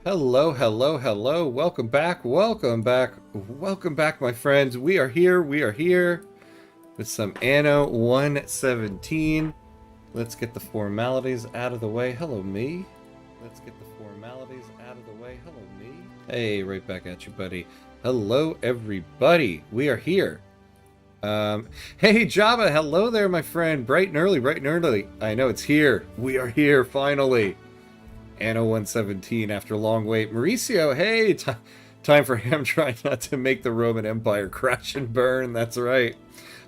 Hello, hello, hello. Welcome back, welcome back, welcome back, my friends. We are here with some Anno 117. Let's get the formalities out of the way. Hello, me. Let's get the formalities out of the way. Hello, me. Hey, right back at you, buddy. Hello, everybody. We are here. Hey, Java. Hello there, my friend. Bright and early, bright and early. I know it's here. We are here, finally. Anno 117 after a long wait. Mauricio, hey, time for him trying not to make the Roman Empire crash and burn. That's right.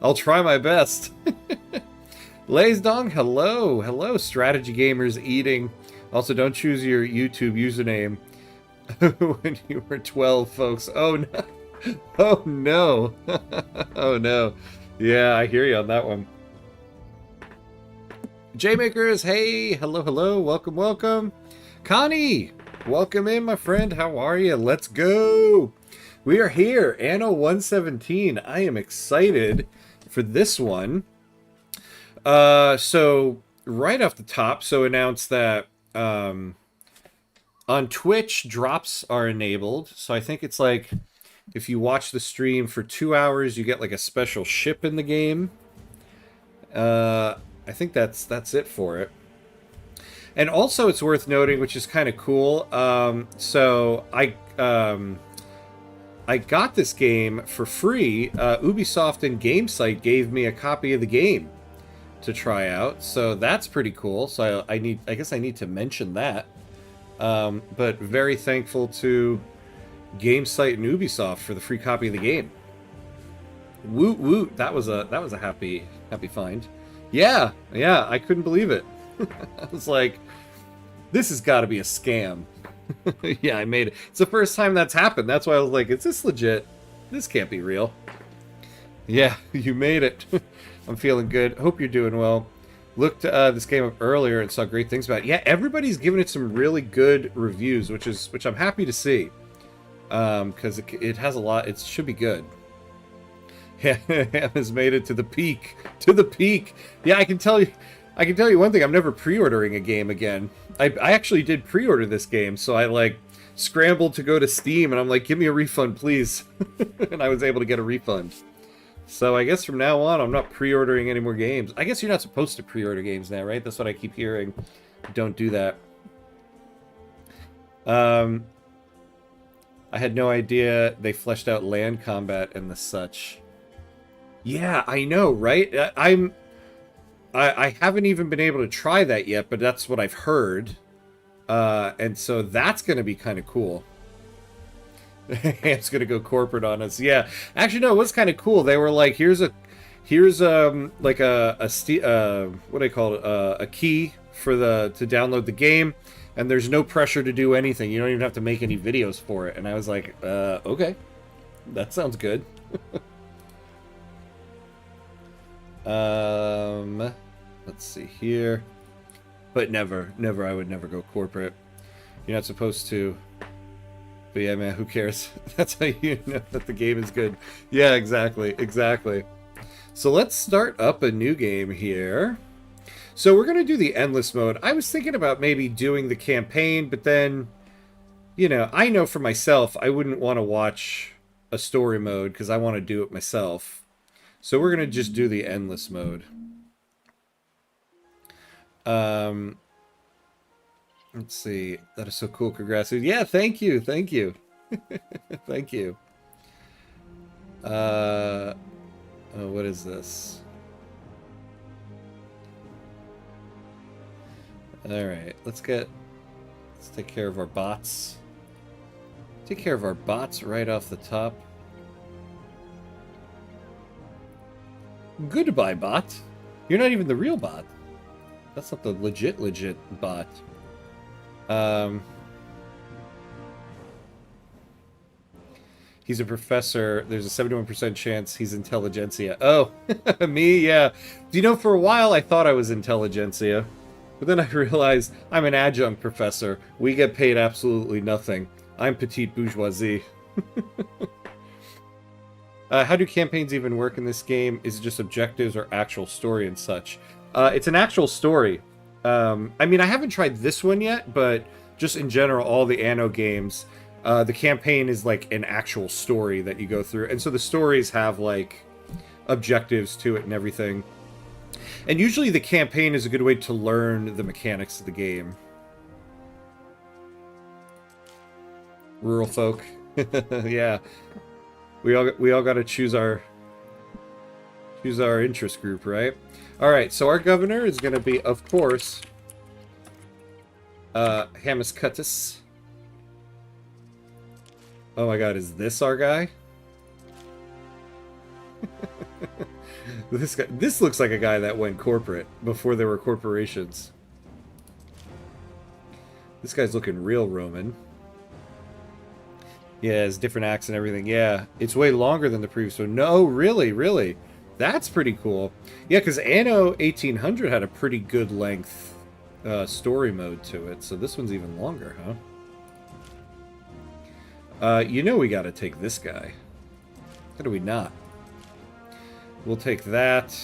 I'll try my best. Lazdong, hello. Hello, strategy gamers eating. Also, don't choose your YouTube username when you were 12, folks. Oh, no. Oh, no. Oh, no. Yeah, I hear you on that one. J-Makers, hey. Hello, hello. Welcome, welcome. Connie, welcome in, my friend. How are you? Let's go. We are here, Anno 117. I am excited for this one. So right off the top, announced that on Twitch, drops are enabled. So I think it's like if you watch the stream for 2 hours, you get like a special ship in the game. I think that's it for it. And also, it's worth noting, which is kind of cool. So I got this game for free. Ubisoft and GameSite gave me a copy of the game to try out, so that's pretty cool. So I guess I need to mention that. But very thankful to GameSite and Ubisoft for the free copy of the game. Woot woot! That was a happy find. Yeah, I couldn't believe it. I was like, this has got to be a scam. Yeah, I made it. It's the first time that's happened. That's why I was like, is this legit? This can't be real. Yeah, you made it. I'm feeling good. Hope you're doing well. Looked this game up earlier and saw great things about it. Yeah, everybody's giving it some really good reviews, which I'm happy to see. Because it has a lot. It should be good. Yeah, Ham has made it to the peak. To the peak. Yeah, I can tell you one thing, I'm never pre-ordering a game again. I actually did pre-order this game, so I like scrambled to go to Steam and I'm like, give me a refund, please. And I was able to get a refund. So I guess from now on, I'm not pre-ordering any more games. I guess you're not supposed to pre-order games now, right? That's what I keep hearing. Don't do that. I had no idea they fleshed out land combat and the such. Yeah, I know, right? I haven't even been able to try that yet, but that's what I've heard. And so that's going to be kind of cool. It's going to go corporate on us. Yeah. Actually, no, it was kind of cool. They were like, here's like what do they call it? A key for to download the game, and there's no pressure to do anything. You don't even have to make any videos for it. And I was like, okay. That sounds good. Let's see here. But never, I would never go corporate. You're not supposed to. But yeah, man, who cares? That's how you know that the game is good. Yeah, exactly. So let's start up a new game here. So we're going to do the endless mode. I was thinking about maybe doing the campaign, but then, you know, I know for myself, I wouldn't want to watch a story mode because I want to do it myself. So we're going to just do the endless mode. Let's see. That is so cool. Congrats. Yeah, thank you. Thank you. Thank you. Oh, what is this? All right. Let's take care of our bots. Take care of our bots right off the top. Goodbye, bot. You're not even the real bot. That's not the legit bot. He's a professor. There's a 71% chance he's intelligentsia. Oh, me? Yeah. Do you know, for a while I thought I was intelligentsia. But then I realized I'm an adjunct professor. We get paid absolutely nothing. I'm petite bourgeoisie. How do campaigns even work in this game? Is it just objectives or actual story and such? It's an actual story. I mean, I haven't tried this one yet, but just in general, all the Anno games, the campaign is like an actual story that you go through. And so the stories have like objectives to it and everything. And usually the campaign is a good way to learn the mechanics of the game. Rural folk. Yeah. We all got to choose our interest group, right? All right, so our governor is going to be, of course, Hamus Cuttis. Oh my god, is this our guy? This looks like a guy that went corporate before there were corporations. This guy's looking real Roman. Yeah, it's different accent and everything. Yeah, it's way longer than the previous one. No, really. That's pretty cool. Yeah, because Anno 1800 had a pretty good length story mode to it, so this one's even longer, huh? You know we gotta take this guy. How do we not? We'll take that.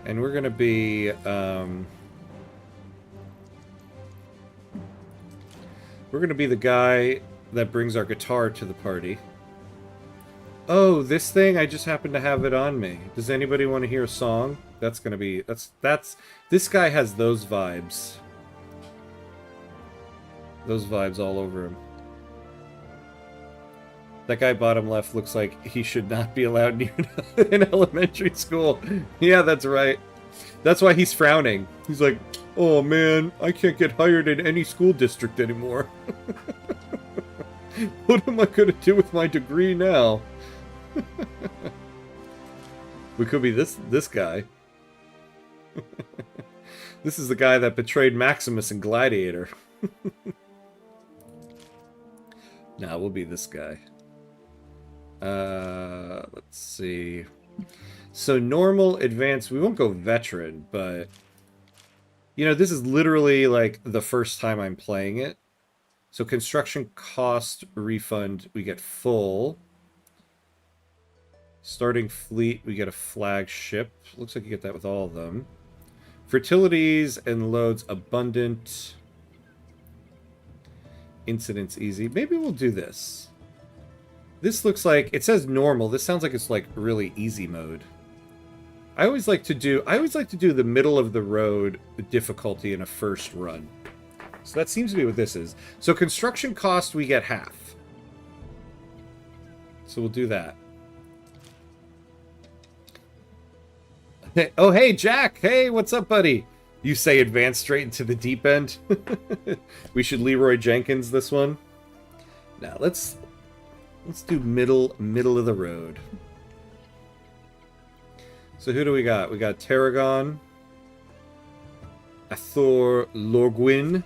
And we're gonna be... we're going to be the guy that brings our guitar to the party. Oh, this thing, I just happen to have it on me. Does anybody want to hear a song? That's going to be... This guy has those vibes. Those vibes all over him. That guy bottom left looks like he should not be allowed near an elementary school. Yeah, that's right. That's why he's frowning. He's like, oh man, I can't get hired in any school district anymore. What am I going to do with my degree now? We could be this guy. This is the guy that betrayed Maximus in Gladiator. Nah, we'll be this guy. Let's see. So normal, advanced, we won't go veteran, but... You know, this is literally, like, the first time I'm playing it. So construction cost refund, we get full. Starting fleet, we get a flagship. Looks like you get that with all of them. Fertilities and loads, abundant. Incidents, easy. Maybe we'll do this. This looks like, it says normal. This sounds like it's, like, really easy mode. I always like to do the middle of the road difficulty in a first run. So that seems to be what this is. So construction cost, we get half. So we'll do that. Oh, hey, Jack. Hey, what's up, buddy? You say advance straight into the deep end? We should Leroy Jenkins this one. Now, let's do middle of the road. So who do we got? We got Tarragon, Athor Lorgwyn,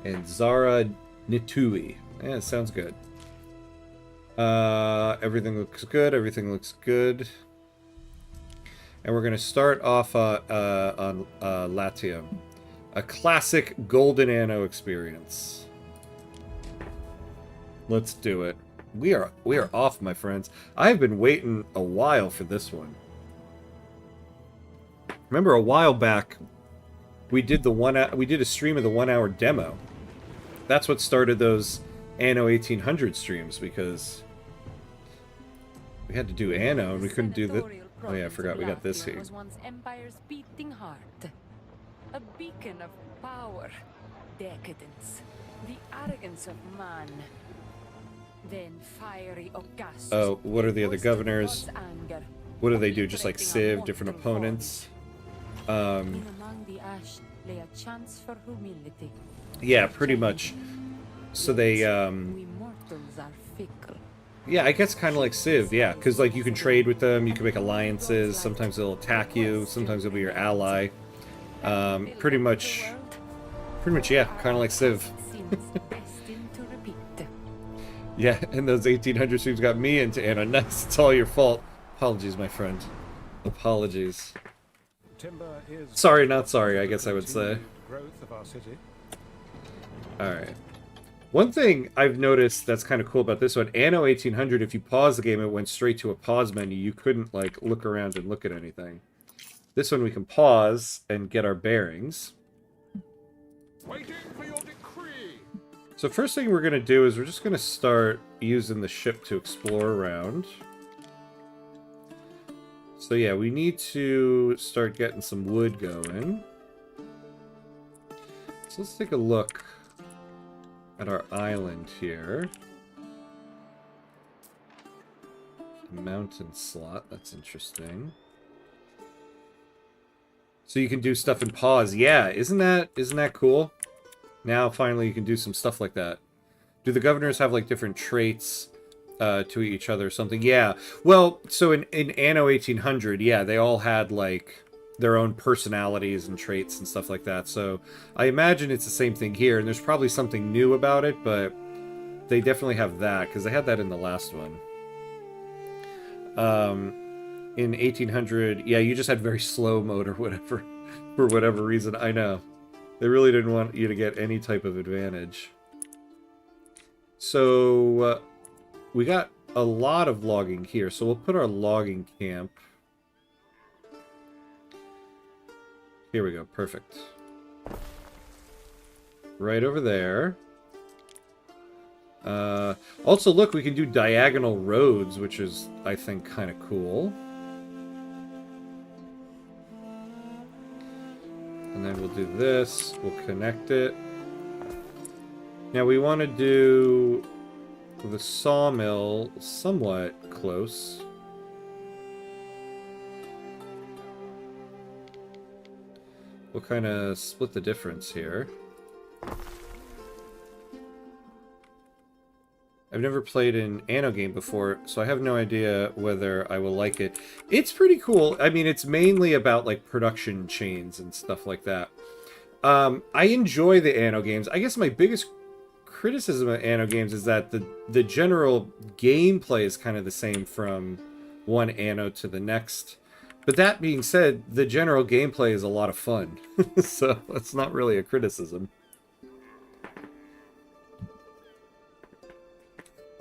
and Zara Nitui. Yeah, sounds good. Everything looks good. Everything looks good. And we're going to start off on Latium. A classic Golden Anno experience. Let's do it. We are off, my friends. I've been waiting a while for this one. Remember a while back, we did a stream of the 1 hour demo. That's what started those Anno 1800 streams, because we had to do Anno and we couldn't do the... Oh yeah, I forgot we got this here. Was once Empire's beating heart, a beacon of power, decadence, the arrogance of man. Then fiery Augustus. Oh, what are the other governors? What do they do? Just like Civ, different opponents? Among the ash lay a chance for humility. Yeah, pretty much. So they, We mortals are fickle. yeah, I guess kind of like Civ, yeah, because like you can trade with them, you can make alliances. Sometimes they'll attack you, sometimes they'll be your ally. Pretty much, yeah, kind of like Civ. Yeah, and those 1800 streams got me into Anno. Nice, it's all your fault. Apologies, my friend. Apologies. Sorry, not sorry, I guess I would say. Alright. One thing I've noticed that's kind of cool about this one, Anno 1800, if you pause the game, it went straight to a pause menu. You couldn't, like, look around and look at anything. This one we can pause and get our bearings. Waiting for your decree. So first thing we're going to do is we're just going to start using the ship to explore around. So yeah, we need to start getting some wood going. So let's take a look at our island here. Mountain slot, that's interesting. So you can do stuff in pause. Yeah, isn't that cool? Now finally you can do some stuff like that. Do the governors have like different traits to each other or something? Yeah. Well, so in Anno 1800, yeah, they all had like their own personalities and traits and stuff like that. So I imagine it's the same thing here, and there's probably something new about it, but they definitely have that because they had that in the last one. In 1800, yeah, you just had very slow mode or whatever, for whatever reason. I know. They really didn't want you to get any type of advantage. So, we got a lot of logging here, so we'll put our logging camp. Here we go, perfect. Right over there. Also, look, we can do diagonal roads, which is, I think, kind of cool. And then we'll do this. We'll connect it. Now, we want to do the sawmill somewhat close. We'll kind of split the difference here. I've never played an Anno game before, so I have no idea whether I will like it. It's pretty cool. I mean, it's mainly about, like, production chains and stuff like that. I enjoy the Anno games. I guess my biggest criticism of Anno games is that the general gameplay is kind of the same from one Anno to the next. But that being said, the general gameplay is a lot of fun. So, it's not really a criticism.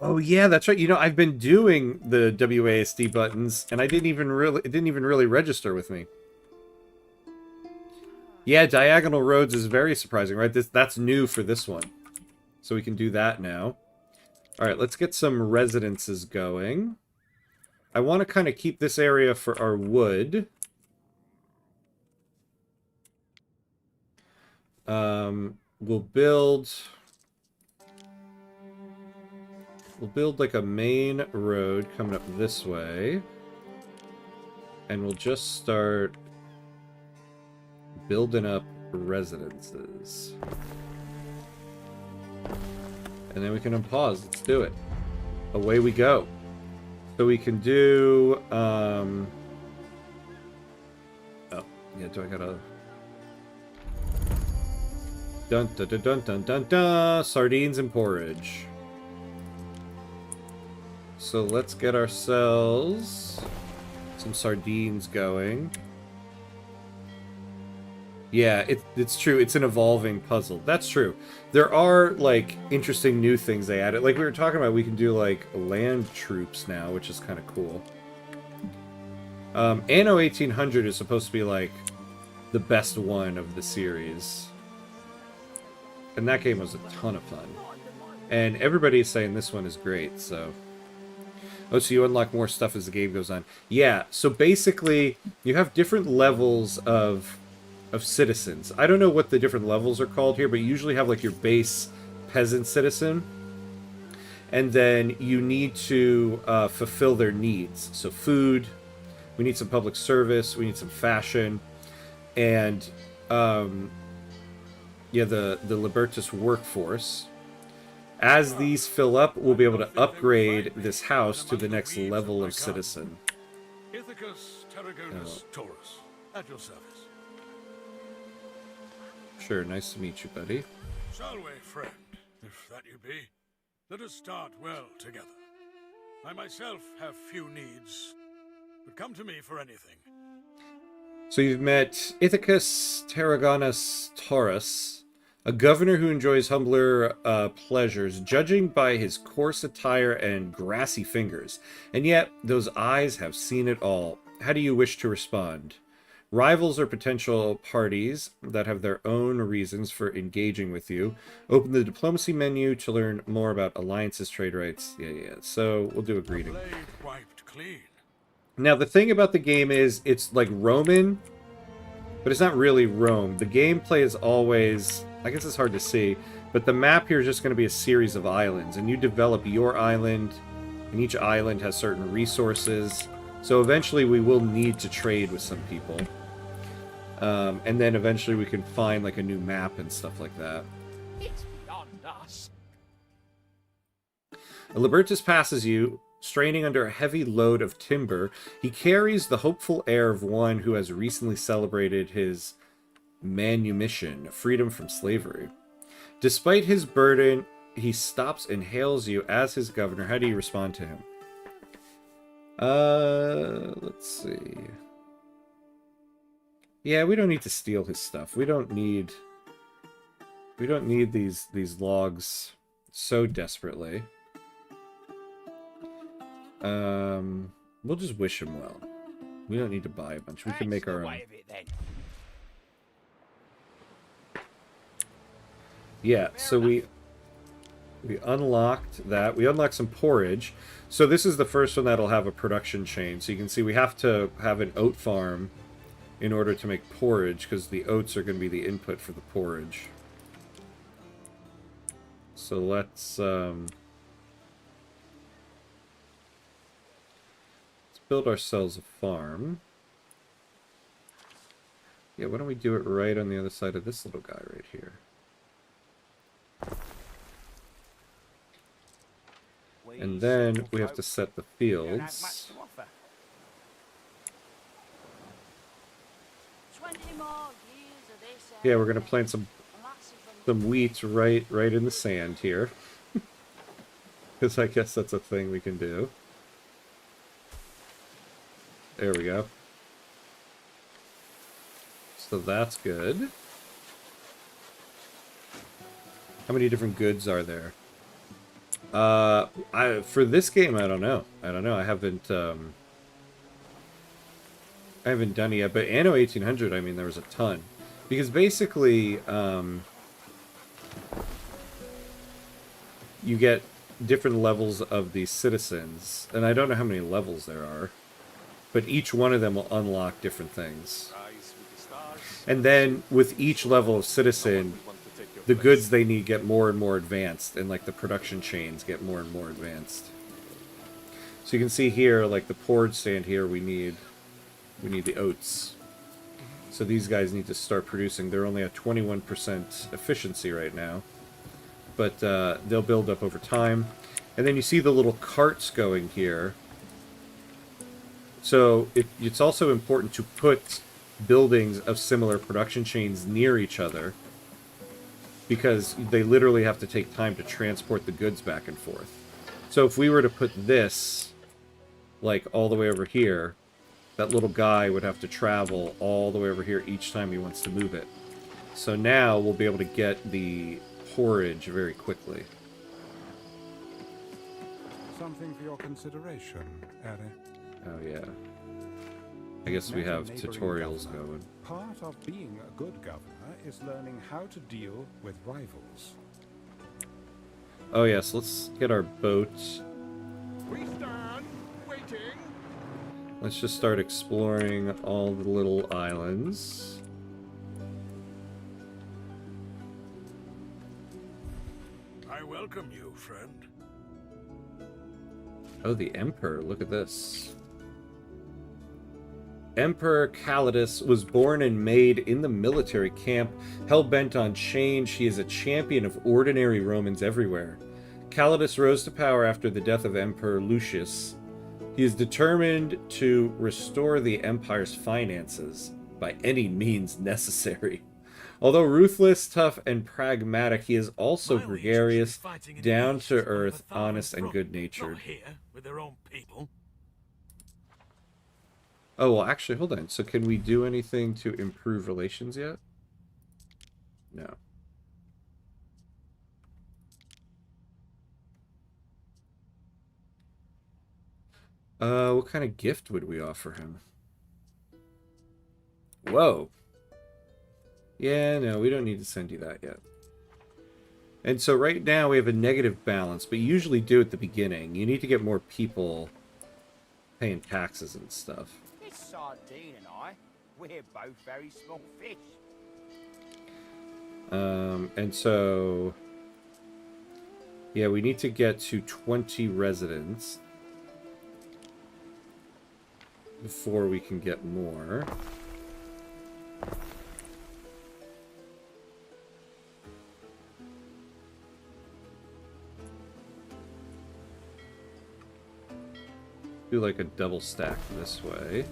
Oh yeah, that's right. You know, I've been doing the WASD buttons, and it didn't even really register with me. Yeah, diagonal roads is very surprising, right? That's new for this one, so we can do that now. All right, let's get some residences going. I want to kind of keep this area for our wood. We'll build like a main road coming up this way. And we'll just start building up residences. And then we can unpause. Let's do it. Away we go. So we can do, oh, yeah, do I gotta... Dun dun dun dun dun dun dun! Sardines and porridge. So let's get ourselves some sardines going. Yeah, it's true. It's an evolving puzzle. That's true. There are, like, interesting new things they added. Like we were talking about, we can do, like, land troops now, which is kind of cool. Anno 1800 is supposed to be, like, the best one of the series. And that game was a ton of fun. And everybody's saying this one is great, so... Oh, so you unlock more stuff as the game goes on. Yeah, so basically, you have different levels of citizens. I don't know what the different levels are called here, but you usually have, like, your base peasant citizen. And then you need to fulfill their needs. So food, we need some public service, we need some fashion, and, yeah, the Libertus workforce. As these fill up, we'll be able to upgrade this house to the next level of citizen. Ithacus Tarragonus Taurus, at your service. Sure, nice to meet you, buddy. Salve, friend, if that you be. Let us start well together. I myself have few needs, but come to me for anything. So you've met Ithacus Tarragonus Taurus, a governor who enjoys humbler pleasures, judging by his coarse attire and grassy fingers. And yet, those eyes have seen it all. How do you wish to respond? Rivals are potential parties that have their own reasons for engaging with you. Open the diplomacy menu to learn more about alliances, trade rights. Yeah. So we'll do a greeting. Blade wiped clean. Now, the thing about the game is it's like Roman, but it's not really Rome. The gameplay is always, I guess it's hard to see, but the map here is just going to be a series of islands, and you develop your island, and each island has certain resources. So eventually we will need to trade with some people. And then eventually we can find like a new map and stuff like that. It's beyond us. Libertus passes you, straining under a heavy load of timber. He carries the hopeful air of one who has recently celebrated his manumission, freedom from slavery. Despite his burden, he stops and hails you as his governor. How do you respond to him? Let's see. Yeah, we don't need to steal his stuff. We don't need these logs so desperately. We'll just wish him well. We don't need to buy a bunch. We can make our own. Yeah, so we unlocked that. We unlocked some porridge. So this is the first one that'll have a production chain. So you can see we have to have an oat farm in order to make porridge, because the oats are going to be the input for the porridge. So let's build ourselves a farm. Yeah, why don't we do it right on the other side of this little guy right here? And then we have to set the fields. Yeah, we're gonna plant some wheat right in the sand here, because I guess that's a thing we can do. There we go. So that's good. How many different goods are there? For this game, I don't know. I haven't done it yet. But Anno 1800, I mean, there was a ton, because basically, you get different levels of these citizens, and I don't know how many levels there are, but each one of them will unlock different things. And then with each level of citizen, the goods they need get more and more advanced, and like the production chains get more and more advanced. So you can see here, like the porridge stand here, we need the oats. So these guys need to start producing. They're only at 21% efficiency right now, but they'll build up over time. And then you see the little carts going here. So it's also important to put buildings of similar production chains near each other, because they literally have to take time to transport the goods back and forth. So if we were to put this, like, all the way over here, that little guy would have to travel all the way over here each time he wants to move it. So now we'll be able to get the porridge very quickly. Something for your consideration, Eri. Oh, yeah. I guess we have tutorials going. Part of being a good governor is learning how to deal with rivals. Oh, yes, let's get our boat. We stand waiting. Let's just start exploring all the little islands. I welcome you, friend. Oh, the Emperor. Look at this. Emperor Calidus was born and made in the military camp. Hell-bent on change, he is a champion of ordinary Romans everywhere. Calidus rose to power after the death of Emperor Lucius. He is determined to restore the empire's finances by any means necessary. Although ruthless, tough, and pragmatic, he is also gregarious, down-to-earth, honest, and good-natured. Not here with their own people. Oh, well, actually, hold on. So can we do anything to improve relations yet? No. What kind of gift would we offer him? Whoa. Yeah, no, we don't need to send you that yet. And so right now we have a negative balance, but you usually do at the beginning. You need to get more people paying taxes and stuff. This sardine and I, we're both very small fish. And so... yeah, we need to get to 20 residents before we can get more. Do like a double stack this way.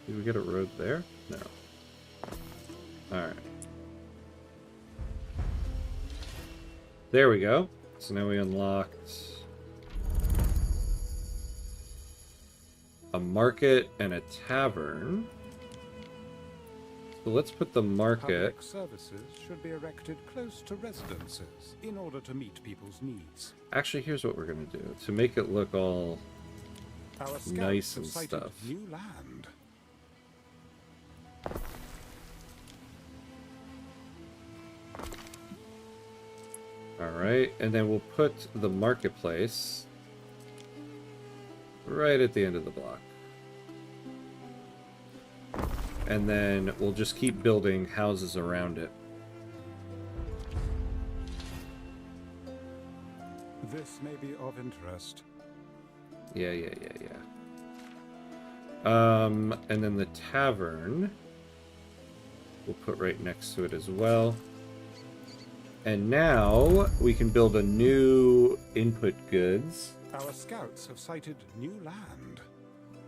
Did we get a road there? No. Alright. There we go. So now we unlocked a market and a tavern. So let's put the market... Public services should be erected close to residences in order to meet people's needs. Actually, here's what we're going to do. To make it look all Our scouts nice have and sighted stuff. new land. Alright, and then we'll put the marketplace right at the end of the block. And then we'll just keep building houses around it. This may be of interest. Yeah. And then the tavern we'll put right next to it as well. And now we can build a new input goods. Our scouts have sighted new land.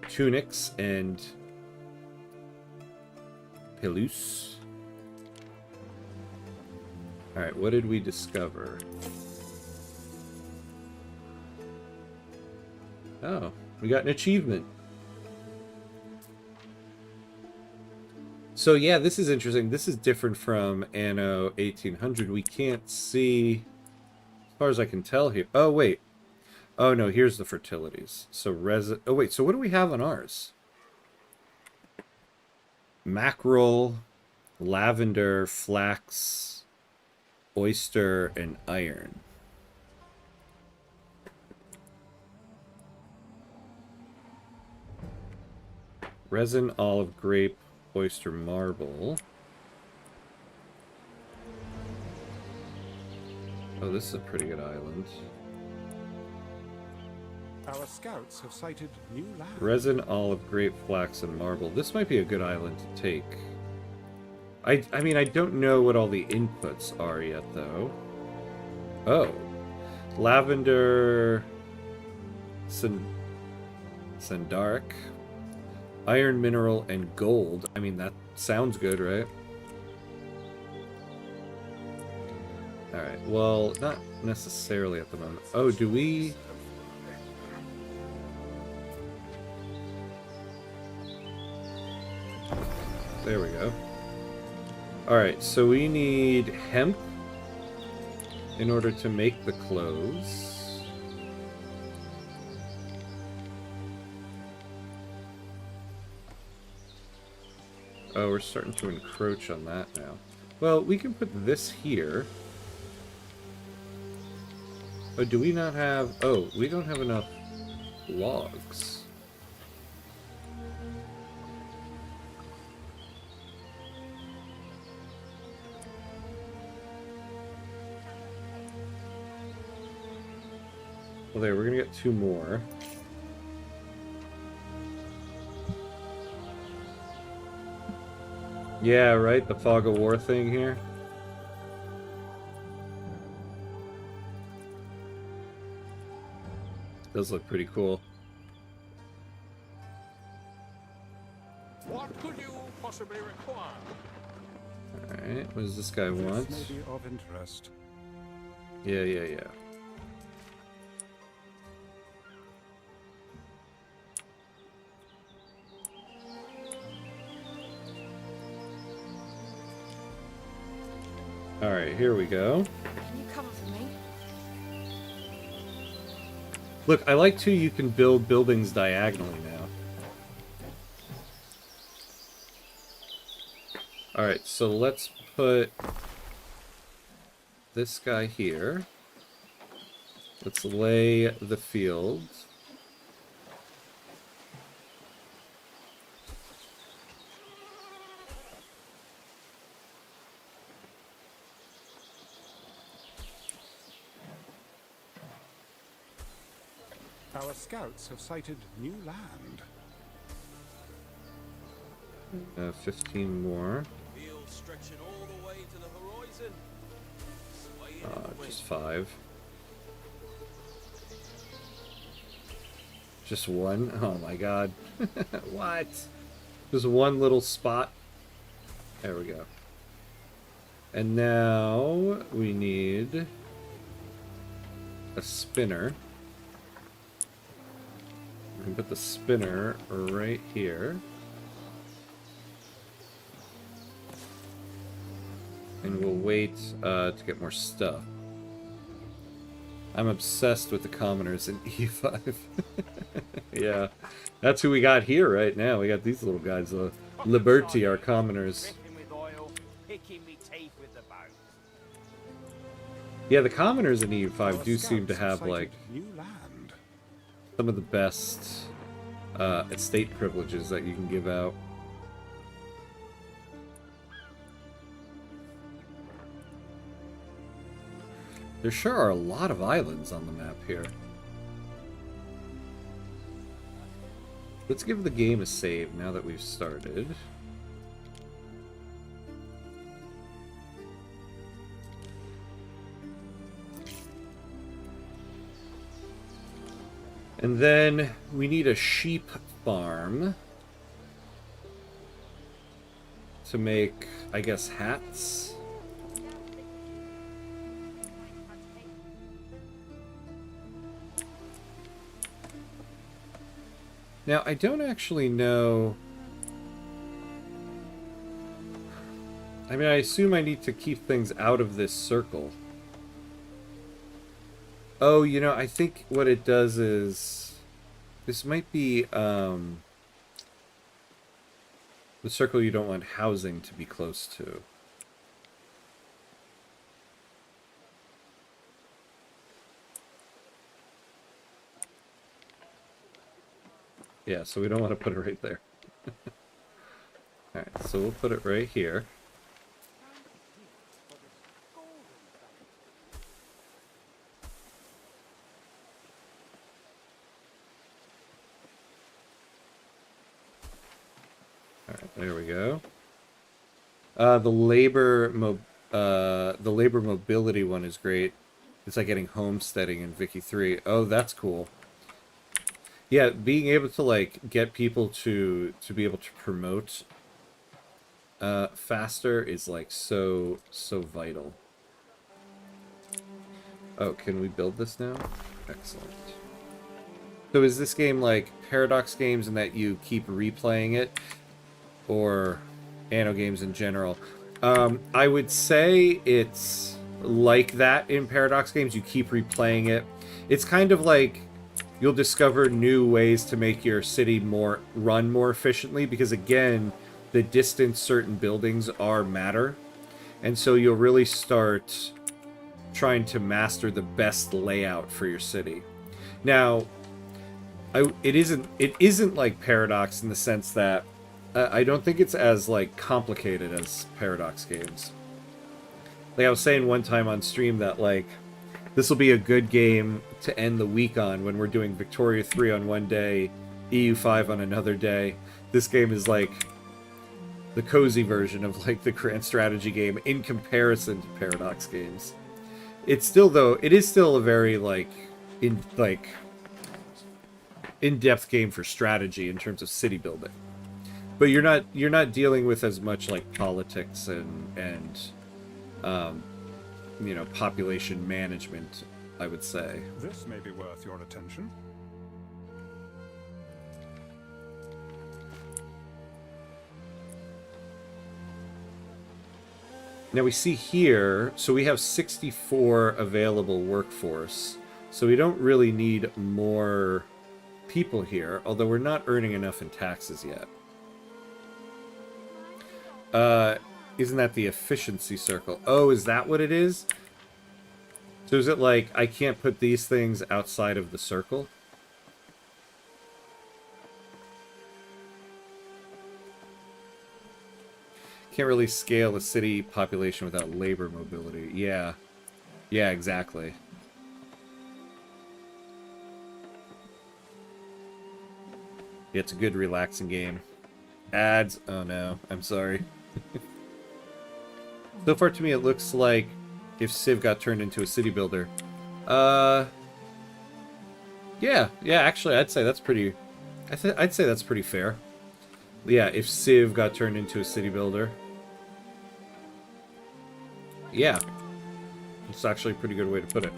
Tunics and Pelus. Alright, what did we discover? Oh, we got an achievement. So yeah, this is interesting. This is different from Anno 1800. We can't see, as far as I can tell here. Oh, wait. Oh, no, here's the fertilities. So oh, wait, so what do we have on ours? Mackerel, lavender, flax, oyster, and iron. Resin, olive, grape, oyster, marble. Oh, this is a pretty good island. Our scouts have sighted new land. Resin, olive, grape, flax, and marble. This might be a good island to take. I mean, I don't know what all the inputs are yet, though. Oh. Lavender... Sandaric. Iron, mineral, and gold. I mean, that sounds good, right? Alright, well, not necessarily at the moment. Oh, do we... There we go. Alright, so we need hemp in order to make the clothes. Oh, we're starting to encroach on that now. Well, we can put this here. Oh, do we not have... Oh, we don't have enough logs. Well, there, we're gonna get 2 more. Yeah, right? The fog of war thing here. Does look pretty cool. What could you possibly require? Alright, what does this guy want? This may be of interest. Yeah. Alright, here we go. Can you cover for me? Look, I like too you can build buildings diagonally now. Alright, so let's put this guy here. Let's lay the field. Our scouts have sighted new land. 15 more. Field stretching all the way to the horizon. Swaying in the wind. Just 5. Just 1? Oh my god. What? Just one little spot. There we go. And now we need a spinner. We can put the spinner right here. And we'll wait to get more stuff. I'm obsessed with the commoners in E5. Yeah, that's who we got here right now. We got these little guys. Liberty, our commoners. Dripping with oil, picking me teeth with the bow. Yeah, the commoners in E5 Our do seem to scouts have have, like, sighted new land. some of the best estate privileges that you can give out. There sure are a lot of islands on the map here. Let's give the game a save now that we've started. And then we need a sheep farm to make, I guess, hats. Now, I don't actually know... I mean, I assume I need to keep things out of this circle. Oh, you know, I think what it does is... This might be, the circle you don't want housing to be close to. Yeah, so we don't want to put it right there. Alright, so we'll put it right here. Alright, there we go. The labor mobility one is great. It's like getting homesteading in Vicky 3. Oh, that's cool. Yeah, being able to, like, get people to be able to promote faster is, like, so vital. Oh, can we build this now? Excellent. So is this game like Paradox games in that you keep replaying it? Or Anno games in general? I would say it's like that in Paradox games. You keep replaying it. It's kind of like... You'll discover new ways to make your city run more efficiently because, again, the distance certain buildings matter. And so you'll really start trying to master the best layout for your city. Now, it isn't like Paradox in the sense that I don't think it's as, like, complicated as Paradox games. Like I was saying one time on stream that, like, this will be a good game to end the week on when we're doing Victoria 3 on one day, EU 5 on another day. This game is like the cozy version of like the grand strategy game in comparison to Paradox games. It's still, though, it is still a very in-depth game for strategy in terms of city building. But you're not dealing with as much like politics and you know, population management, I would say. This may be worth your attention. Now we see here, so we have 64 available workforce. So we don't really need more people here, although we're not earning enough in taxes yet. Isn't that the efficiency circle? Oh, is that what it is? So is it like I can't put these things outside of the circle? Can't really scale a city population without labor mobility. Yeah. Yeah, exactly. Yeah, it's a good relaxing game. Ads. Oh no, I'm sorry. So far to me it looks like if Civ got turned into a city builder. Yeah, actually I'd say that's pretty I'd say that's pretty fair. Yeah, if Civ got turned into a city builder. Yeah. It's actually a pretty good way to put it.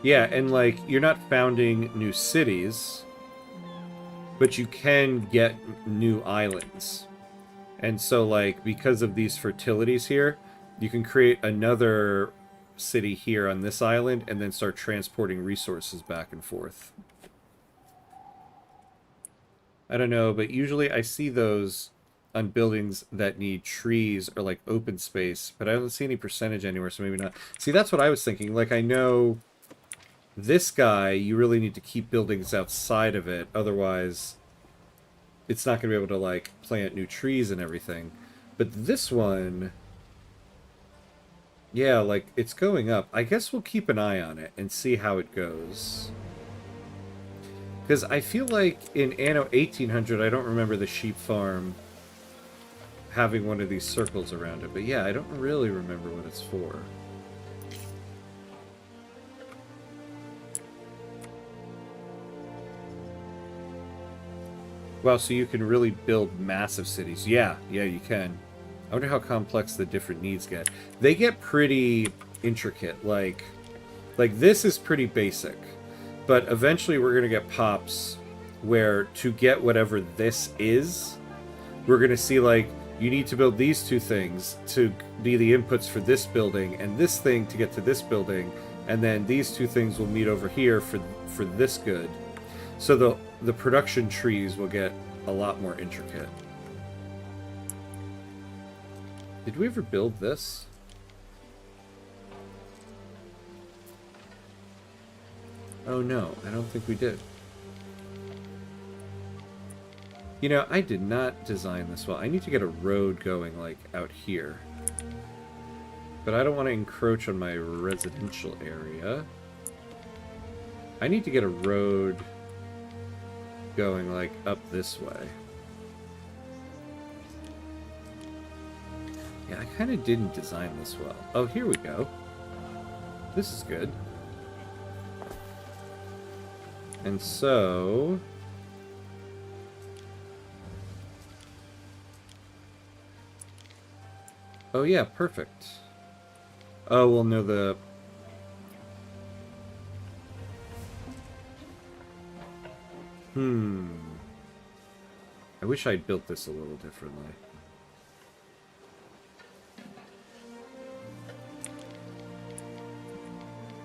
Yeah, and like, you're not founding new cities, but you can get new islands. And so, like, because of these fertilities here, you can create another city here on this island and then start transporting resources back and forth. I don't know, but usually I see those on buildings that need trees or, like, open space, but I don't see any percentage anywhere, so maybe not. See, that's what I was thinking. Like, I know this guy, you really need to keep buildings outside of it, otherwise it's not going to be able to, like, plant new trees and everything. But this one, yeah, like, it's going up. I guess we'll keep an eye on it and see how it goes. Because I feel like in Anno 1800, I don't remember the sheep farm having one of these circles around it. But yeah, I don't really remember what it's for. Wow, so you can really build massive cities. Yeah, you can. I wonder how complex the different needs get. They get pretty intricate. Like this is pretty basic. But eventually we're going to get pops where to get whatever this is, we're going to see, like, you need to build these two things to be the inputs for this building, and this thing to get to this building, and then these two things will meet over here for this good. So the production trees will get a lot more intricate. Did we ever build this? Oh no, I don't think we did. You know, I did not design this well. I need to get a road going, like, out here. But I don't want to encroach on my residential area. I need to get a road going, like, up this way. Yeah, I kind of didn't design this well. Oh, here we go. This is good. And so... oh yeah, perfect. Oh, well, no, the... I wish I'd built this a little differently.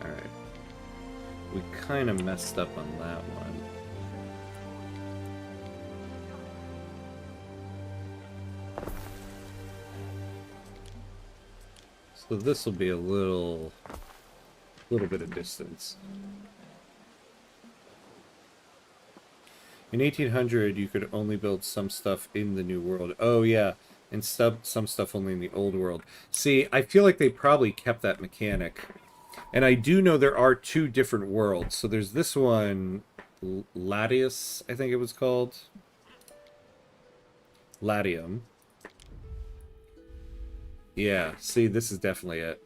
Alright. We kind of messed up on that one. So this will be a little bit of distance. In 1800, you could only build some stuff in the New World. Oh yeah, and some stuff only in the Old World. See, I feel like they probably kept that mechanic. And I do know there are two different worlds. So there's this one, Latius, I think it was called. Latium. Yeah, see, this is definitely it.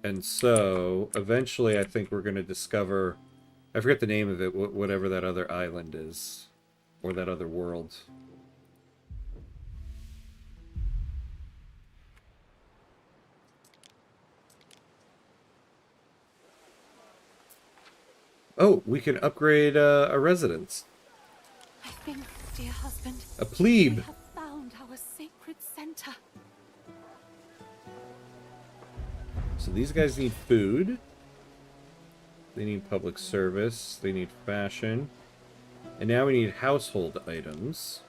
And so, eventually, I think we're going to discover... I forget the name of it, whatever that other island is. Or that other world. Oh, we can upgrade a residence. I think, dear husband, A plebe. we have found our So these guys need food. They need public service. They need fashion. And now we need household items.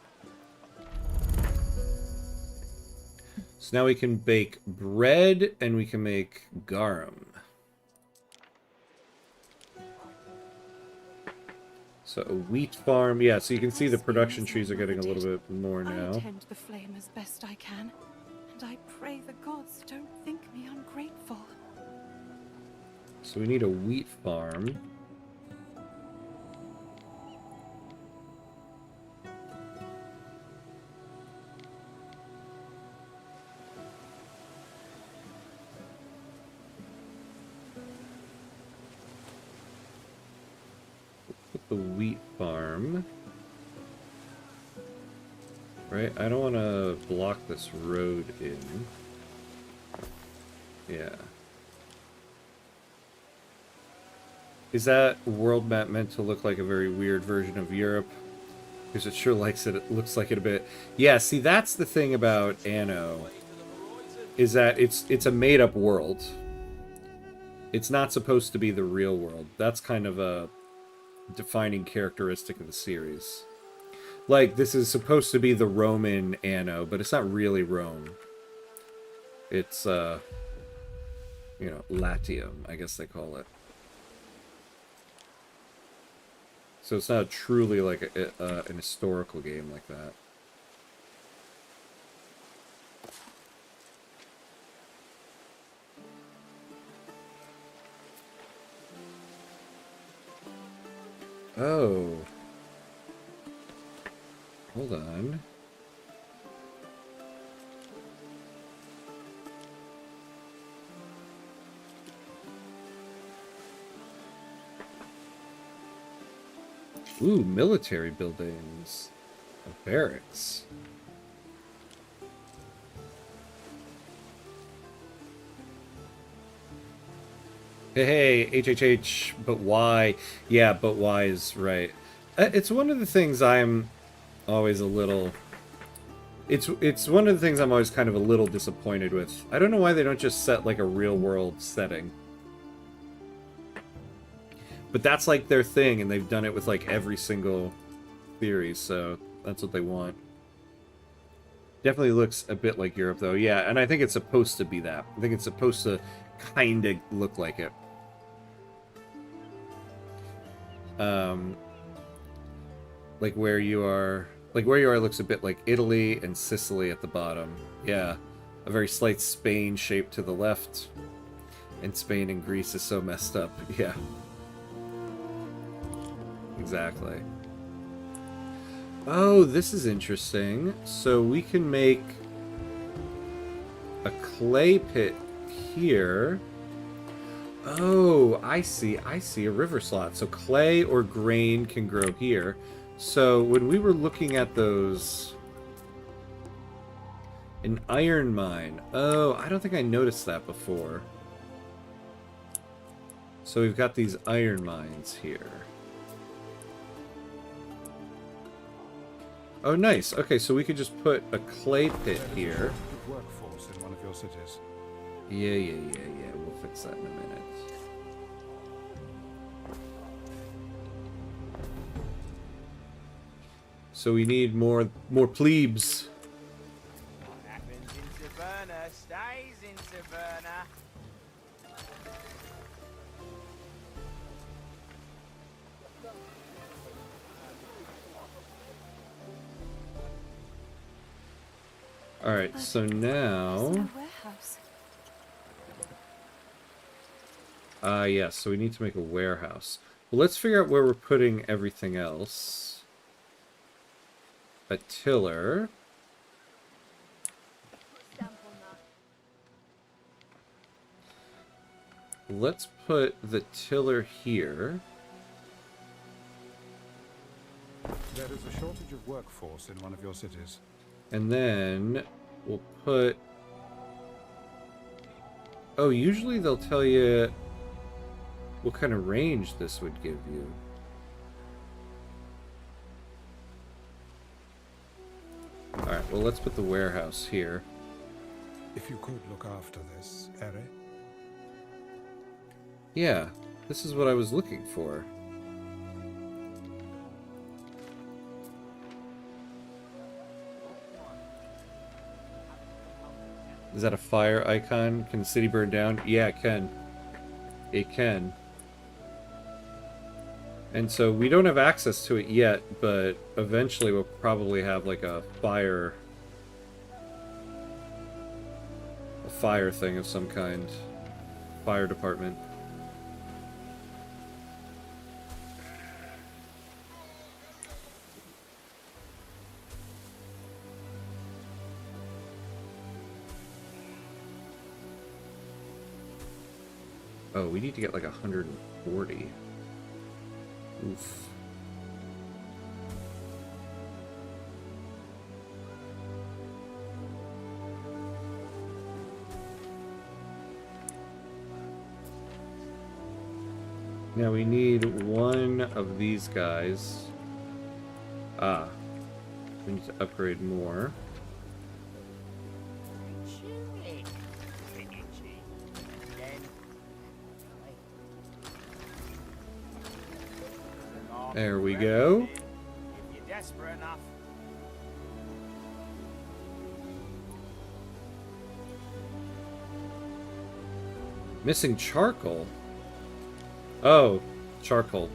So now we can bake bread and we can make garum. So a wheat farm. Yeah, so you can see the production trees are getting a little bit more now. I tend the flame as best I can, and I pray the gods don't think me ungrateful. So we need a wheat farm. Put the wheat farm. Right, I don't want to block this road in. Yeah. Is that world map meant to look like a very weird version of Europe? Because it sure likes it. It looks like it a bit. Yeah, see, that's the thing about Anno. Is that it's a made-up world. It's not supposed to be the real world. That's kind of a defining characteristic of the series. Like, this is supposed to be the Roman Anno, but it's not really Rome. It's, you know, Latium, I guess they call it. So it's not truly like an historical game like that. Oh. Hold on. Ooh, military buildings. A barracks. Hey, HHH, but why? Yeah, but why is right. It's one of the things I'm always a little... It's one of the things I'm always kind of a little disappointed with. I don't know why they don't just set, like, a real-world setting. But that's, like, their thing, and they've done it with, like, every single theory, so that's what they want. Definitely looks a bit like Europe, though. Yeah, and I think it's supposed to be that. I think it's supposed to kind of look like it. Like where you are looks a bit like Italy and Sicily at the bottom. Yeah, a very slight Spain shape to the left. And Spain and Greece is so messed up. Yeah. Exactly. Oh, this is interesting. So we can make a clay pit here. Oh, I see. I see a river slot. So clay or grain can grow here. So when we were looking at those... An iron mine. Oh, I don't think I noticed that before. So we've got these iron mines here. Oh, nice. Okay, so we could just put a clay pit here. Workforce in one of your cities. Yeah. We'll fix that in a minute. So we need more plebes. What happens in Taverna stays in Taverna. All right, so There's now, no warehouse. yeah, so we need to make a warehouse. Well, let's figure out where we're putting everything else. A tiller. Let's put the tiller here. There is a shortage of workforce in one of your cities. And then we'll put... Oh, usually they'll tell you what kind of range this would give you. Alright, well, let's put the warehouse here. If you could look after this, Ere. Yeah, this is what I was looking for. Is that a fire icon? Can the city burn down? Yeah, it can. It can. And so we don't have access to it yet, but eventually we'll probably have like a fire thing of some kind. Fire department. Oh, we need to get like 140. Oof. Now we need one of these guys. Ah. We need to upgrade more. There we go. If you're desperate enough. Missing charcoal. Oh, charcoal.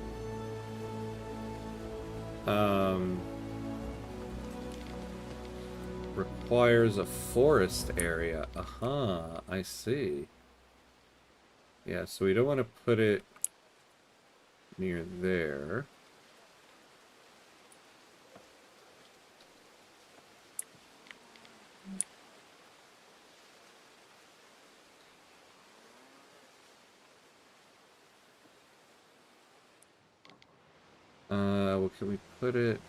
Requires a forest area. Aha, I see. Yeah, so we don't want to put it near there. Well, can we put it?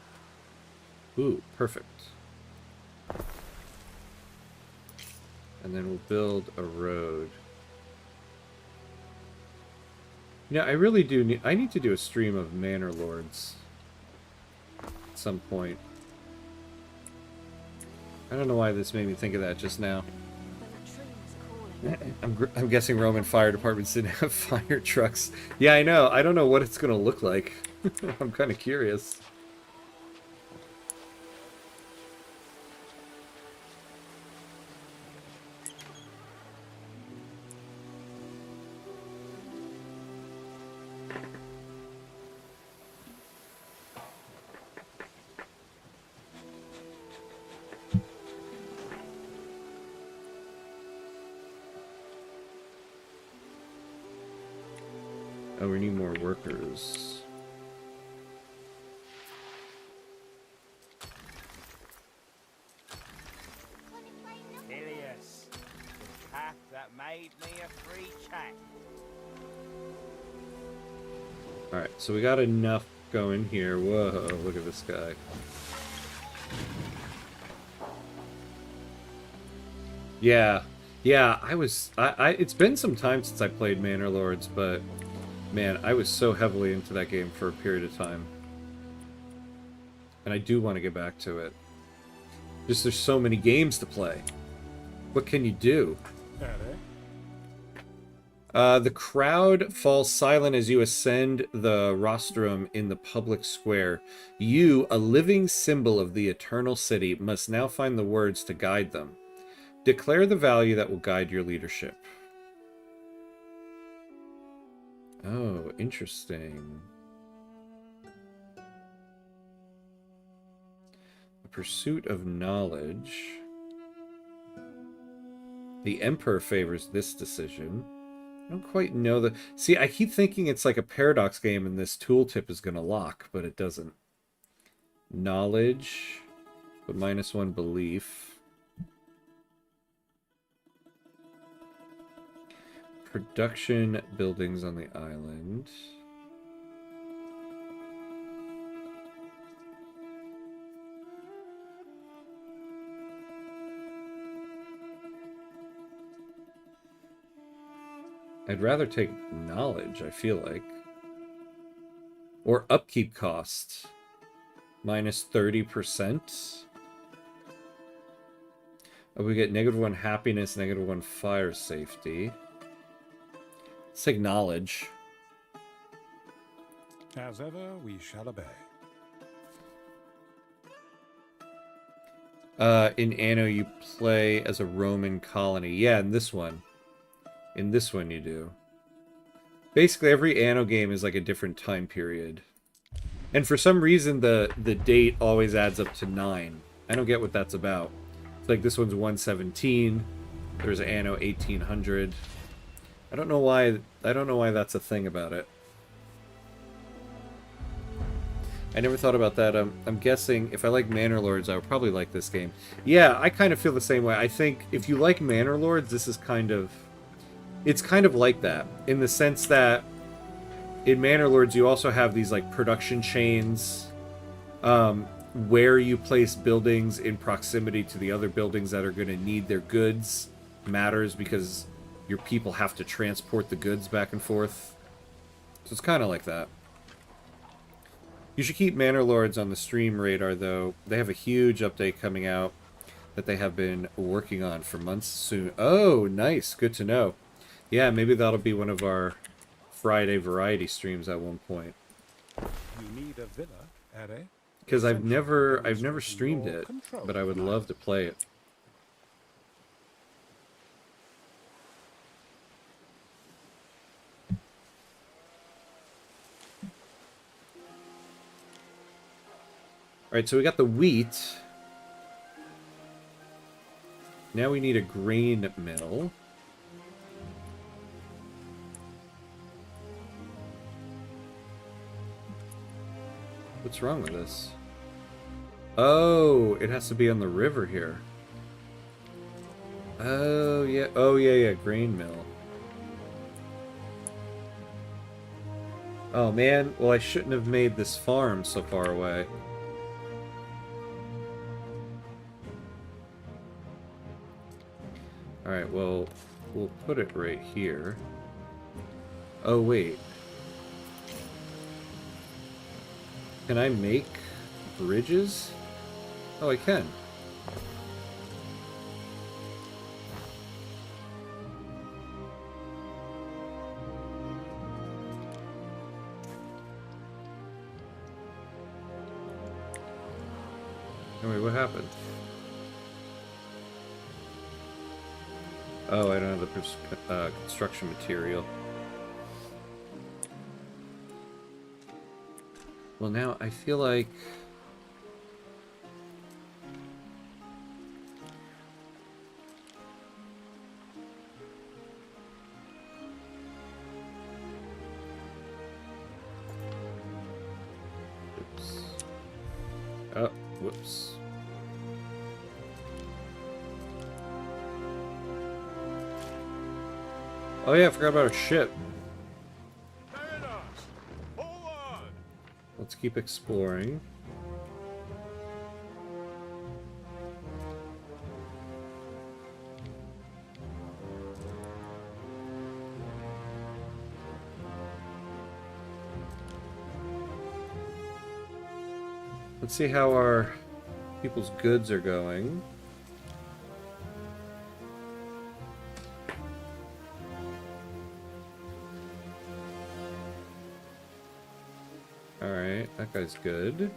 Ooh, perfect. And then we'll build a road. Yeah, I really do need... I need to do a stream of Manor Lords at some point. I don't know why this made me think of that just now. I'm guessing Roman fire departments didn't have fire trucks. Yeah, I know. I don't know what it's going to look like. I'm kind of curious. Oh, we need more workers. Ilias, the path that made me a free chap. Alright, so we got enough going here. Whoa, look at this guy. Yeah. Yeah, it's been some time since I played Manor Lords, but man, I was so heavily into that game for a period of time. And I do want to get back to it. Just there's so many games to play. What can you do? The crowd falls silent as you ascend the rostrum in the public square. You, a living symbol of the eternal city, must now find the words to guide them. Declare the value that will guide your leadership. Oh, interesting. The pursuit of knowledge. The Emperor favors this decision. I don't quite know the... See, I keep thinking it's like a paradox game and this tooltip is going to lock, but it doesn't. Knowledge, but -1 belief. Production buildings on the island. I'd rather take knowledge, I feel like. Or upkeep cost. -30%. Oh, we get -1 happiness, -1 fire safety. Let's take knowledge. As ever, we shall obey. In Anno, you play as a Roman colony. Yeah, in this one. In this one, you do. Basically, every Anno game is like a different time period. And for some reason, the date always adds up to 9. I don't get what that's about. It's like this one's 117. There's Anno 1800. I don't know why that's a thing about it. I never thought about that. I'm guessing if I like Manor Lords, I would probably like this game. Yeah, I kind of feel the same way. I think if you like Manor Lords, this is kind of... It's kind of like that, in the sense that in Manor Lords, you also have these like production chains where you place buildings in proximity to the other buildings that are going to need their goods matters because your people have to transport the goods back and forth. So it's kind of like that. You should keep Manor Lords on the stream radar, though. They have a huge update coming out that they have been working on for months soon. Oh, nice. Good to know. Yeah, maybe that'll be one of our Friday variety streams at one point. You need a villa, Ere? Because I've never streamed it, but I would love to play it. Alright, so we got the wheat. Now we need a grain mill. What's wrong with this? Oh, it has to be on the river here. Oh, yeah. Oh, yeah, grain mill. Oh, man. Well, I shouldn't have made this farm so far away. Alright, well, we'll put it right here. Oh, wait. Can I make bridges? Oh, I can. Oh, wait, what happened? Oh, I don't have the construction material. Well, now I feel like... Oops. Oh, whoops. Oh yeah, I forgot about our ship. Let's keep exploring. Let's see how our people's goods are going. Alright, that guy's good.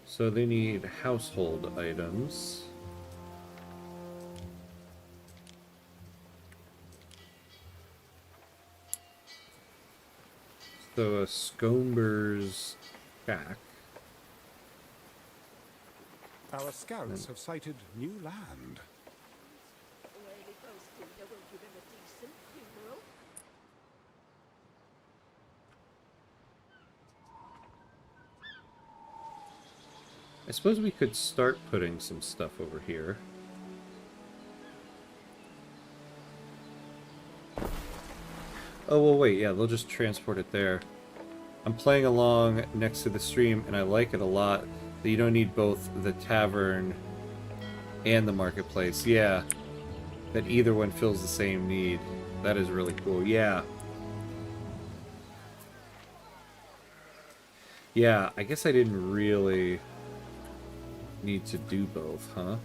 So they need household items. So a Scomber's shack. Our scouts have sighted new land. I suppose we could start putting some stuff over here. Oh, well, wait, yeah, they'll just transport it there. I'm playing along next to the stream, and I like it a lot that you don't need both the tavern and the marketplace. Yeah, that either one fills the same need. That is really cool. Yeah. Yeah, I guess I didn't really need to do both, huh?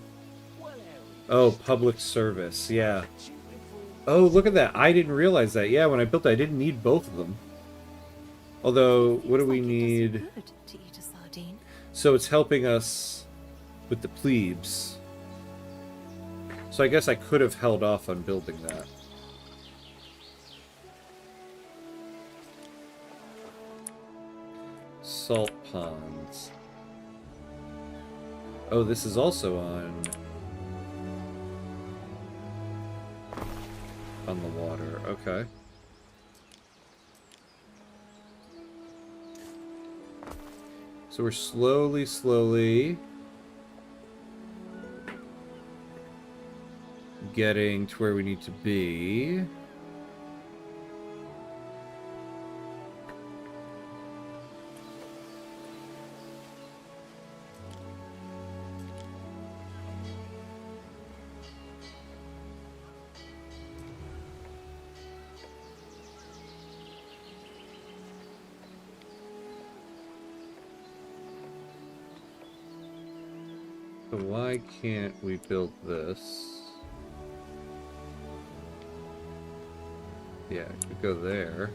Oh, public service, yeah. Oh, look at that. I didn't realize that. Yeah, when I built it, I didn't need both of them. Although, what do we need? Good to eat a sardine. So it's helping us with the plebes. So I guess I could have held off on building that. Salt ponds. Oh, this is also on the water. Okay. So we're slowly getting to where we need to be. So why can't we build this? Yeah, it could go there.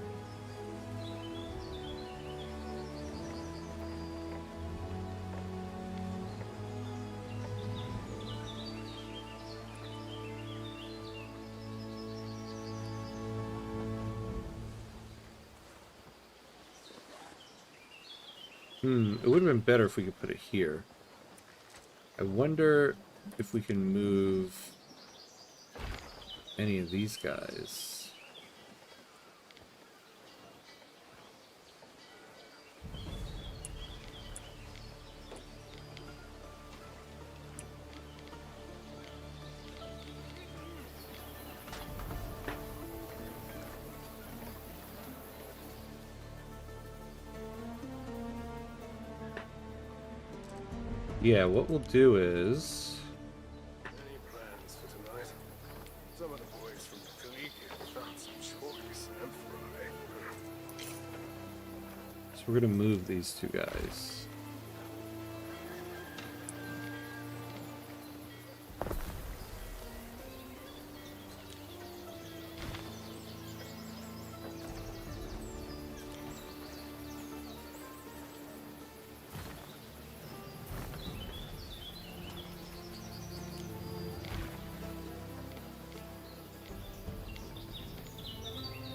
It would have been better if we could put it here. I wonder if we can move any of these guys. Yeah, what we'll do is... Any plans for tonight? Some of the boys from the collegiate found some choice and fry. So we're gonna move these two guys.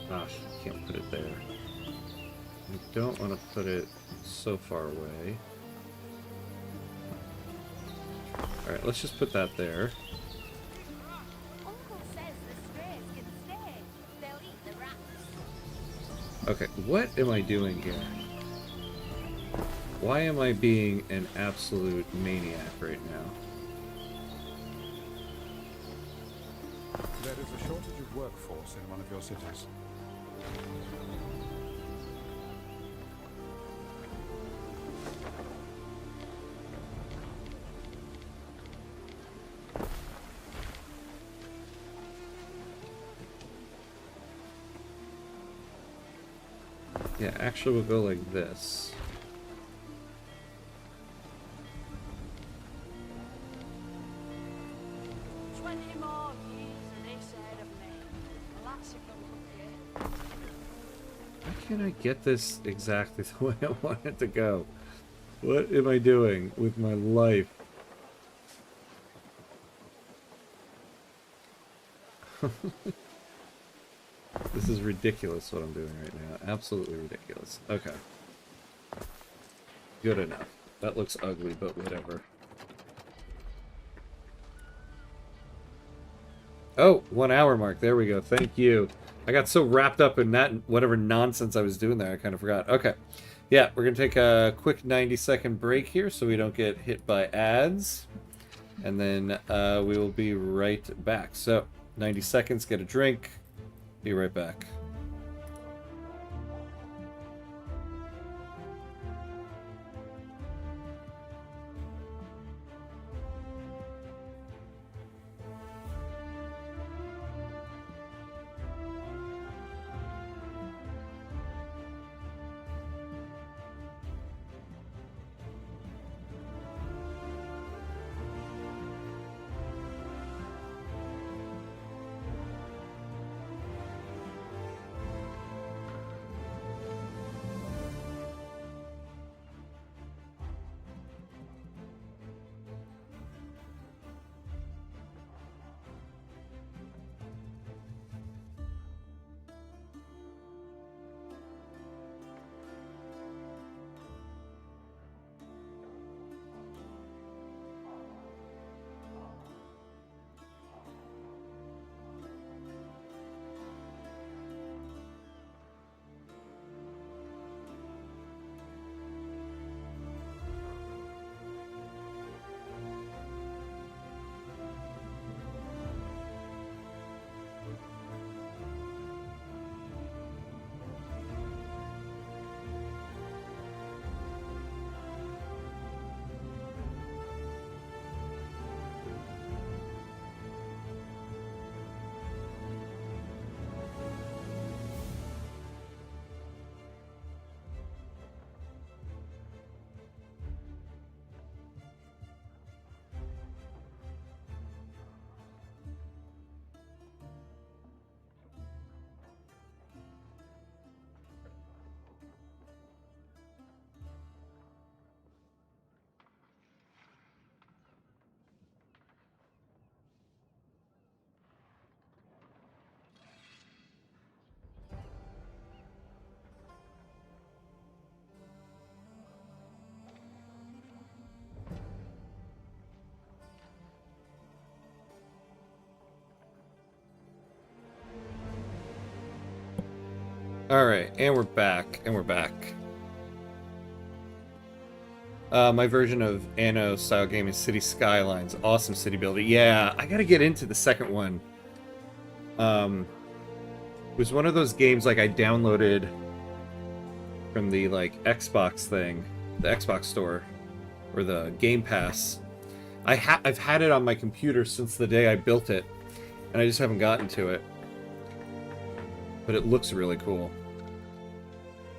Gosh, I can't put it there. I don't want to put it so far away. Alright, let's just put that there. Uncle says the strays can stay. They'll eat the rats. Okay, what am I doing here? Why am I being an absolute maniac right now? There is a shortage of workforce in one of your cities. Yeah, actually we'll go like this. Why can't I get this exactly the way I want it to go? What am I doing with my life? This is ridiculous what I'm doing right now. Absolutely ridiculous. Okay. Good enough. That looks ugly, but whatever. Oh, 1 hour mark. There we go. Thank you. I got so wrapped up in that whatever nonsense I was doing there, I kind of forgot. Okay. Yeah, we're going to take a quick 90-second break here so we don't get hit by ads. And then we will be right back. So, 90 seconds, get a drink. Be right back. Alright, and we're back. And we're back. My version of Anno style game is City Skylines. Awesome city building. Yeah, I gotta get into the second one. It was one of those games like I downloaded from the like Xbox thing, the Xbox store, or the Game Pass. I've had it on my computer since the day I built it, and I just haven't gotten to it. But it looks really cool.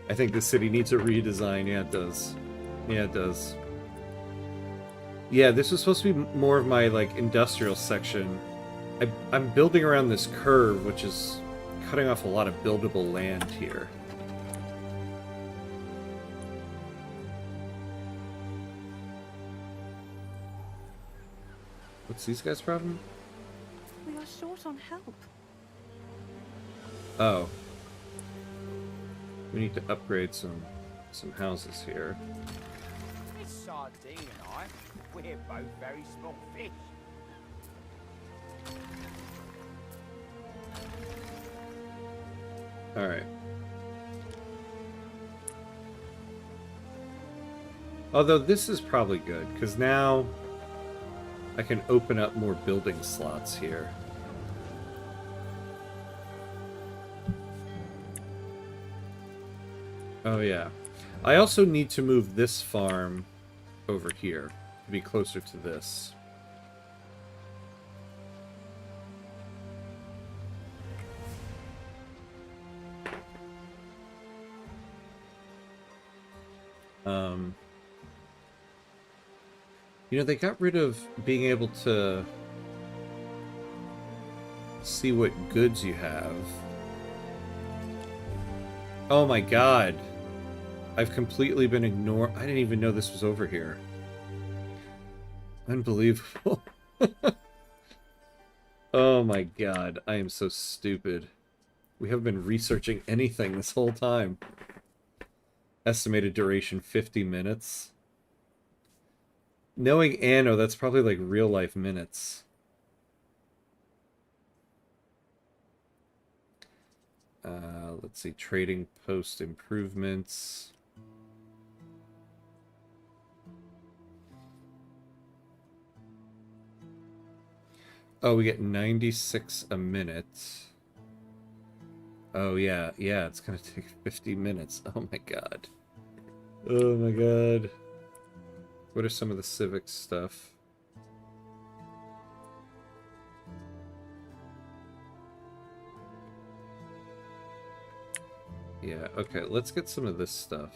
I think the city needs a redesign. Yeah, it does. Yeah, it does. Yeah, this was supposed to be more of my, like, industrial section. I'm building around this curve, which is cutting off a lot of buildable land here. What's these guys' problem? We are short on help. Oh. We need to upgrade some houses here. This sardine and I, we're both very small fish. Alright. Although this is probably good, because now I can open up more building slots here. Oh yeah. I also need to move this farm over here to be closer to this. You know, they got rid of being able to see what goods you have. Oh my god. I've completely been ignored. I didn't even know this was over here. Unbelievable. Oh my god. I am so stupid. We haven't been researching anything this whole time. Estimated duration 50 minutes. Knowing Anno, that's probably like real life minutes. Let's see. Trading post improvements. Oh, we get 96 a minute. Oh, yeah. Yeah, it's gonna take 50 minutes. Oh my god. Oh my god. What are some of the civic stuff? Yeah, okay, let's get some of this stuff.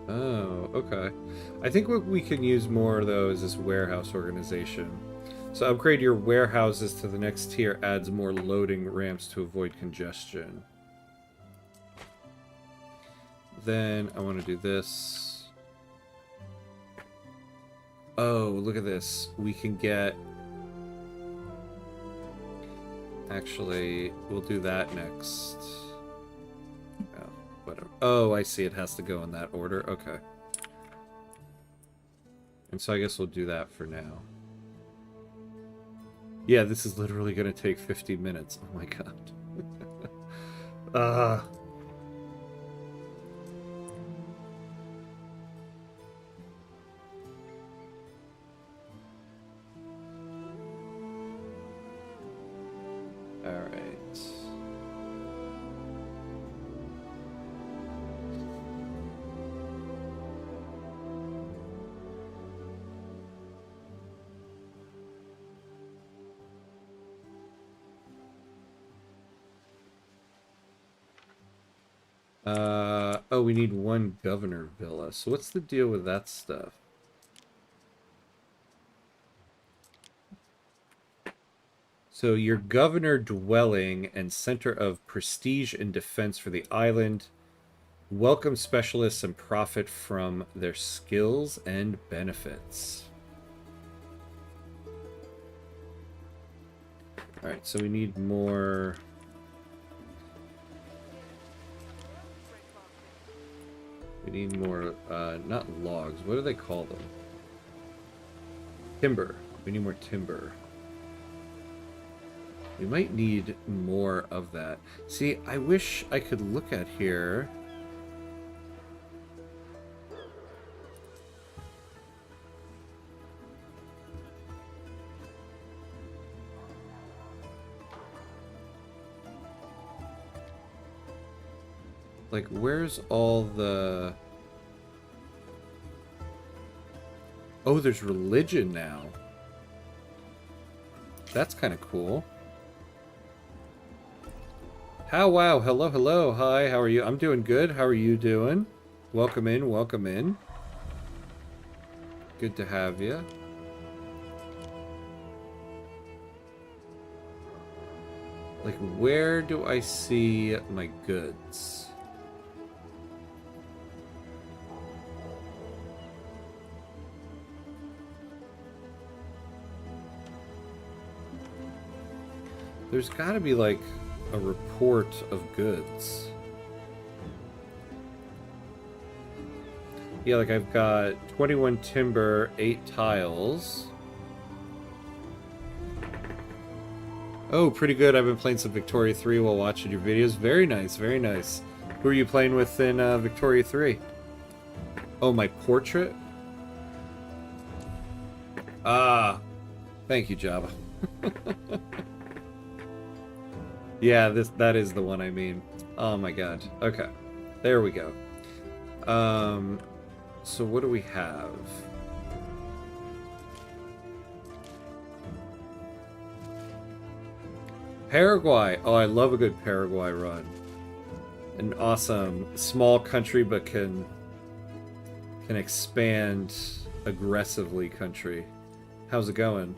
Oh, okay. I think what we can use more, though, is this warehouse organization. So upgrade your warehouses to the next tier adds more loading ramps to avoid congestion. Then I want to do this. Oh, look at this. We can get... Actually, we'll do that next. Oh, whatever. Oh, I see. It has to go in that order. Okay. And so I guess we'll do that for now. Yeah, this is literally going to take 50 minutes. Oh my god. Alright. Oh, we need one governor villa. So what's the deal with that stuff? So your governor dwelling and center of prestige and defense for the island. Welcome specialists and profit from their skills and benefits. Alright, so we need more... We need more, not logs. What do they call them? Timber. We need more timber. We might need more of that. See, I wish I could look at here. Like, where's all the... Oh, there's religion now. That's kind of cool. How wow, hello, hello, hi, how are you? I'm doing good, how are you doing? Welcome in, welcome in. Good to have you. Like, where do I see my goods? There's gotta be, like, a report of goods. Yeah, like, I've got 21 timber, 8 tiles. Oh, pretty good. I've been playing some Victoria 3 while watching your videos. Very nice, very nice. Who are you playing with in Victoria 3? Oh, my portrait? Ah, thank you, Java. Yeah, that is the one I mean. Oh my god. Okay. There we go. So what do we have? Paraguay. Oh, I love a good Paraguay run. An awesome small country, but can expand aggressively country. How's it going?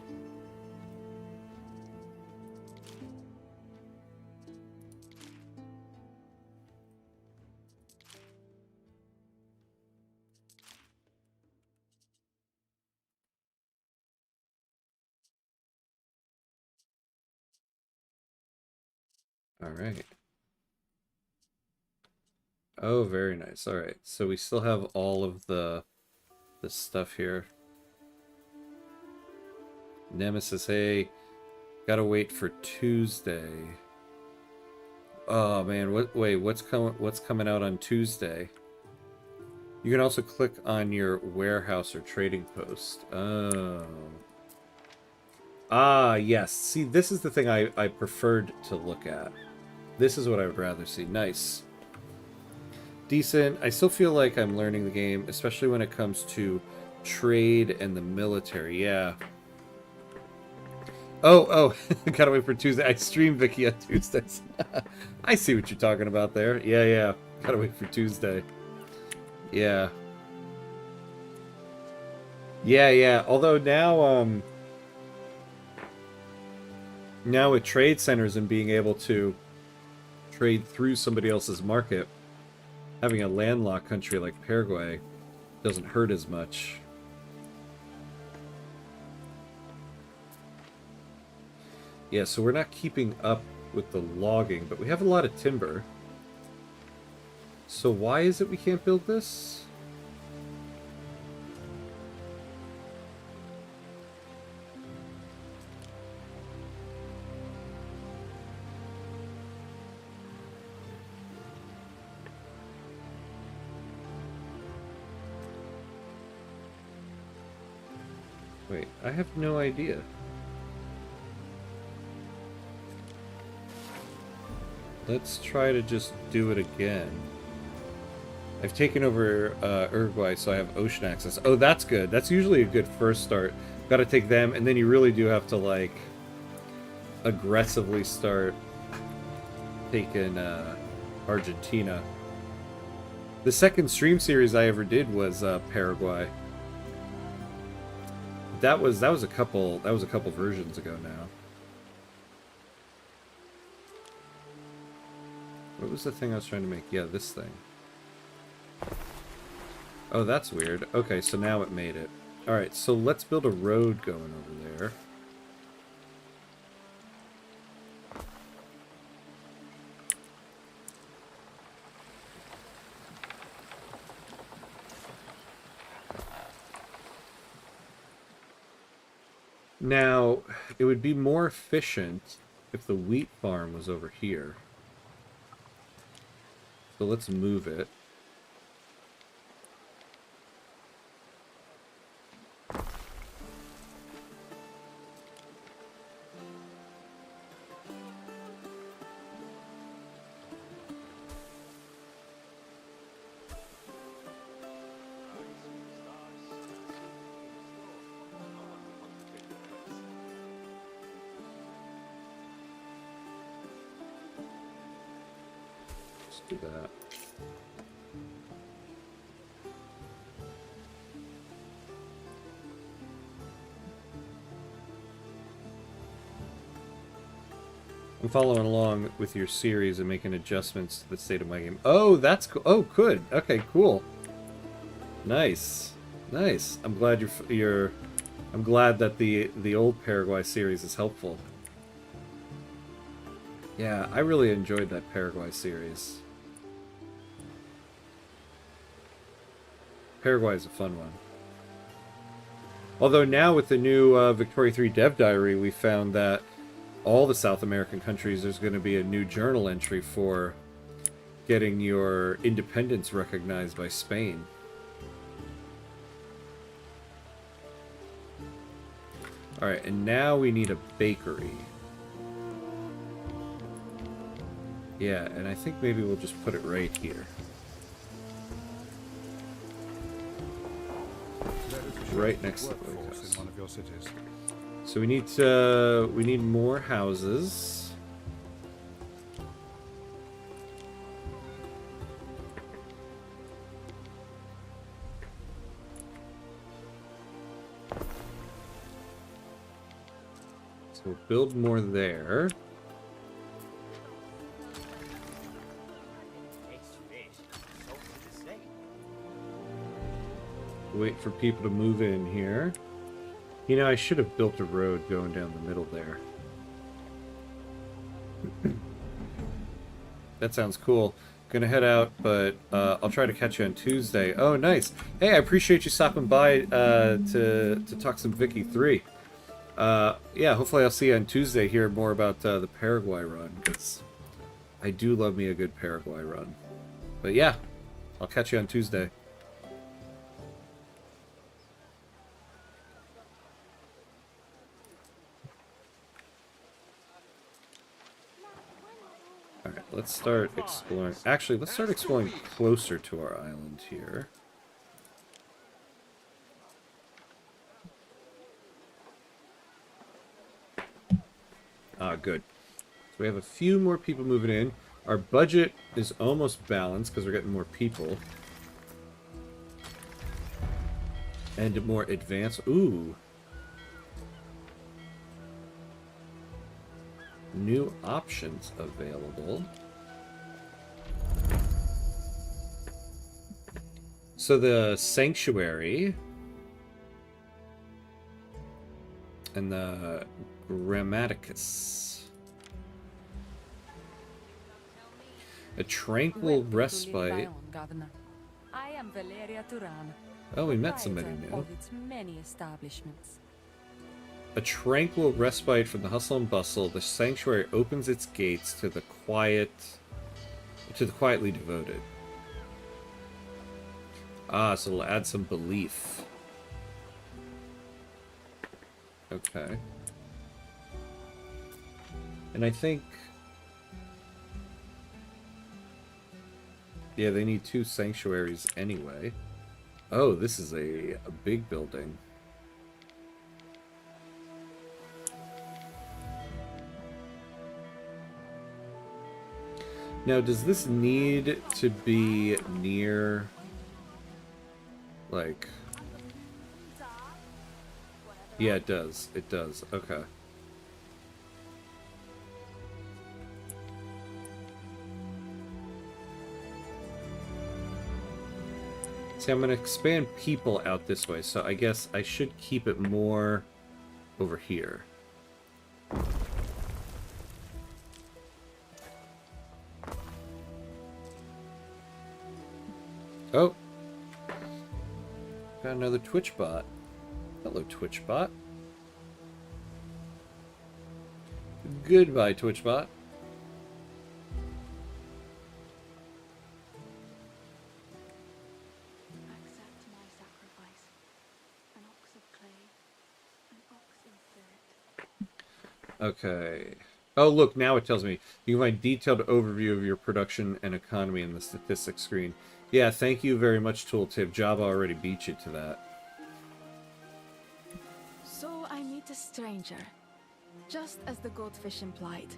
All right. Oh, very nice. All right. So we still have all of the stuff here. Nemesis, hey, gotta wait for Tuesday. Oh man, what's coming out on Tuesday? You can also click on your warehouse or trading post. Oh. Ah, yes. See, this is the thing I preferred to look at. This is what I would rather see. Nice. Decent. I still feel like I'm learning the game, especially when it comes to trade and the military. Yeah. Oh, gotta wait for Tuesday. I stream Vicky on Tuesdays. I see what you're talking about there. Yeah. Gotta wait for Tuesday. Yeah. Yeah. Although now with trade centers and being able to trade through somebody else's market, having a landlocked country like Paraguay doesn't hurt as much. Yeah, so we're not keeping up with the logging, but we have a lot of timber. So why is it we can't build this? Wait, I have no idea. Let's try to just do it again. I've taken over Uruguay, so I have ocean access. Oh, that's good. That's usually a good first start. Gotta take them, and then you really do have to, like, aggressively start taking Argentina. The second stream series I ever did was Paraguay. That was a couple versions ago now. What was the thing I was trying to make? Yeah, this thing. Oh, that's weird. Okay, so now it made it. Alright, so let's build a road going over there. Now, it would be more efficient if the wheat farm was over here. So let's move it. Let's do that. I'm following along with your series and making adjustments to the state of my game. Oh, that's cool. Oh, good. Okay, cool. Nice, nice. I'm glad you're. I'm glad that the old Paraguay series is helpful. Yeah, I really enjoyed that Paraguay series. Paraguay is a fun one. Although now with the new Victoria 3 Dev Diary, we found that all the South American countries, there's going to be a new journal entry for getting your independence recognized by Spain. Alright, and now we need a bakery. Yeah, and I think maybe we'll just put it right here. Right next to the workforce in one of your cities. So we need more houses. So we'll build more there. Wait for people to move in here. You know, I should have built a road going down the middle there. That sounds cool. Gonna head out, but I'll try to catch you on Tuesday. Oh, nice. Hey, I appreciate you stopping by to talk some Vicky 3. Yeah, hopefully I'll see you on Tuesday, hear more about the Paraguay run, because I do love me a good Paraguay run. But yeah, I'll catch you on Tuesday. Alright, let's start exploring. Actually, let's start exploring closer to our island here. Ah, good. So we have a few more people moving in. Our budget is almost balanced because we're getting more people. And more advanced. Ooh. New options available. So the Sanctuary and the Grammaticus. A tranquil respite. I am Valeria Turan. Oh, we met somebody new. Of its many establishments. A tranquil respite from the hustle and bustle, the sanctuary opens its gates to the quietly devoted. Ah, so it'll add some belief. Okay. And I think... yeah, they need 2 sanctuaries anyway. Oh, this is a big building. Now, does this need to be near, like... yeah, it does. It does. Okay. See, I'm going to expand people out this way, so I guess I should keep it more over here. Oh. Got another Twitch bot. Hello, Twitch bot. Goodbye, TwitchBot. Accept my sacrifice. An ox of clay, an ox in spirit. Okay. Oh, look, now it tells me you can find detailed overview of your production and economy in the statistics screen. Yeah, thank you very much, Tooltip. Java already beat you to that. So I meet a stranger, just as the goldfish implied.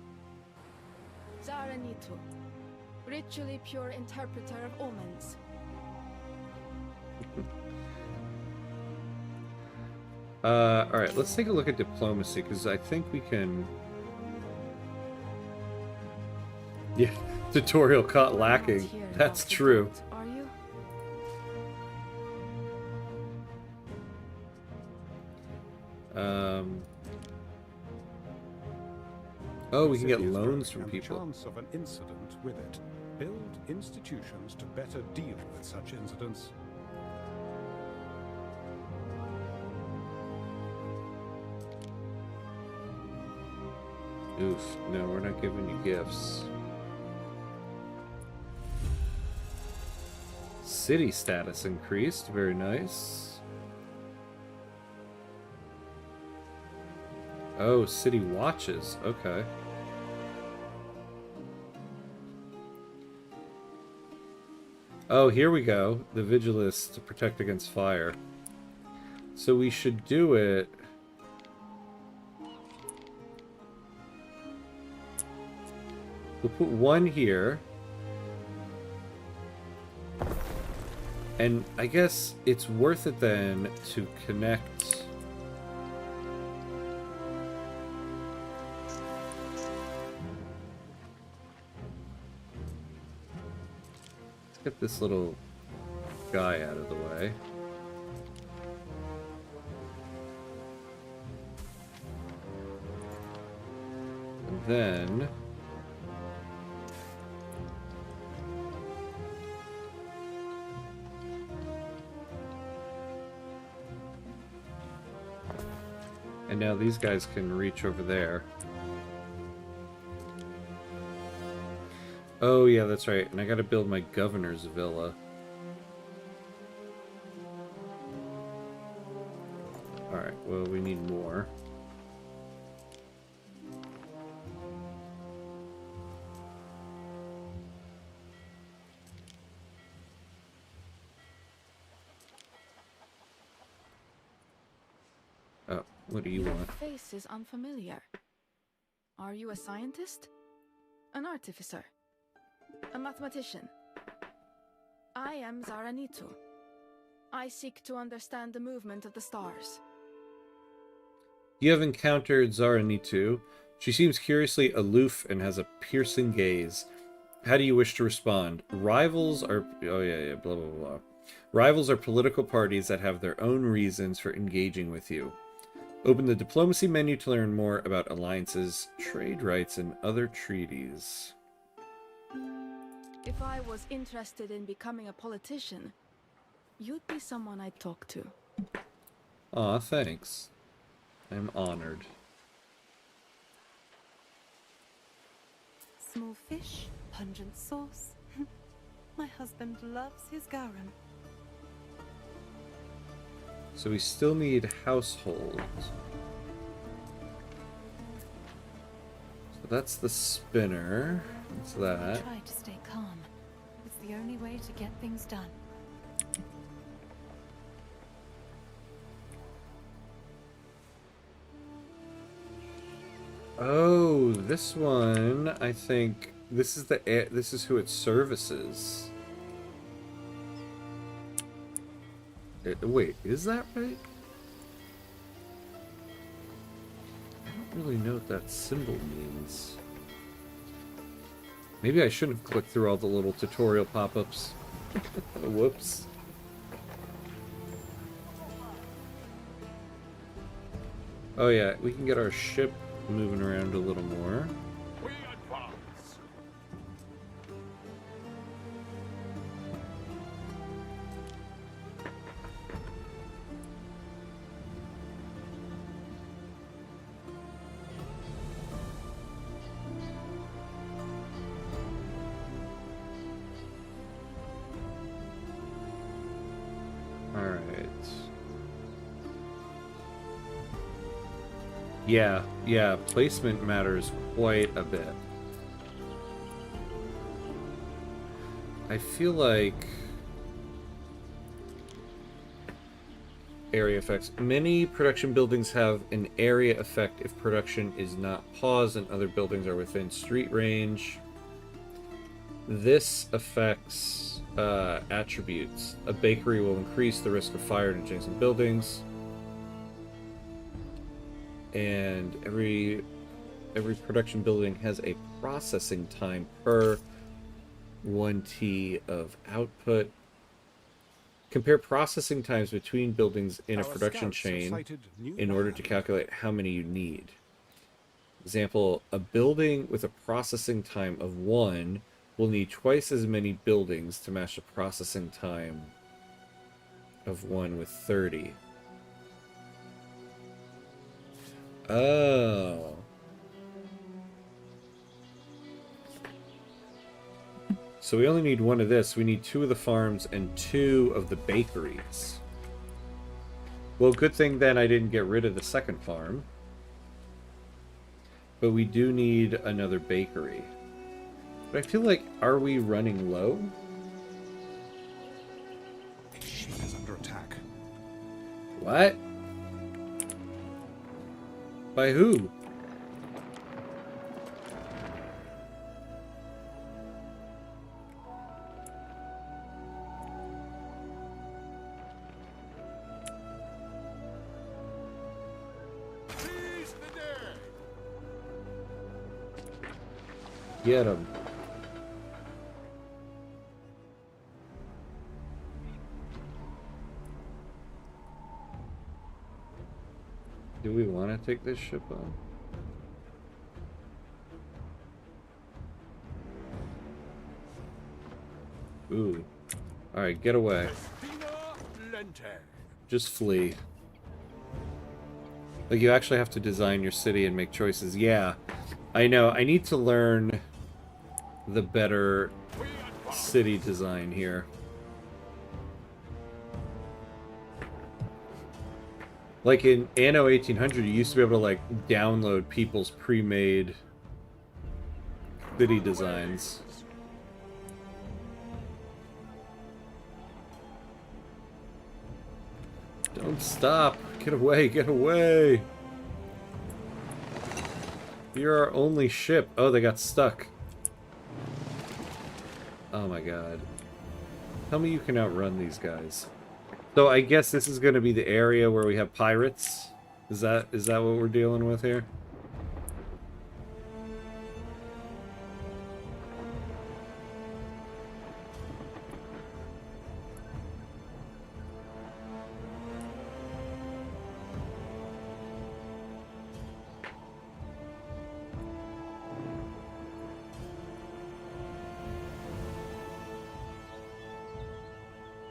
Zaranitu, ritually pure interpreter of omens. Alright, let's take a look at diplomacy, because I think we can... Yeah, tutorial caught lacking. That's true. Are you? Oh, we can get City is loans growing, from people. and the chance of an incident with it. Build institutions to better deal with such incidents. Oof, no, we're not giving you gifts. City status increased, very nice. Oh, city watches, okay. Oh, here we go. The Vigilist to protect against fire. So we should do it... We'll put one here. And I guess it's worth it then to connect... Let's get this little guy out of the way. And then... And now these guys can reach over there. Oh yeah, that's right. And I gotta build my governor's villa. Alright, well we need more. Oh, what do you Your want? face is unfamiliar. Are you a scientist? An artificer? A mathematician? I am Zaranitu. I seek to understand the movement of the stars. You have encountered Zaranitu. She seems curiously aloof and has a piercing gaze. How do you wish to respond? Rivals are... Oh, yeah, blah, blah, blah. Rivals are political parties that have their own reasons for engaging with you. Open the diplomacy menu to learn more about alliances, trade rights, and other treaties. If I was interested in becoming a politician, you'd be someone I'd talk to. Aw, thanks. I'm honored. Small fish, pungent sauce. My husband loves his garum. So we still need household. So that's the spinner. That's that. Try to stay calm. It's the only way to get things done. Oh, this one, I think this is who it services. Wait, is that right? I don't really know what that symbol means. Maybe I shouldn't have clicked through all the little tutorial pop-ups. Whoops. Oh yeah, we can get our ship moving around a little more. We advance. Alright. Yeah, placement matters quite a bit. I feel like area effects. Many production buildings have an area effect if production is not paused and other buildings are within street range. This affects attributes. A bakery will increase the risk of fire in adjacent buildings. And every production building has a processing time per 1T of output. Compare processing times between buildings in a production chain in order to calculate how many you need. Example, a building with a processing time of 1 will need twice as many buildings to match the processing time of one with 30. Oh. So we only need one of this. We need 2 of the farms and 2 of the bakeries. Well, good thing then I didn't get rid of the second farm. But we do need another bakery. But I feel like, are we running low? The ship is under attack. What? By who? Get him. Do we want to take this ship on? Ooh. Alright, get away. Just flee. Like, you actually have to design your city and make choices. Yeah, I know. I need to learn the better city design here. Like in Anno 1800, you used to be able to like download people's pre-made city designs. Don't stop. Get away, get away. You're our only ship. Oh, they got stuck. Oh my god. Tell me you can outrun these guys. So I guess this is going to be the area where we have pirates. Is that what we're dealing with here?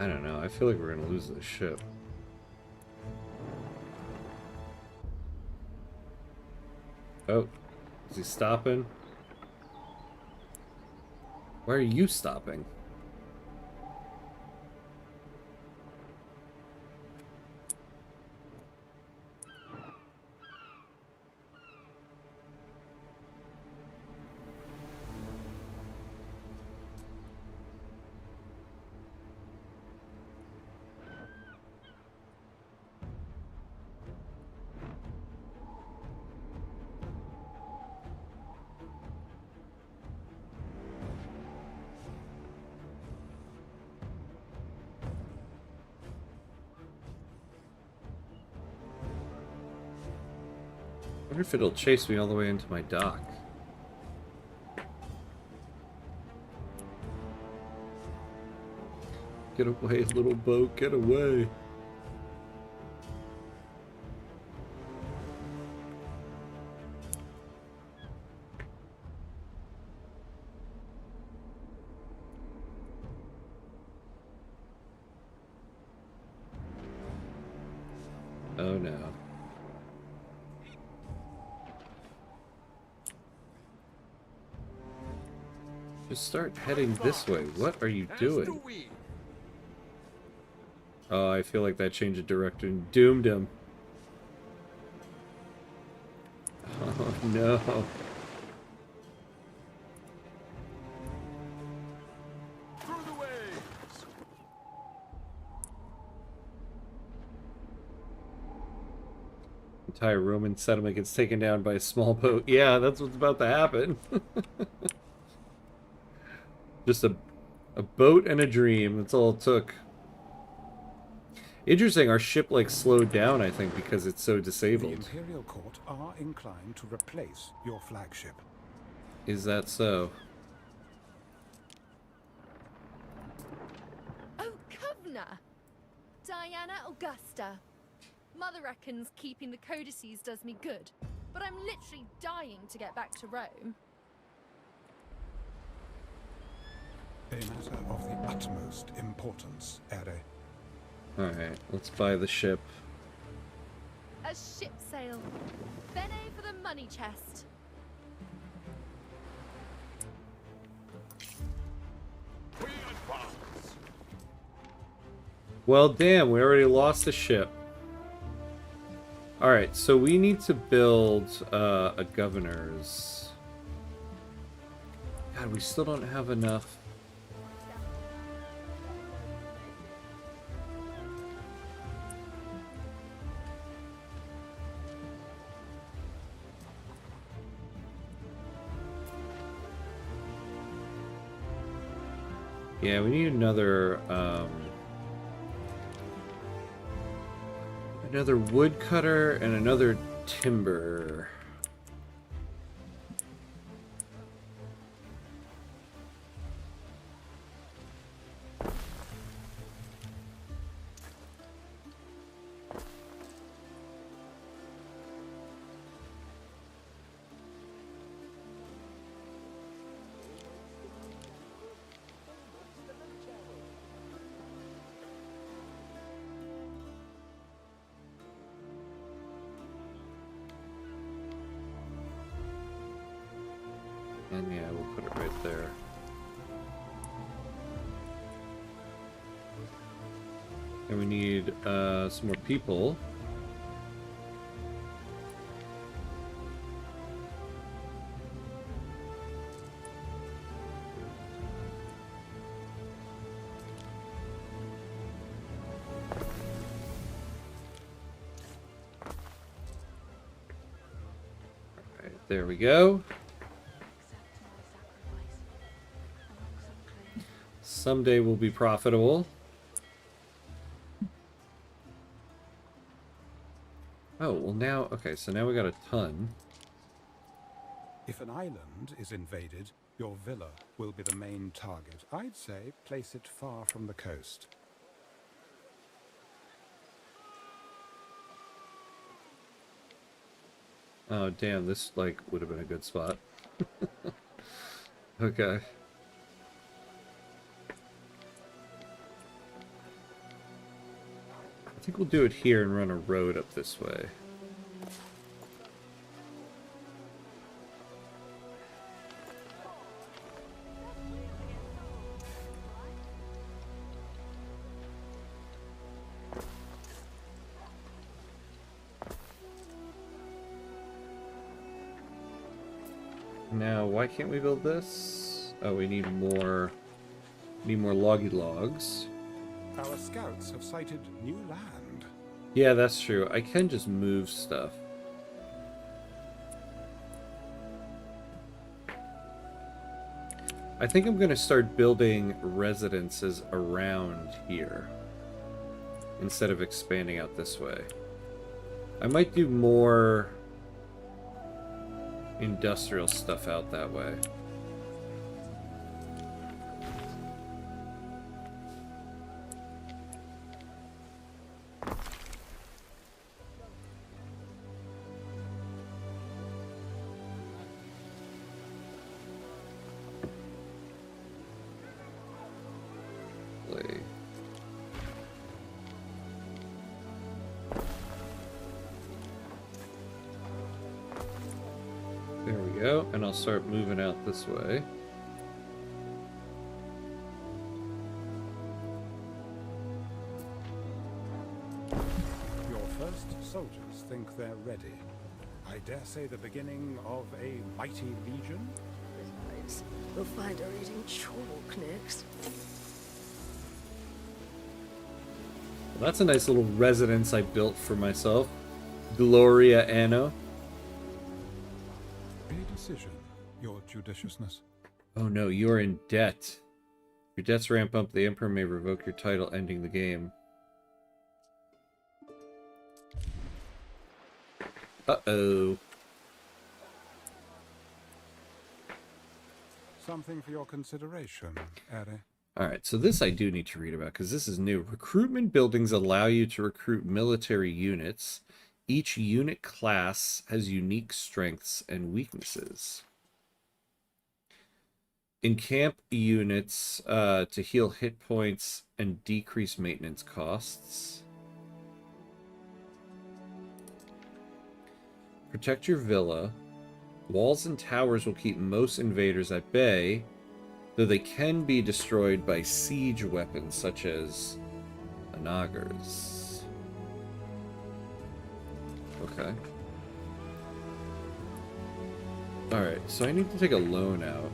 I don't know. I feel like we're going to lose this ship. Oh, is he stopping? Why are you stopping? I wonder if it'll chase me all the way into my dock. Get away, little boat, get away. Oh no. Just start heading this way. What are you doing? Oh, I feel like that change of direction doomed him. Oh, no. Through the waves! Entire Roman settlement gets taken down by a small boat. Yeah, that's what's about to happen. Just a boat and a dream. That's all it took. Interesting, our ship like slowed down, I think, because it's so The disabled. Imperial Court are inclined to replace your flagship. Is that so? Oh, Governor! Diana Augusta. Mother reckons keeping the codices does me good, but I'm literally dying to get back to Rome. A matter of the utmost importance, Ere. Alright, let's buy the ship. A ship sail. Bene for the money chest. We advance! Well, damn, we already lost the ship. Alright, so we need to build a governor's. God, we still don't have enough. Yeah, we need another woodcutter and another timber. And yeah, we'll put it right there. And we need some more people. All right, there we go. Someday we'll be profitable. Oh, well now, okay, so now we got a ton. If an island is invaded, your villa will be the main target. I'd say place it far from the coast. Oh, damn, this, like, would have been a good spot. Okay. I think we'll do it here and run a road up this way. Now, why can't we build this? Oh, we need more loggy logs. Our scouts have sighted new land. Yeah, that's true. I can just move stuff. I think I'm going to start building residences around here instead of expanding out this way. I might do more industrial stuff out that way. There we go, and I'll start moving out this way. first soldiers think they're ready. I dare say the beginning of a mighty legion? Besides, we'll find her eating chalk next. Well, that's a nice little residence I built for myself. Gloria Anno. A decision, your judiciousness. Oh no, you are in debt. Your debts ramp up, the Emperor may revoke your title, ending the game. Uh-oh. Something for your consideration, Eri. Alright, so this I do need to read about, because this is new. Recruitment buildings allow you to recruit military units. Each unit class has unique strengths and weaknesses. Encamp units to heal hit points and decrease maintenance costs. Protect your villa. Walls and towers will keep most invaders at bay, though they can be destroyed by siege weapons such as onagers. Okay. Alright, so I need to take a loan out.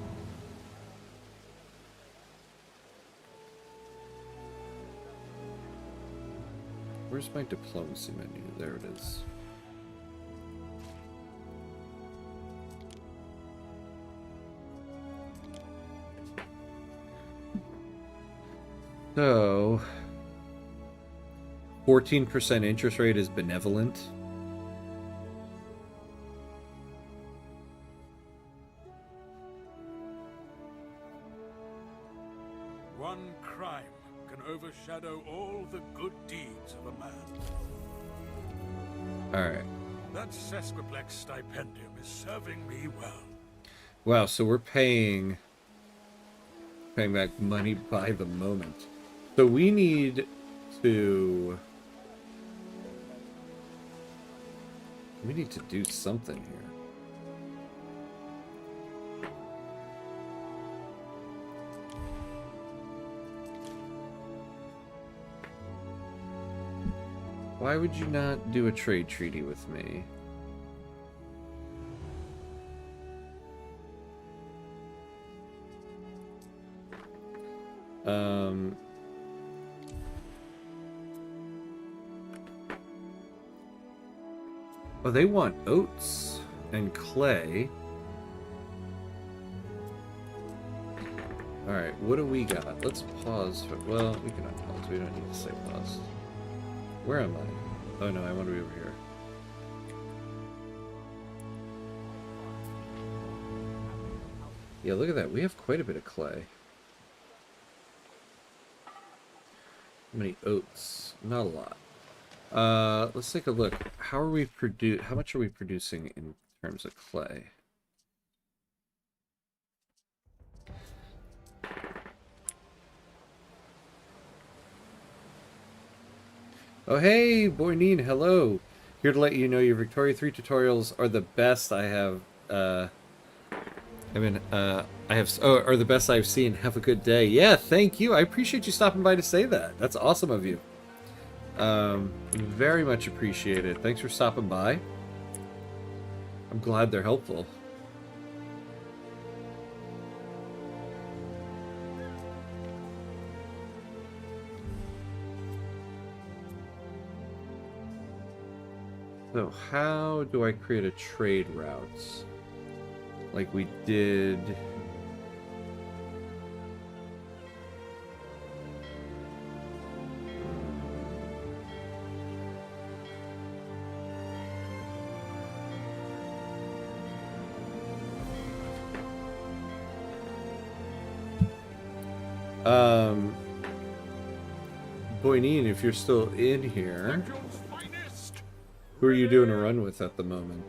Where's my diplomacy menu? There it is. So, 14% interest rate is benevolent. One crime can overshadow all the good deeds of a man. Alright. That sesquiplex stipendium is serving me well. Wow, so we're paying back money by the moment. So we need to do something here. Why would you not do a trade treaty with me? Oh, they want oats and clay. Alright, what do we got? Let's pause for, well, we cannot pause. We don't need to say pause. Where am I? Oh no, I want to be over here. Yeah, look at that. We have quite a bit of clay. How many oats? Not a lot. Let's take a look. How much are we producing in terms of clay? Oh hey, Boyneen, hello. Here to let you know your Victoria 3 tutorials are the best I have are the best I've seen. Have a good day. Yeah, thank you. I appreciate you stopping by to say that. That's awesome of you. Very much appreciated. Thanks for stopping by. I'm glad they're helpful. So how do I create a trade route? Like we did... Boyneen, if you're still in here, who are you doing a run with at the moment?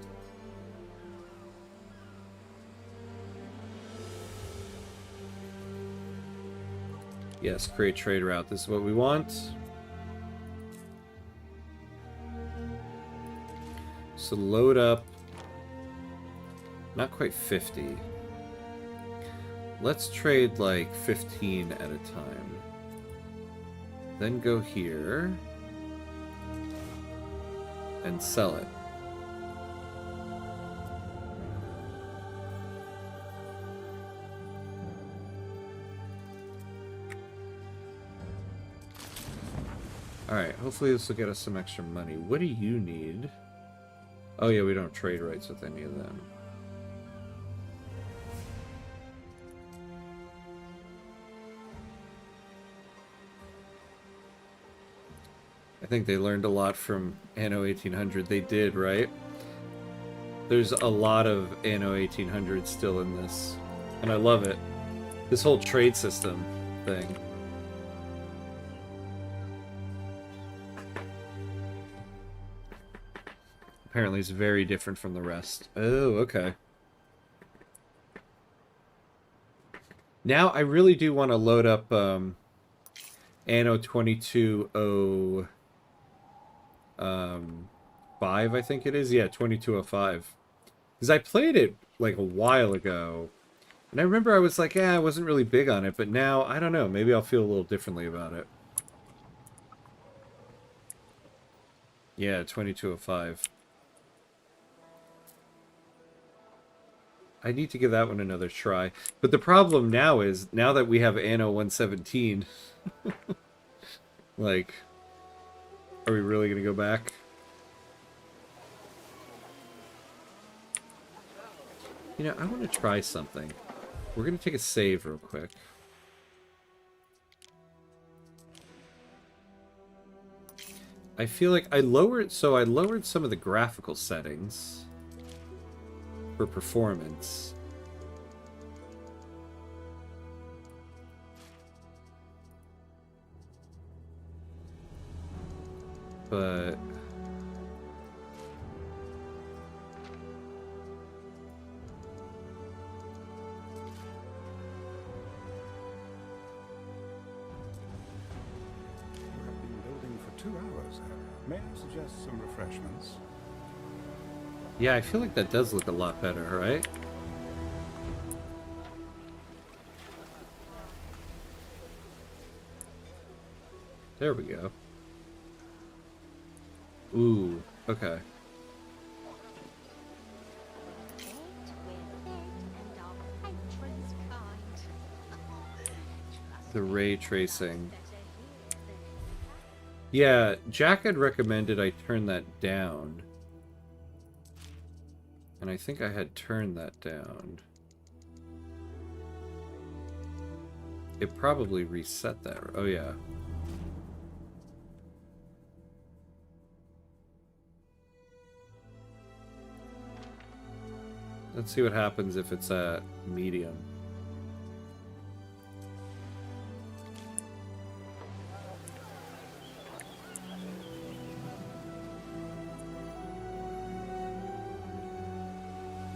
Yes, create trade route. This is what we want. So load up. Not quite 50. Let's trade like 15 at a time. Then go here. and sell it. Alright, hopefully this will get us some extra money. What do you need? Oh yeah, we don't trade rights with any of them. I think they learned a lot from Anno 1800. They did, right? There's a lot of Anno 1800 still in this. And I love it. This whole trade system thing. Apparently it's very different from the rest. Oh, okay. Now I really do want to load up Anno 2205, I think it is. Yeah, 2205. Because I played it like a while ago. And I remember I was like, yeah, I wasn't really big on it. But now, I don't know. Maybe I'll feel a little differently about it. Yeah, 2205. I need to give that one another try. But the problem now is, now that we have Anno 117, like, are we really going to go back? You know, I want to try something. We're going to take a save real quick. I feel like I lowered some of the graphical settings for performance. But for 2 hours. May I suggest some refreshments? yeah, I feel like that does look a lot better, right? There we go. Ooh, okay. The ray tracing. Yeah, Jack had recommended I turn that down. And I think I had turned that down. It probably reset that. Oh, yeah. Let's see what happens if it's at medium.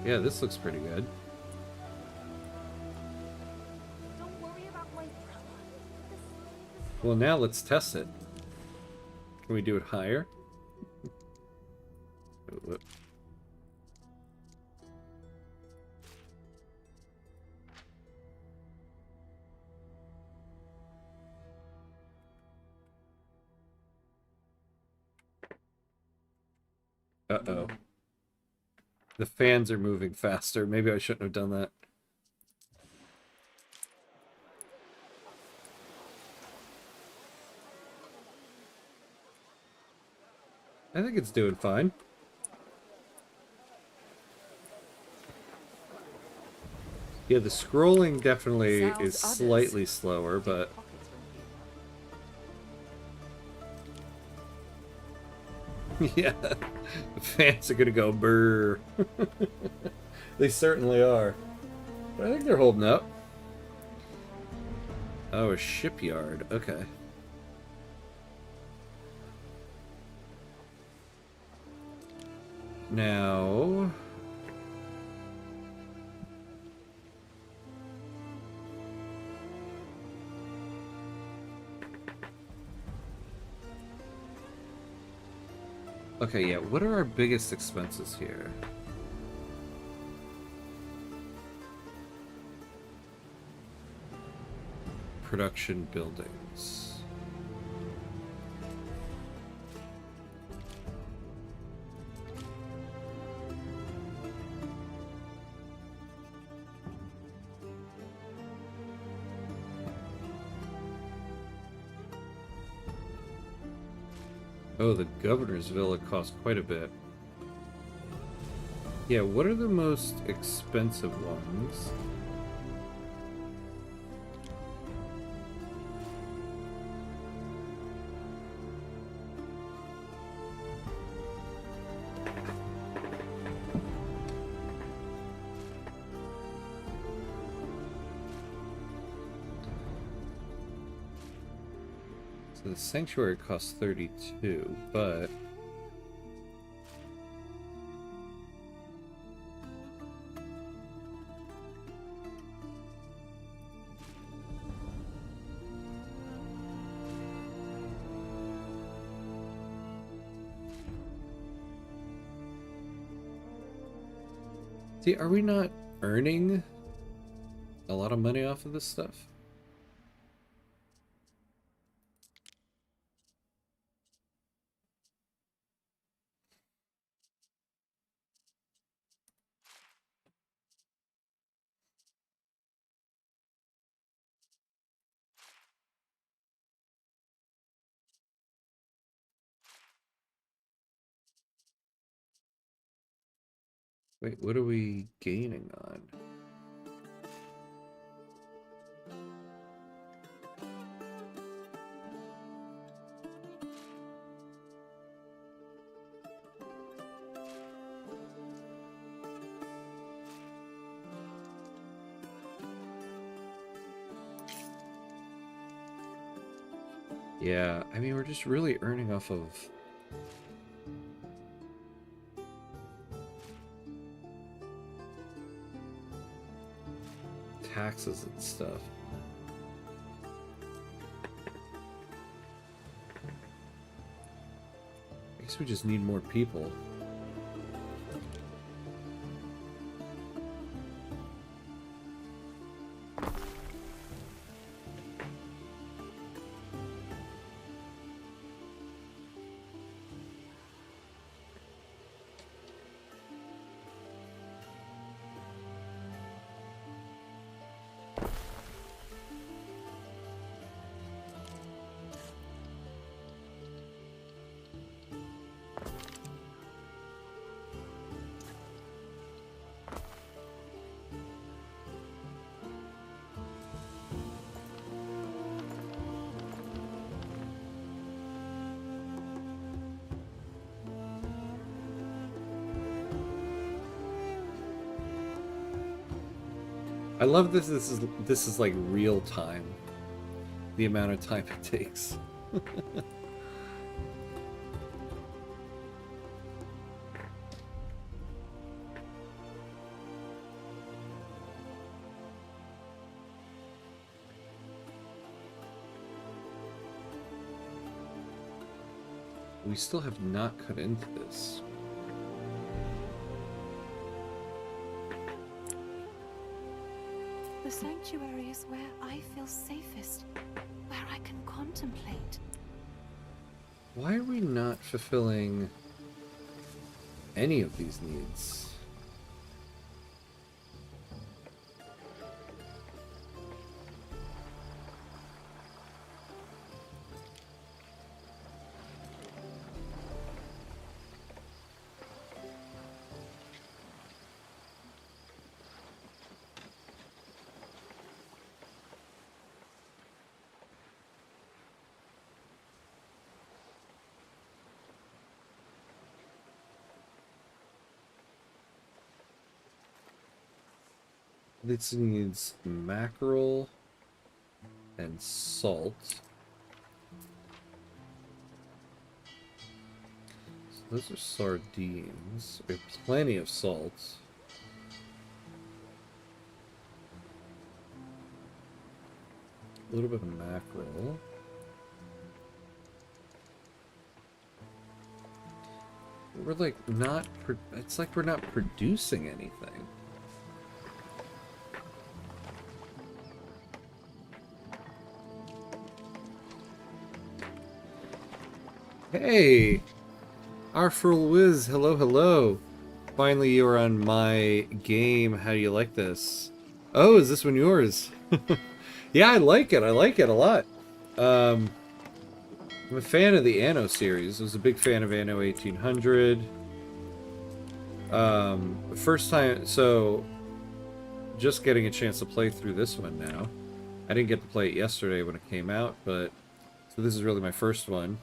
Yeah, this looks pretty good. Don't worry about my brother. Well, now let's test it. Can we do it higher? Uh-oh. The fans are moving faster. Maybe I shouldn't have done that. I think it's doing fine. Yeah, the scrolling definitely is slightly slower, but... yeah, the fans are gonna go brrr. They certainly are. But I think they're holding up. Oh, a shipyard. Okay. Now... okay, yeah, what are our biggest expenses here? Production buildings. Oh, the governor's villa costs quite a bit. Yeah, what are the most expensive ones? So the sanctuary costs 32, but see, are we not earning a lot of money off of this stuff? Wait, what are we gaining on? Yeah, I mean, we're just really earning off of taxes and stuff. I guess we just need more people. I love this. This is like real time. The amount of time it takes. We still have not cut into this. The sanctuary is where I feel safest, where I can contemplate. Why are we not fulfilling any of these needs? This needs mackerel and salt. So those are sardines. We have plenty of salt. A little bit of mackerel. We're like not, it's like we're not producing anything. Hey! Arfrul Wiz, hello, hello. Finally, you're on my game. How do you like this? Oh, is this one yours? Yeah, I like it. I like it a lot. I'm a fan of the Anno series. I was a big fan of Anno 1800. First time, so just getting a chance to play through this one now. I didn't get to play it yesterday when it came out, but so this is really my first one.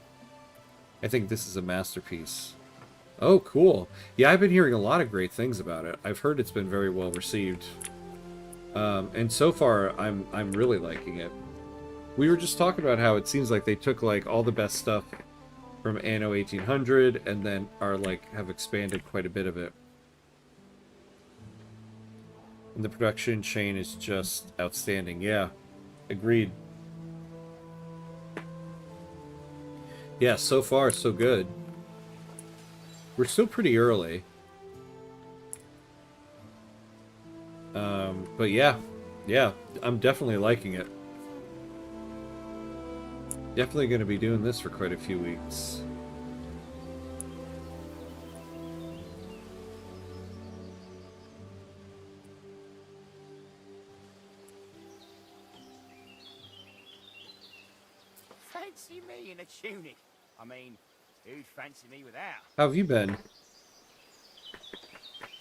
I think this is a masterpiece. Oh, cool. Yeah, I've been hearing a lot of great things about it. I've heard it's been very well received. And so far, I'm really liking it. We were just talking about how it seems like they took like all the best stuff from Anno 1800 and then are like have expanded quite a bit of it. And the production chain is just outstanding. Yeah, agreed. Yeah, so far so good. We're still pretty early. But yeah, I'm definitely liking it. Definitely going to be doing this for quite a few weeks. Fancy me in a tunic. I mean, who'd fancy me without? How have you been?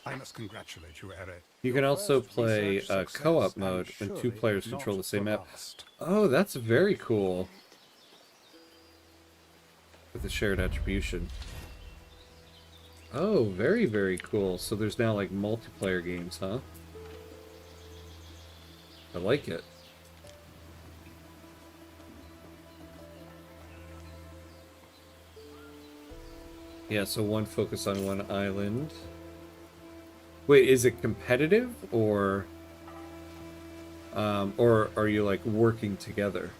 I must congratulate you, Eric. You can also play co-op mode when two players control the same map. Oh, that's very cool. With the shared attribution. Oh, very, very cool. So there's now like multiplayer games, huh? I like it. Yeah, so one focus on one island. Wait, is it competitive or are you like working together?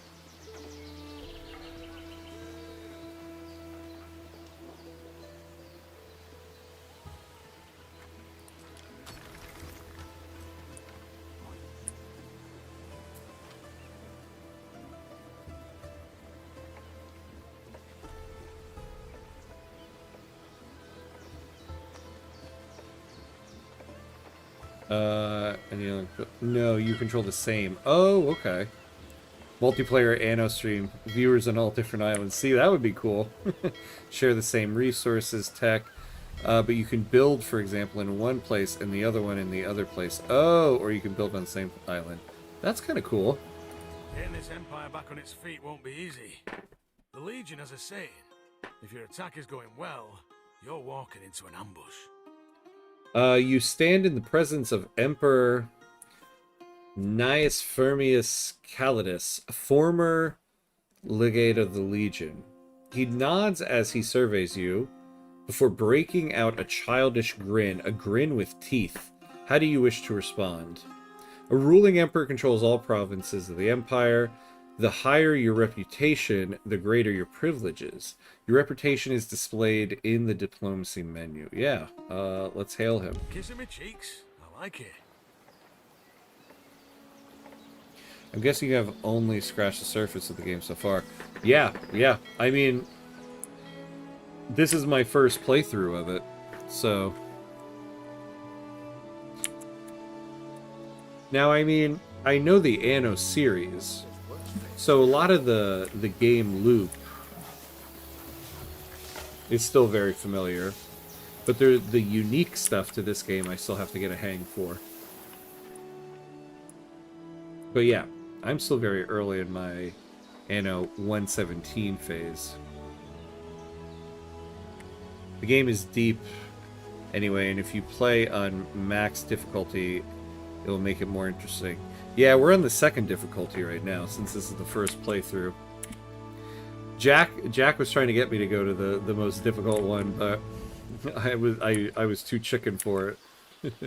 And you no, you control the same. Oh, okay. Multiplayer Anno stream. Viewers on all different islands. See, that would be cool. Share the same resources, tech. But you can build, for example, in one place and the other one in the other place. Oh, or you can build on the same island. That's kind of cool. Getting this empire back on its feet won't be easy. The Legion has a saying. If your attack is going well, you're walking into an ambush. You stand in the presence of Emperor Gnaeus Firmius Calidus, a former legate of the Legion. He nods as he surveys you before breaking out a childish grin, a grin with teeth. How do you wish to respond? A ruling emperor controls all provinces of the empire. The higher your reputation, the greater your privileges. Your reputation is displayed in the diplomacy menu. Yeah, let's hail him. Kissing my cheeks. I like it. I'm guessing you have only scratched the surface of the game so far. Yeah. I mean, this is my first playthrough of it, so... Now, I mean, I know the Anno series, so a lot of the game loop is still very familiar, but the unique stuff to this game I still have to get a hang for. But yeah, I'm still very early in my Anno 117 phase. The game is deep anyway, and if you play on max difficulty, it will make it more interesting. Yeah, we're on the second difficulty right now, since this is the first playthrough. Jack was trying to get me to go to the most difficult one, but I was too chicken for it.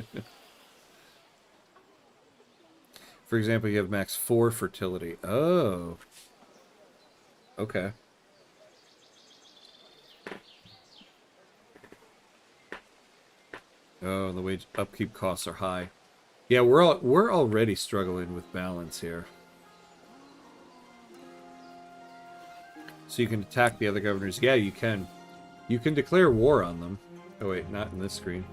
For example, you have max 4 fertility. Oh. Okay. Oh, the wage upkeep costs are high. Yeah, we're already struggling with balance here. So you can attack the other governors. Yeah, you can. You can declare war on them. Oh wait, not in this screen.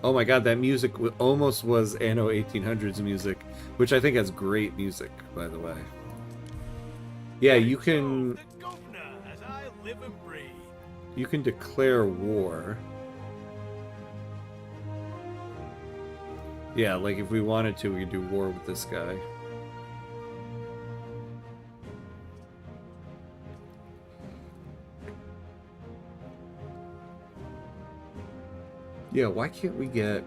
Oh my god, that music almost was Anno 1800's music, which I think has great music, by the way. Yeah, you can... The governor, as I live and breathe. You can declare war. Yeah, like if we wanted to, we could do war with this guy. Yeah, why can't we get...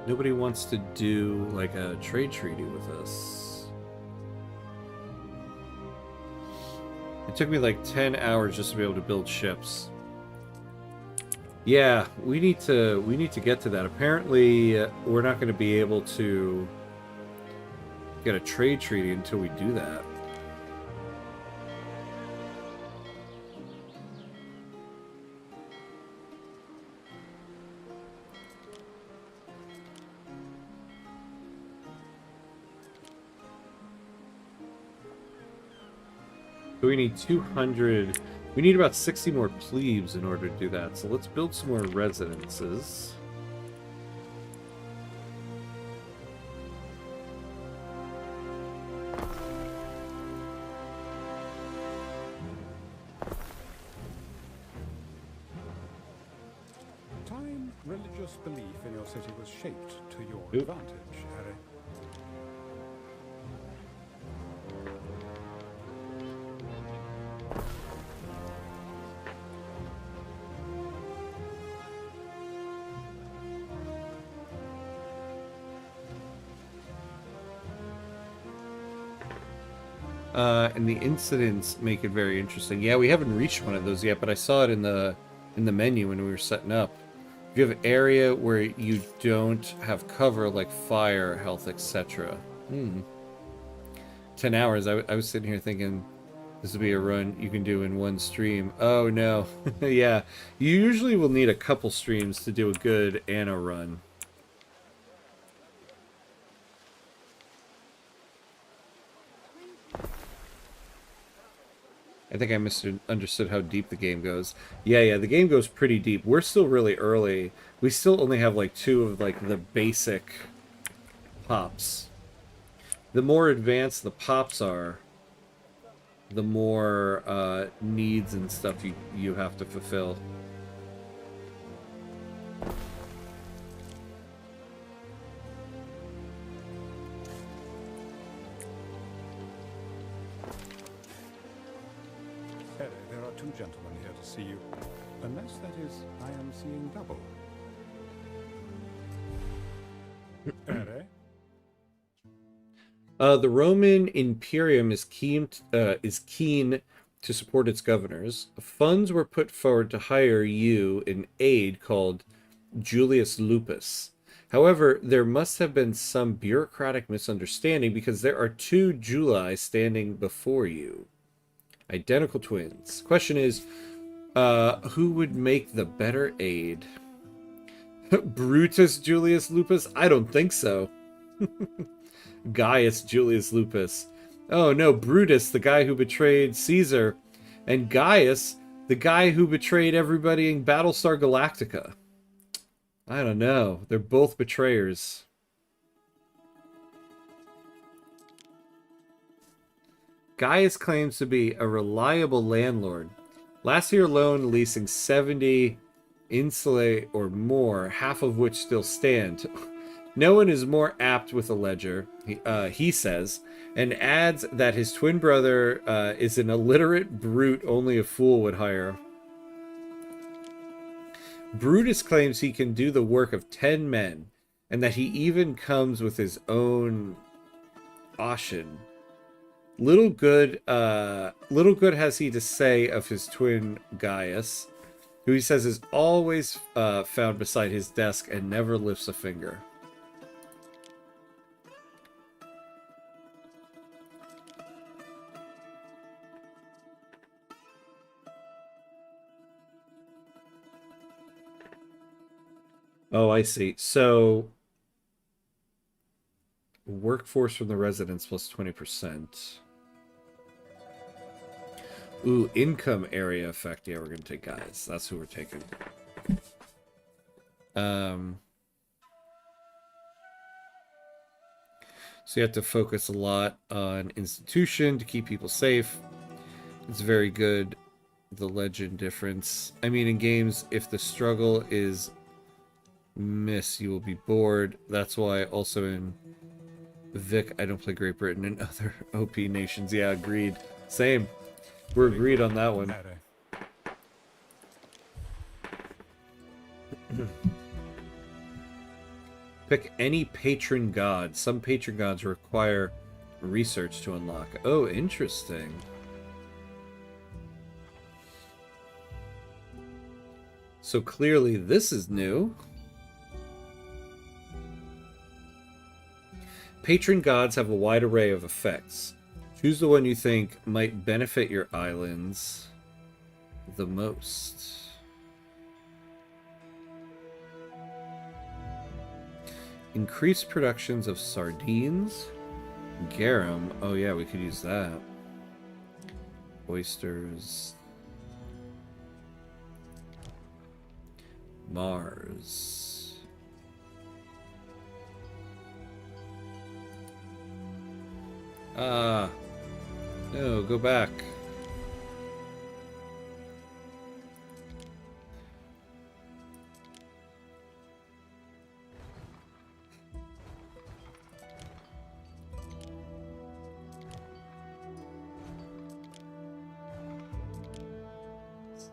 Nobody wants to do, like, a trade treaty with us. It took me like 10 hours just to be able to build ships. Yeah, we need to get to that. Apparently, we're not going to be able to get a trade treaty until we do that. So we need 200... We need about 60 more plebes in order to do that. So let's build some more residences. Time religious belief in your city was shaped to your advantage, Harry. And the incidents make it very interesting. Yeah, we haven't reached one of those yet, but I saw it in the menu when we were setting up. If you have an area where you don't have cover, like fire, health, etc. 10 hours. I was sitting here thinking this would be a run you can do in one stream. Oh, no. Yeah, you usually will need a couple streams to do a good Anno run. I think I misunderstood how deep the game goes. Yeah, the game goes pretty deep. We're still really early. We still only have like 2 of like the basic pops. The more advanced the pops are, the more needs and stuff you have to fulfill. Harry, there are 2 gentlemen here to see you. Unless, that is, I am seeing double. Harry? The Roman Imperium is keen to support its governors. Funds were put forward to hire you an aide called Julius Lupus. However, there must have been some bureaucratic misunderstanding because there are 2 Julii standing before you. Identical twins. Question is, who would make the better aide? Brutus Julius Lupus? I don't think so. Gaius Julius Lupus. Oh no, Brutus, the guy who betrayed Caesar, and Gaius, the guy who betrayed everybody in Battlestar Galactica. I don't know. They're both betrayers. Gaius claims to be a reliable landlord. Last year alone, leasing 70 insulae or more, half of which still stand. No one is more apt with a ledger, he says, and adds that his twin brother is an illiterate brute only a fool would hire. Brutus claims he can do the work of 10 men, and that he even comes with his own Ashen. Little good has he to say of his twin Gaius, who he says is always found beside his desk and never lifts a finger. Oh, I see. So, workforce from the residents plus 20%. Ooh, income area effect. Yeah, we're going to take guys. That's who we're taking. So you have to focus a lot on institution to keep people safe. It's very good. The legend difference. I mean, in games, if the struggle is miss, you will be bored. That's why also in Vic, I don't play Great Britain and other OP nations. Yeah, agreed. Same. We're agreed on that one. Pick any patron god. Some patron gods require research to unlock. Oh, interesting. So clearly this is new. Patron gods have a wide array of effects. Choose the one you think might benefit your islands the most. Increase productions of sardines. Garum. Oh yeah, we could use that. Oysters. Mars. Ah. No, go back.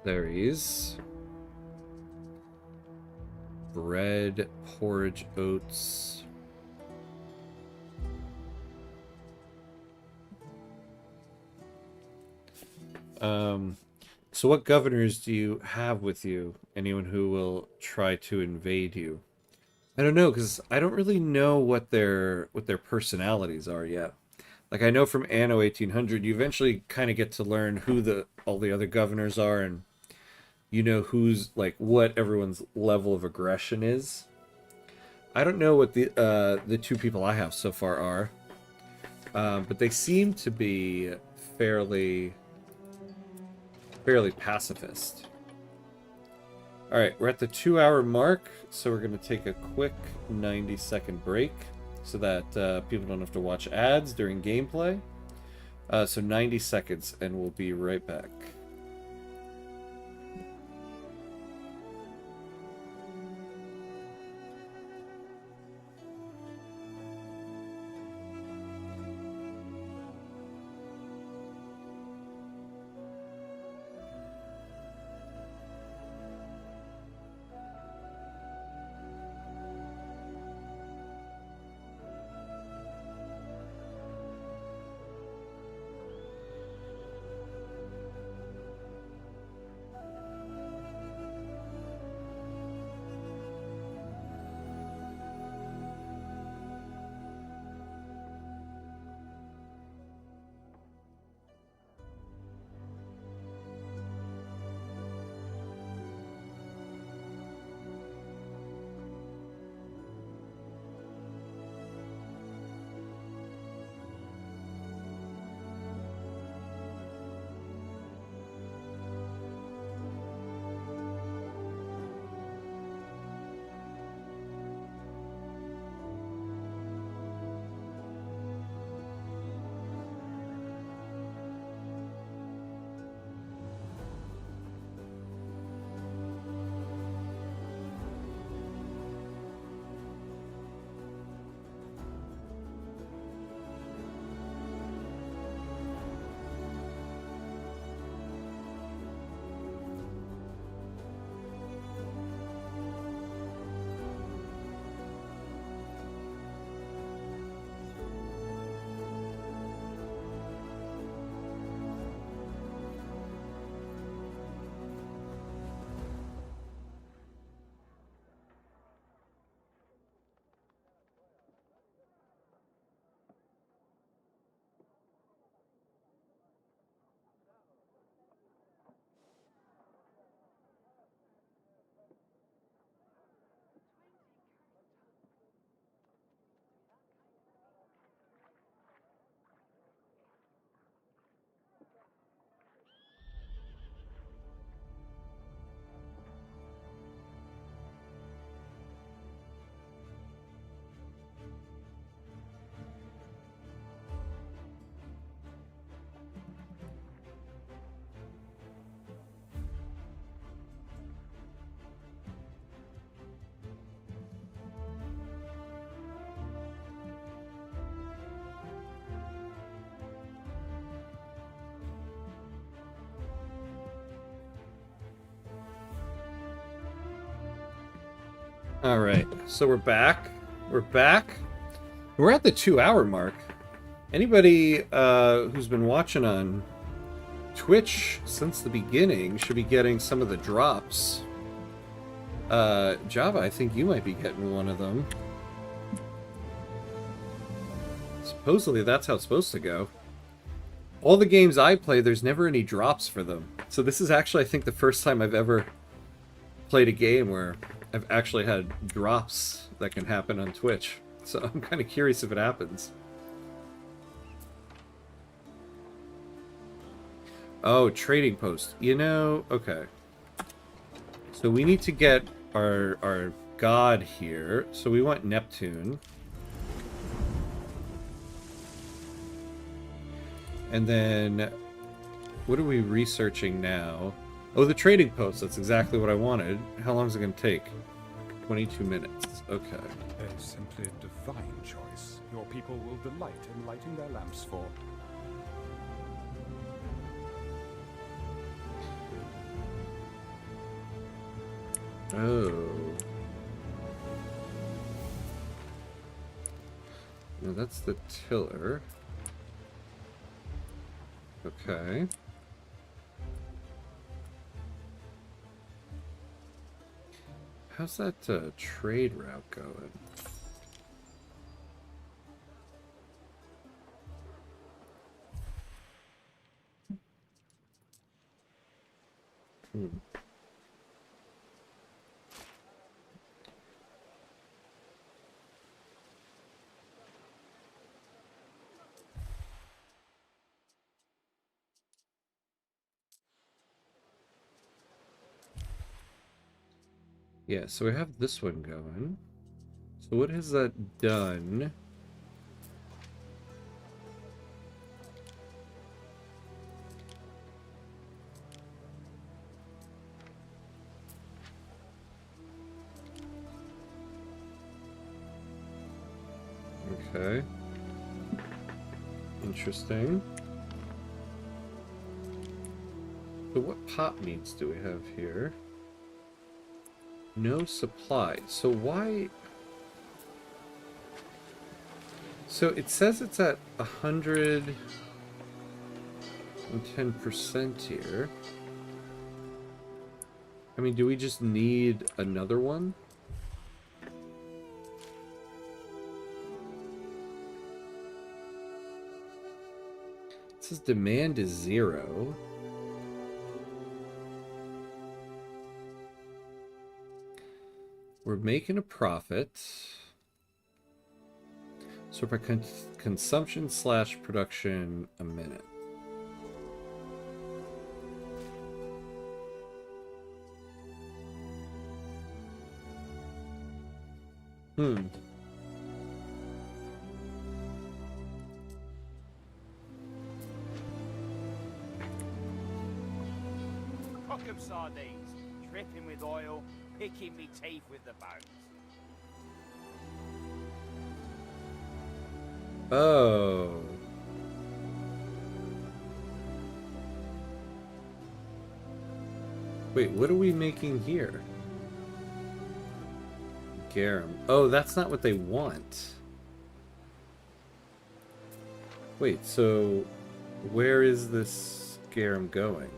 There he is. Bread, porridge, oats. So what governors do you have with you? Anyone who will try to invade you? I don't know, because I don't really know what their personalities are yet. Like, I know from Anno 1800, you eventually kind of get to learn who all the other governors are, and you know who's, like, what everyone's level of aggression is. I don't know what the two people I have so far are, but they seem to be fairly pacifist. All right, we're at the 2-hour mark, so we're going to take a quick 90-second break so that people don't have to watch ads during gameplay. So 90 seconds, and we'll be right back. All right, so we're back. We're back. We're at the 2-hour mark. Anybody who's been watching on Twitch since the beginning should be getting some of the drops. Java, I think you might be getting one of them. Supposedly that's how it's supposed to go. All the games I play, there's never any drops for them. So this is actually, I think, the first time I've ever played a game where I've actually had drops that can happen on Twitch. So I'm kind of curious if it happens. Oh, trading post. You know, okay. So we need to get our god here. So we want Neptune. And then, what are we researching now? Oh, the trading post. That's exactly what I wanted. How long is it going to take? 22 minutes. Okay. A simply divine choice. Your people will delight in lighting their lamps for. Oh. No, that's the tiller. Okay. How's that trade route going? Hmm. Yeah, so we have this one going. So what has that done? Okay. Interesting. So what pop needs do we have here? No supply. So why... So it says it's at 110% here. I mean, do we just need another one? It says demand is 0. We're making a profit. So per consumption / production a minute. Cockham sardines, dripping with oil, picking me teeth with the bones. Oh. Wait, what are we making here? Garum. Oh, that's not what they want. Wait, so where is this garum going?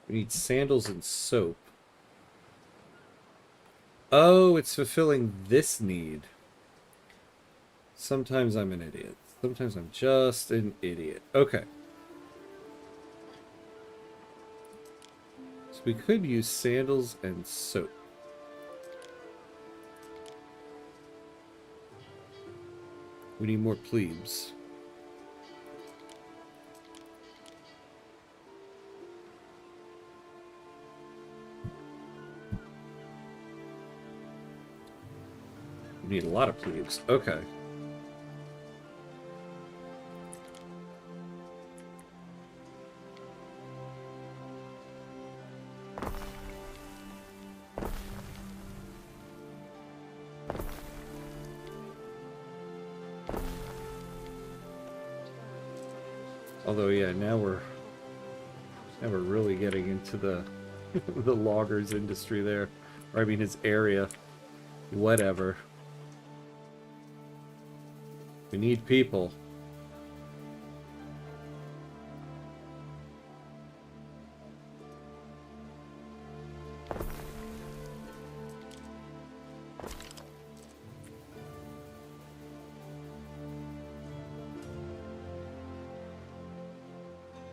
We need sandals and soap. Oh, it's fulfilling this need. Sometimes I'm an idiot. Sometimes I'm just an idiot. Okay. So we could use sandals and soap. We need more plebes. We need a lot of plebes. Okay. Although, yeah, now we're really getting into the the loggers industry there. Or I mean his area. Whatever. We need people.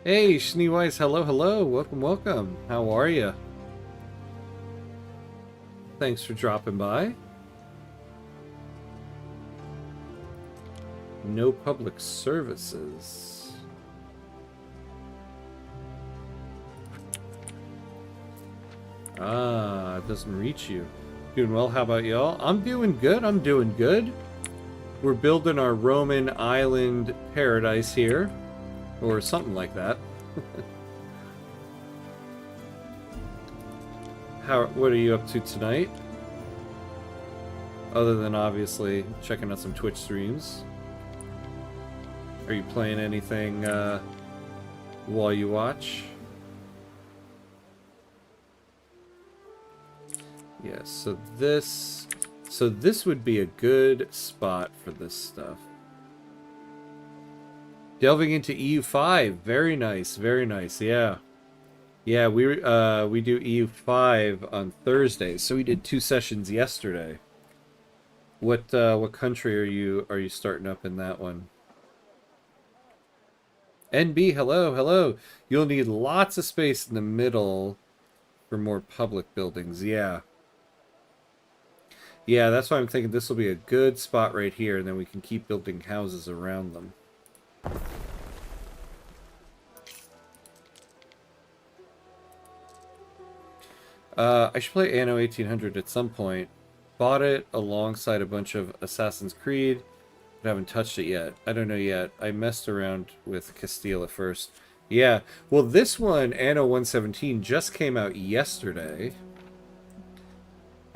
Hey, Schneewise, hello, hello. Welcome, welcome. How are you? Thanks for dropping by. No public services. Ah, it doesn't reach you. Doing well, how about y'all? I'm doing good, I'm doing good. We're building our Roman island paradise here. Or something like that. What are you up to tonight? Other than obviously checking out some Twitch streams. Are you playing anything while you watch? Yes, so this would be a good spot for this stuff. Delving into EU5, very nice, yeah. Yeah, we do EU5 on Thursdays, so we did 2 sessions yesterday. What country are you starting up in that one? NB, hello, hello. You'll need lots of space in the middle for more public buildings, yeah. Yeah, that's why I'm thinking this will be a good spot right here, and then we can keep building houses around them. I should play Anno 1800 at some point. Bought it alongside a bunch of Assassin's Creed, but haven't touched it yet. I don't know yet. I messed around with Castile at first. Yeah, well this one, Anno 117, just came out yesterday.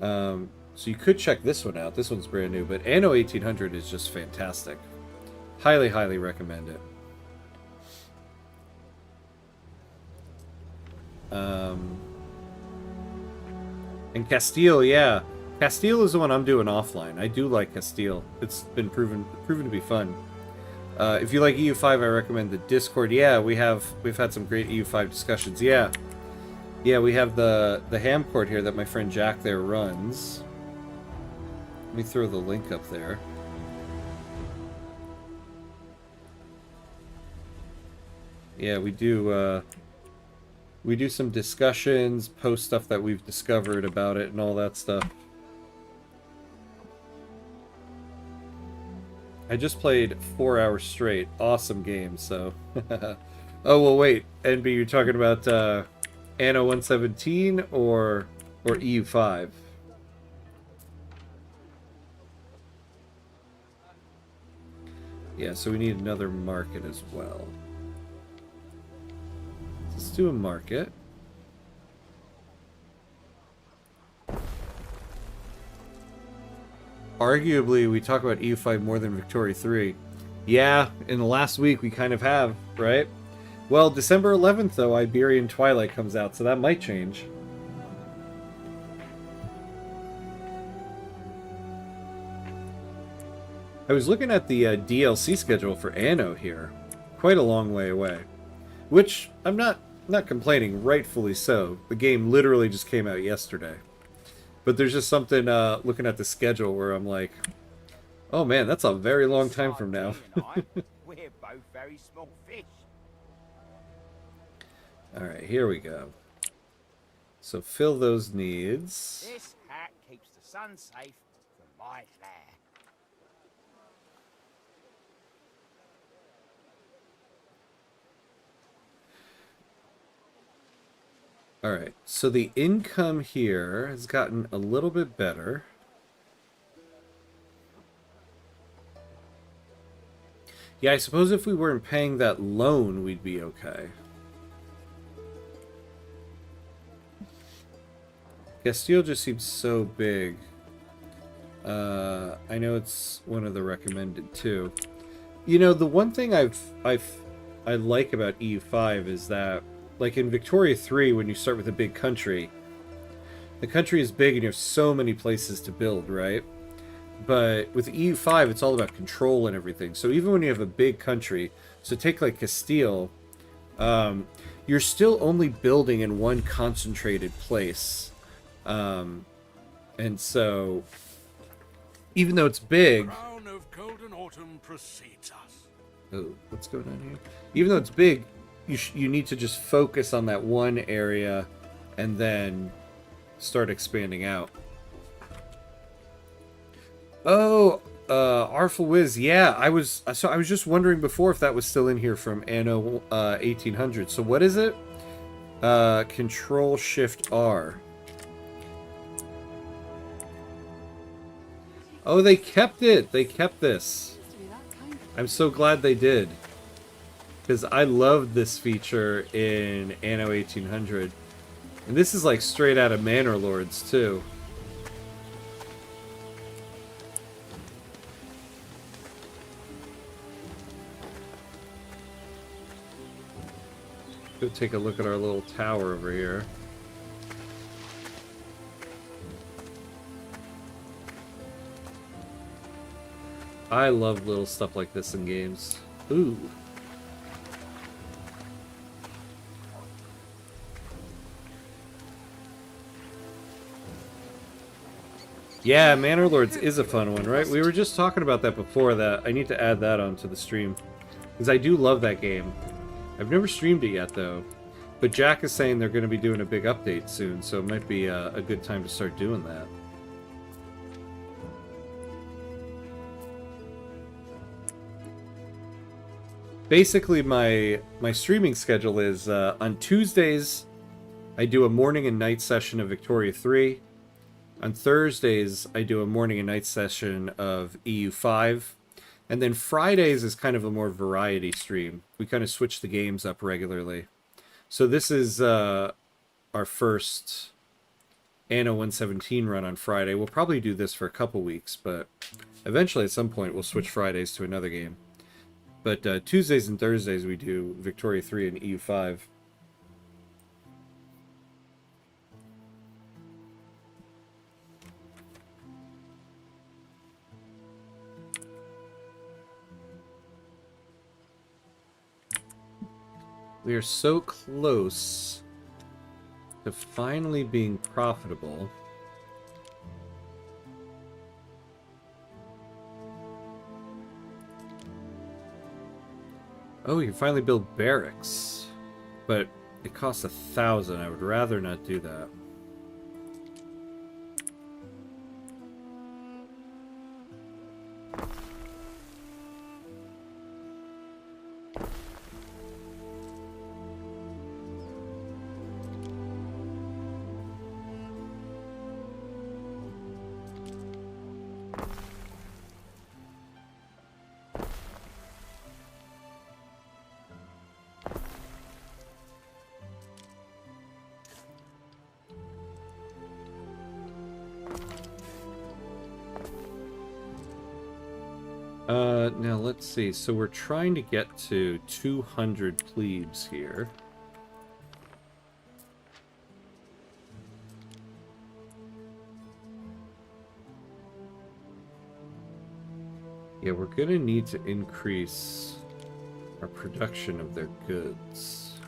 So you could check this one out. This one's brand new, but Anno 1800 is just fantastic. Highly, highly recommend it. And Castile, yeah. Castile is the one I'm doing offline. I do like Castile. It's been proven to be fun. If you like EU5, I recommend the Discord. Yeah, we've had some great EU5 discussions. Yeah. Yeah, we have the ham court here that my friend Jack there runs. Let me throw the link up there. Yeah, we do some discussions, post stuff that we've discovered about it and all that stuff. I just played 4 hours straight. Awesome game, so... Oh, well, wait. NB, you're talking about Anno 117 or EU5? Yeah, so we need another market as well. Let's do a market. Arguably, we talk about EU5 more than Victoria 3. Yeah, in the last week we kind of have, right? Well, December 11th, though, Iberian Twilight comes out, so that might change. I was looking at the DLC schedule for Anno here. Quite a long way away. Which, I'm not complaining, rightfully so. The game literally just came out yesterday. But there's just something looking at the schedule where I'm like, oh man, that's a very long time from now. We're both very small fish. Alright, here we go. So fill those needs. This hat keeps the sun safe from my flare. Alright, so the income here has gotten a little bit better. Yeah, I suppose if we weren't paying that loan, we'd be okay. Castile just seems so big. I know it's one of the recommended too. You know, the one thing I've I like about EU5 is that, like in Victoria 3, when you start with a big country, the country is big and you have so many places to build, right? But with EU5, it's all about control and everything. So even when you have a big country, so take like Castile, you're still only building in one concentrated place. And so, even though it's big... Crown of golden autumn precedes us. Oh, what's going on here? Even though it's big, you need to just focus on that one area and then start expanding out. Oh, Artful Wiz, yeah, I was just wondering before if that was still in here from Anno 1800. So what is it? Control Shift R. Oh, they kept it. They kept this. I'm so glad they did, because I loved this feature in Anno 1800, and this is like straight out of Manor Lords too. Go take a look at our little tower over here. I love little stuff like this in games. Ooh. Yeah, Manor Lords is a fun one, right? We were just talking about that before. That I need to add that onto the stream, because I do love that game. I've never streamed it yet, though. But Jack is saying they're going to be doing a big update soon, so it might be a good time to start doing that. Basically, my streaming schedule is on Tuesdays, I do a morning and night session of Victoria 3. On Thursdays, I do a morning and night session of EU5. And then Fridays is kind of a more variety stream. We kind of switch the games up regularly. So this is our first Anno 117 run on Friday. We'll probably do this for a couple weeks, but eventually at some point we'll switch Fridays to another game. But Tuesdays and Thursdays we do Victoria 3 and EU5. We are so close to finally being profitable. Oh, you can finally build barracks. But it costs 1,000. I would rather not do that. Now let's see. So we're trying to get to 200 plebes here. Yeah, we're gonna need to increase our production of their goods.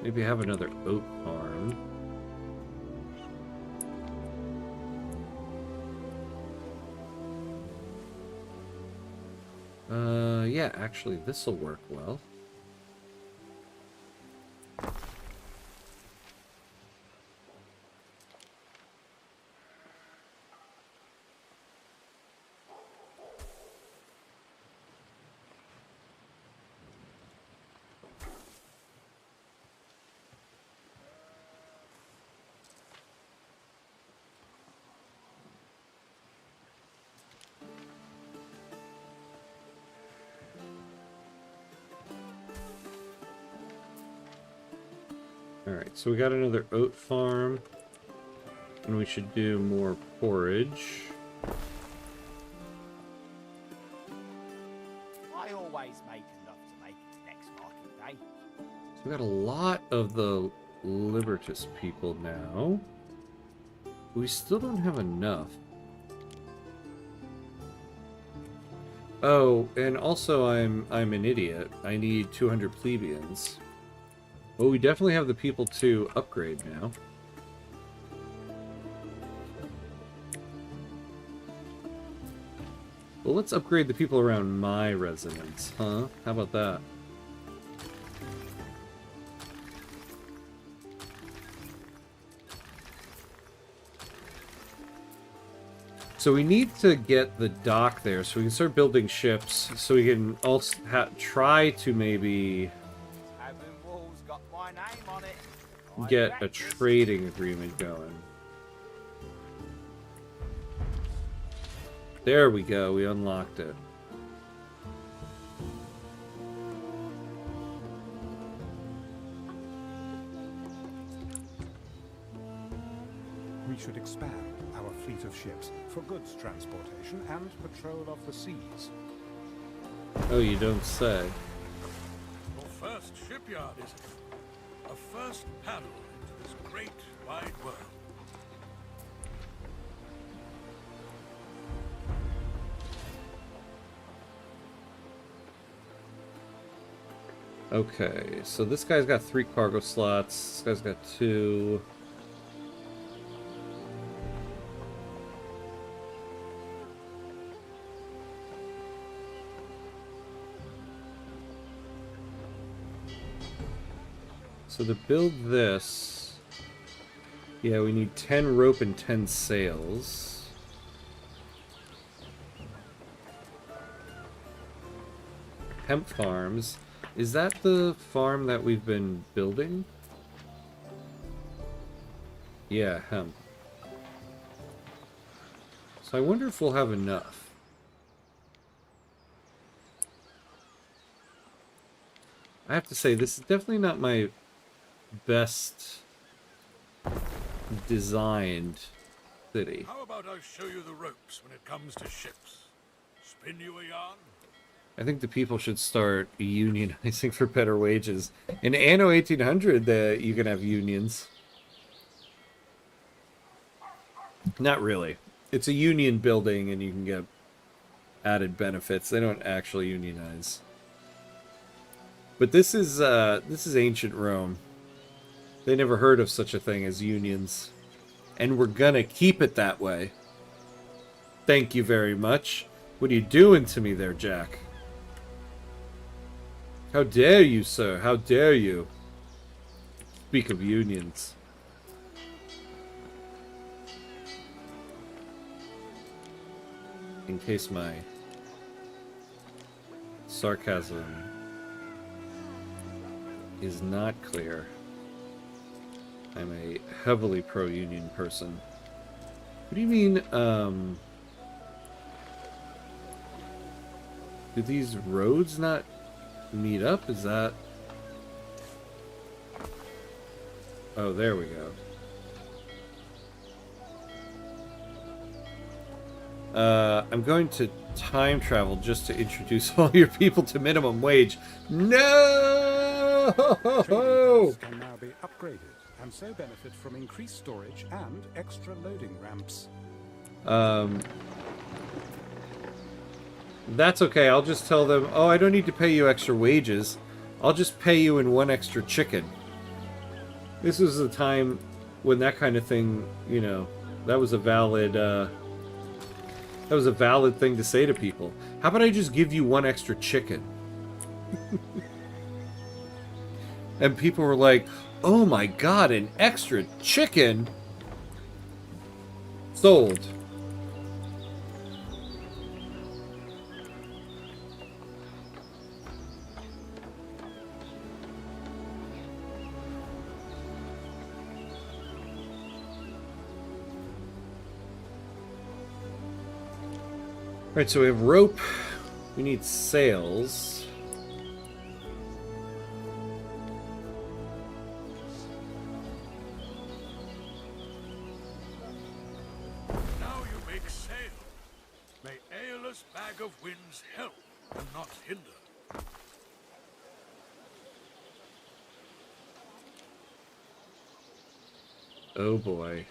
Maybe have another oat farm. Yeah, actually, this'll work well. Alright, so we got another oat farm. And we should do more porridge. I always make enough to make it next market day. So we got a lot of the Libertus people now. We still don't have enough. Oh, and also I'm an idiot. I need 200 plebeians. Well, we definitely have the people to upgrade now. Well, let's upgrade the people around my residence, huh? How about that? So we need to get the dock there so we can start building ships, so we can also try to maybe Having walls got my name on it. get a trading agreement going. There we go, we unlocked it. We should expand our fleet of ships for goods transportation and patrol of the seas. Oh, you don't say. Your first shipyard, is it? A first paddle into this great, wide world. Okay, so this guy's got 3 cargo slots, this guy's got 2. So to build this, yeah, we need 10 rope and 10 sails. Hemp farms. Is that the farm that we've been building? Yeah, hemp. So I wonder if we'll have enough. I have to say, this is definitely not my best designed city. How about I show you the ropes when it comes to ships? Spin you a yarn? I think the people should start unionizing for better wages. In Anno 1800, you can have unions. Not really. It's a union building and you can get added benefits. They don't actually unionize. But this is ancient Rome. They never heard of such a thing as unions. And we're gonna keep it that way. Thank you very much. What are you doing to me there, Jack? How dare you, sir? How dare you? Speak of unions. In case my sarcasm is not clear, I'm a heavily pro-union person. What do you mean, do these roads not meet up? Is that... Oh, there we go. I'm going to time travel just to introduce all your people to minimum wage. No! Trading can now be upgraded and so benefit from increased storage and extra loading ramps. That's okay. I'll just tell them, oh, I don't need to pay you extra wages. I'll just pay you in 1 extra chicken. This was the time when that kind of thing, you know, that was a valid thing to say to people. How about I just give you 1 extra chicken? And people were like, oh my god, an extra chicken? Sold. Alright, so we have rope. We need sails. sail. May Aeolus Bag of Winds help and not hinder. Oh boy.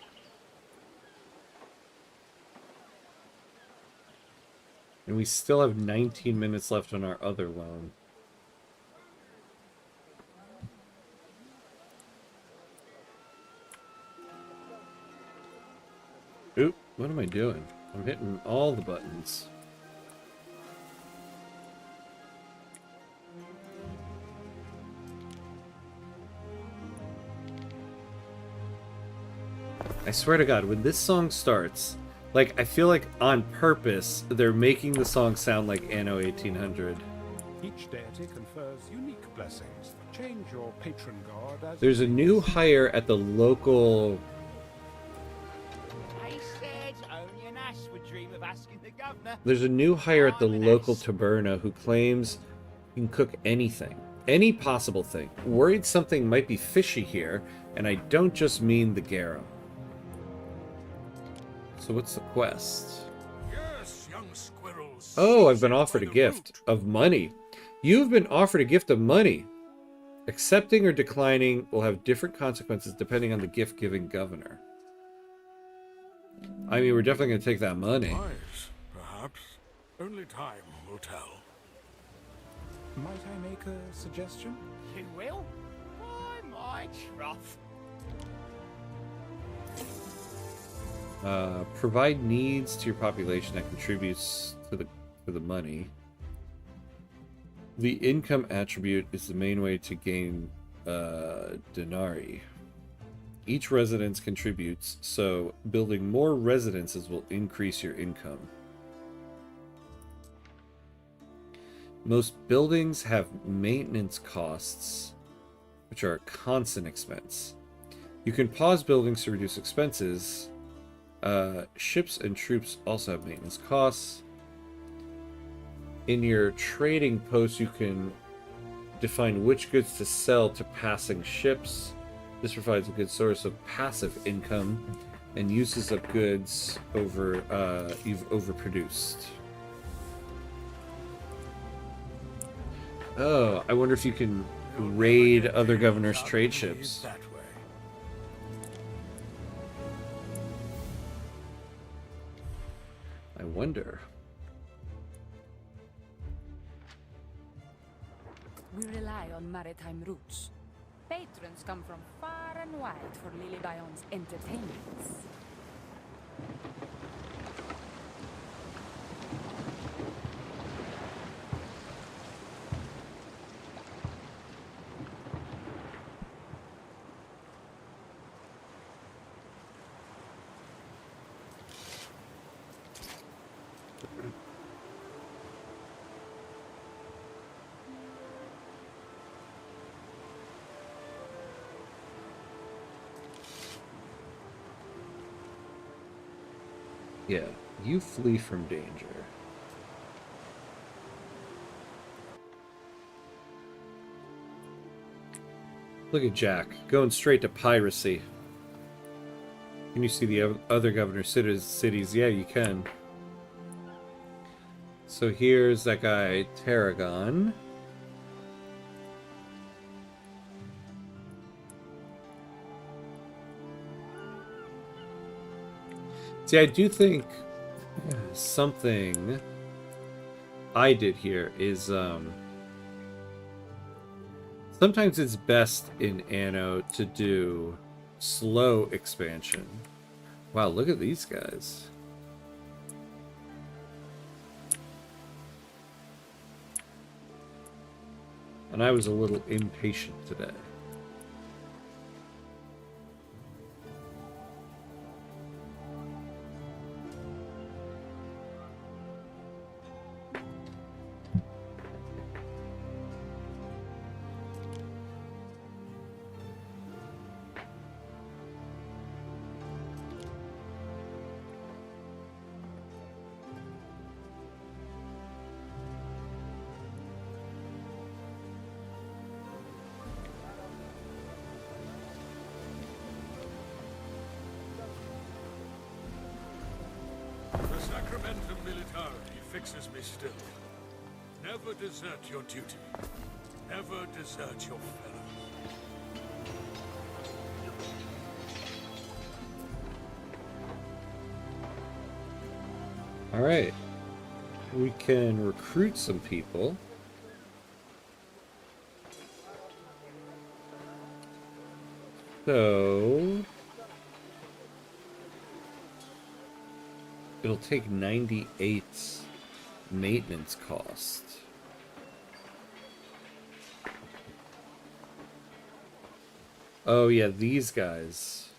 And we still have 19 minutes left on our other loan. Oop, what am I doing? I'm hitting all the buttons. I swear to God, when this song starts, like, I feel like on purpose, they're making the song sound like Anno 1800. Each deity confers unique blessings. Change your patron god as... There's a new hire at the local... I said only an ass would dream of asking the governor. There's a new hire at the I'm an local ass. taberna who claims he can cook anything. Any possible thing. Worried something might be fishy here, and I don't just mean the Garrow. So what's the quest? Yes, young squirrels. Oh, I've been offered a gift of money. You've been offered a gift of money. Accepting or declining will have different consequences depending on the gift-giving governor. I mean, we're definitely going to take that money. Wise, perhaps. Only time will tell. Might I make a suggestion? You will? Why, my trough. Provide needs to your population that contributes to the money. The income attribute is the main way to gain denarii. Each residence contributes, so building more residences will increase your income. Most buildings have maintenance costs, which are a constant expense. You can pause buildings to reduce expenses. Ships and troops also have maintenance costs. In your trading post, you can define which goods to sell to passing ships. This provides a good source of passive income and uses of goods you've overproduced. Oh, I wonder if you can raid other governors' trade ships. That way. I wonder. We rely on maritime routes. Patrons come from far and wide for Lily Bion's entertainments. Yeah, you flee from danger. Look at Jack, going straight to piracy. Can you see the other governor cities? Yeah, you can. So here's that guy, Tarragon. See, I do think something I did here is, sometimes it's best in Anno to do slow expansion. Wow, look at these guys. And I was a little impatient today. Military fixes me still. Never desert your duty. Never desert your fellows. All right. We can recruit some people. So it'll take 98 maintenance cost. Oh yeah, these guys.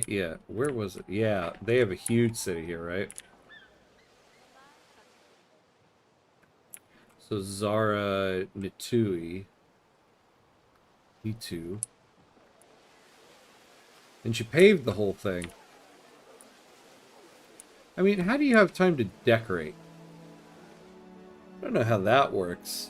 Yeah, where was it? Yeah, they have a huge city here, right? So Zara Nitui. E2. And she paved the whole thing. I mean, how do you have time to decorate? I don't know how that works.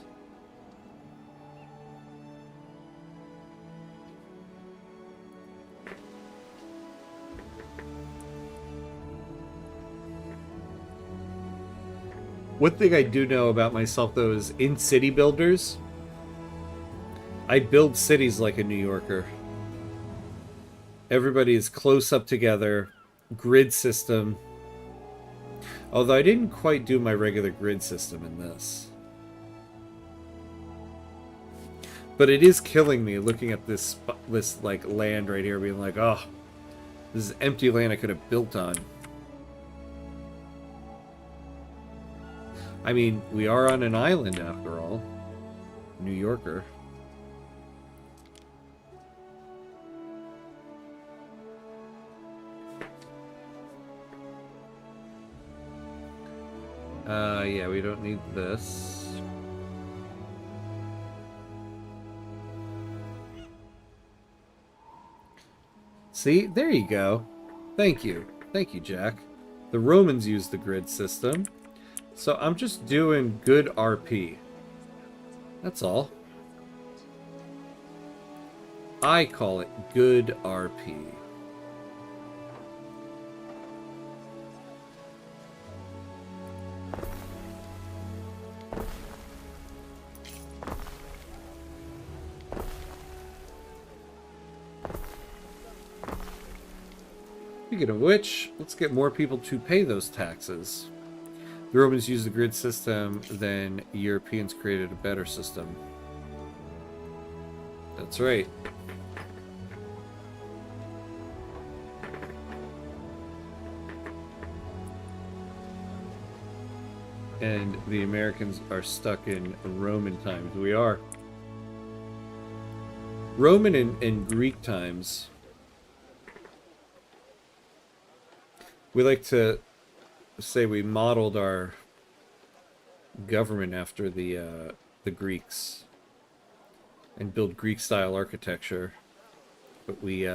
One thing I do know about myself, though, is in city builders, I build cities like a New Yorker. Everybody is close up together, grid system. Although I didn't quite do my regular grid system in this. But it is killing me looking at this like land right here, being like, oh, this is empty land I could have built on. I mean, we are on an island after all. New Yorker. Yeah, we don't need this. See, there you go. Thank you. Thank you, Jack. The Romans used the grid system. So I'm just doing good RP. That's all. I call it good RP. Speaking of which, let's get more people to pay those taxes. The Romans used the grid system, then Europeans created a better system. That's right. And the Americans are stuck in Roman times. We are. Roman and Greek times. We like to say we modeled our government after the Greeks and build Greek-style architecture, but we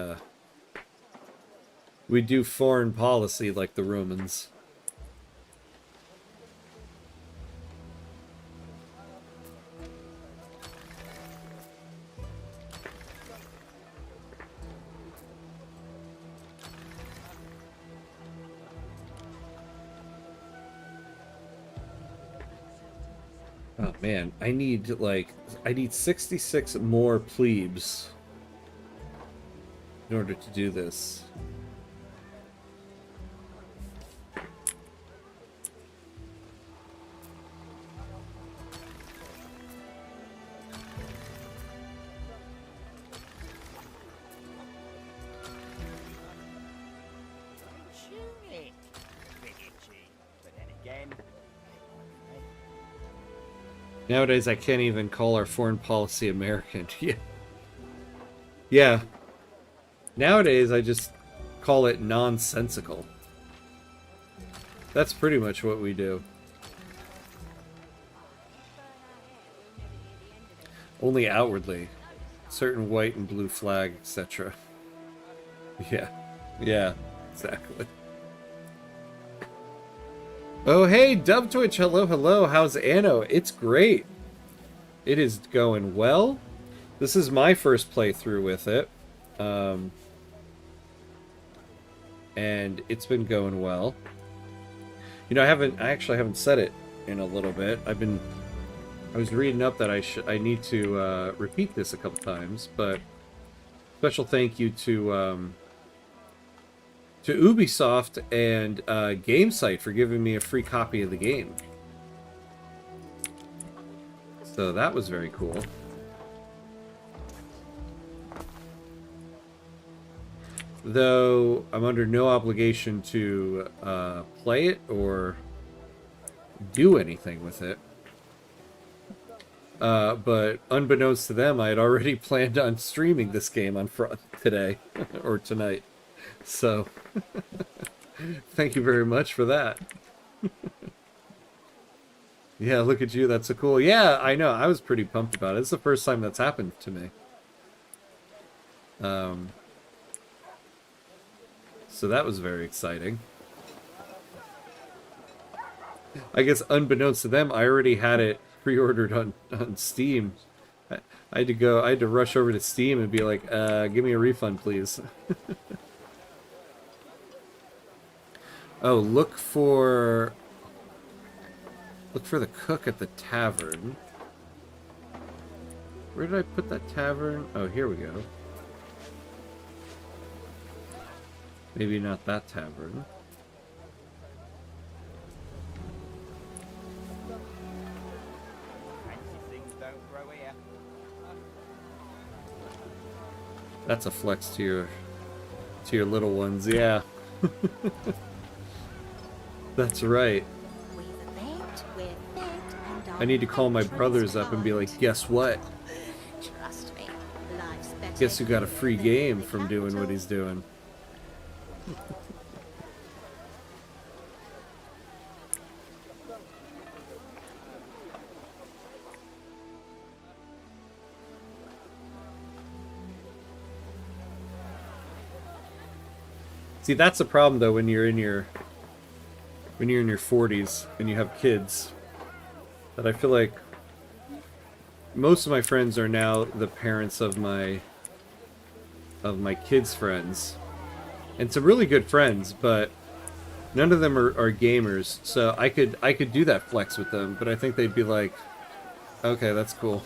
do foreign policy like the Romans. Oh man, I need 66 more plebes in order to do this. Tunic. Pretty cheap, but then again, Nowadays, I can't even call our foreign policy American. Yeah. Yeah. Nowadays, I just call it nonsensical. That's pretty much what we do. Only outwardly. Certain white and blue flag, etc. Yeah. Yeah, exactly. Oh, hey, Dub Twitch. Hello, hello. How's Anno? It's great. It is going well. This is my first playthrough with it. and it's been going well. You know, I actually haven't said it in a little bit. I was reading up that I need to repeat this a couple times, but special thank you to Ubisoft and GameSite for giving me a free copy of the game. So that was very cool. Though I'm under no obligation to play it or do anything with it. But unbeknownst to them, I had already planned on streaming this game on today or tonight. So, thank you very much for that. Yeah, look at you. That's so cool. Yeah, I know. I was pretty pumped about it. It's the first time that's happened to me. So that was very exciting. I guess unbeknownst to them, I already had it pre-ordered on Steam. I had to rush over to Steam and be like, give me a refund, please. Oh, look for the cook at the tavern. Where did I put that tavern? Oh, here we go. Maybe not that tavern. That's a flex to your little ones, yeah. That's right. I need to call my brothers up and be like, guess what? Trust me, life's better. Guess who got a free game from doing what he's doing? See, that's the problem though when you're in your 40s and you have kids. That I feel like most of my friends are now the parents of my kids' friends. And some really good friends, but none of them are gamers. So I could do that flex with them, but I think they'd be like, okay, that's cool.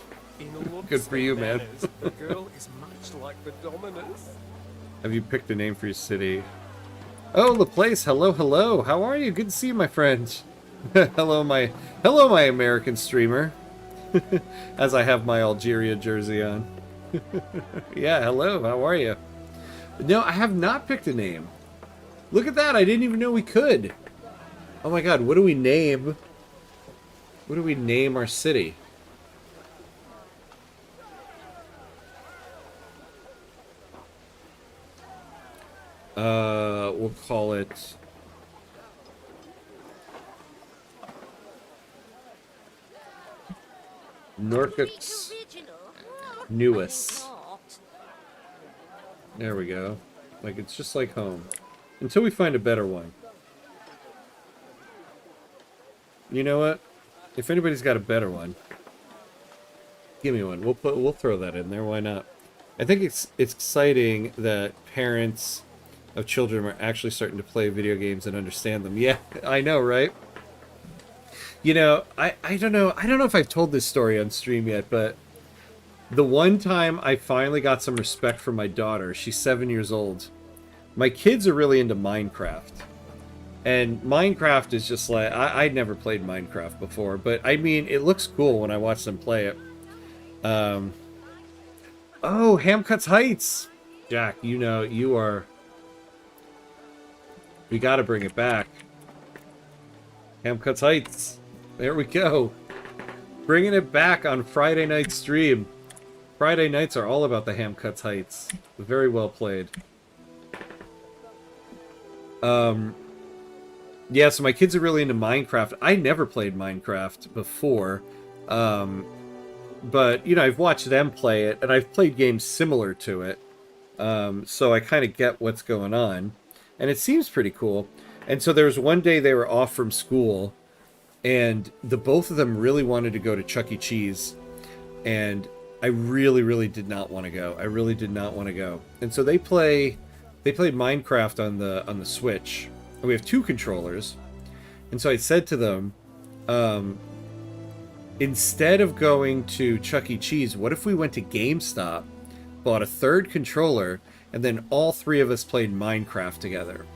Good for you, man. The girl is much like the Dominus. Have you picked a name for your city? Oh, Laplace, hello, hello. How are you? Good to see you, my friend. hello, my American streamer. As I have my Algeria jersey on. Yeah, hello, how are you? No, I have not picked a name. Look at that, I didn't even know we could. Oh my god, what do we name? What do we name our city? We'll call it Norfolk's Newest. There we go. Like, it's just like home. Until we find a better one. You know what? If anybody's got a better one, give me one. We'll throw that in there. Why not? I think it's exciting that parents of children are actually starting to play video games and understand them. Yeah, I know, right? You know, I don't know. I don't know if I've told this story on stream yet, but the one time I finally got some respect for my daughter, she's 7 years old. My kids are really into Minecraft. And Minecraft is just like, I'd never played Minecraft before, but I mean, it looks cool when I watch them play it. Oh, Hamcuts Heights! Jack, you know, you are... We gotta bring it back. Hamcuts Heights. There we go. Bringing it back on Friday night stream. Friday nights are all about the Hamcuts Heights. Very well played. Yeah, so my kids are really into Minecraft. I never played Minecraft before. But, you know, I've watched them play it, and I've played games similar to it. So I kind of get what's going on. And it seems pretty cool. And so there was one day they were off from school, and the both of them really wanted to go to Chuck E. Cheese. And I really, really did not want to go. I really did not want to go. And so they play they played Minecraft on the Switch, and we have 2 controllers. And so I said to them, instead of going to Chuck E. Cheese, what if we went to GameStop, bought a 3rd controller, and then all 3 of us played Minecraft together?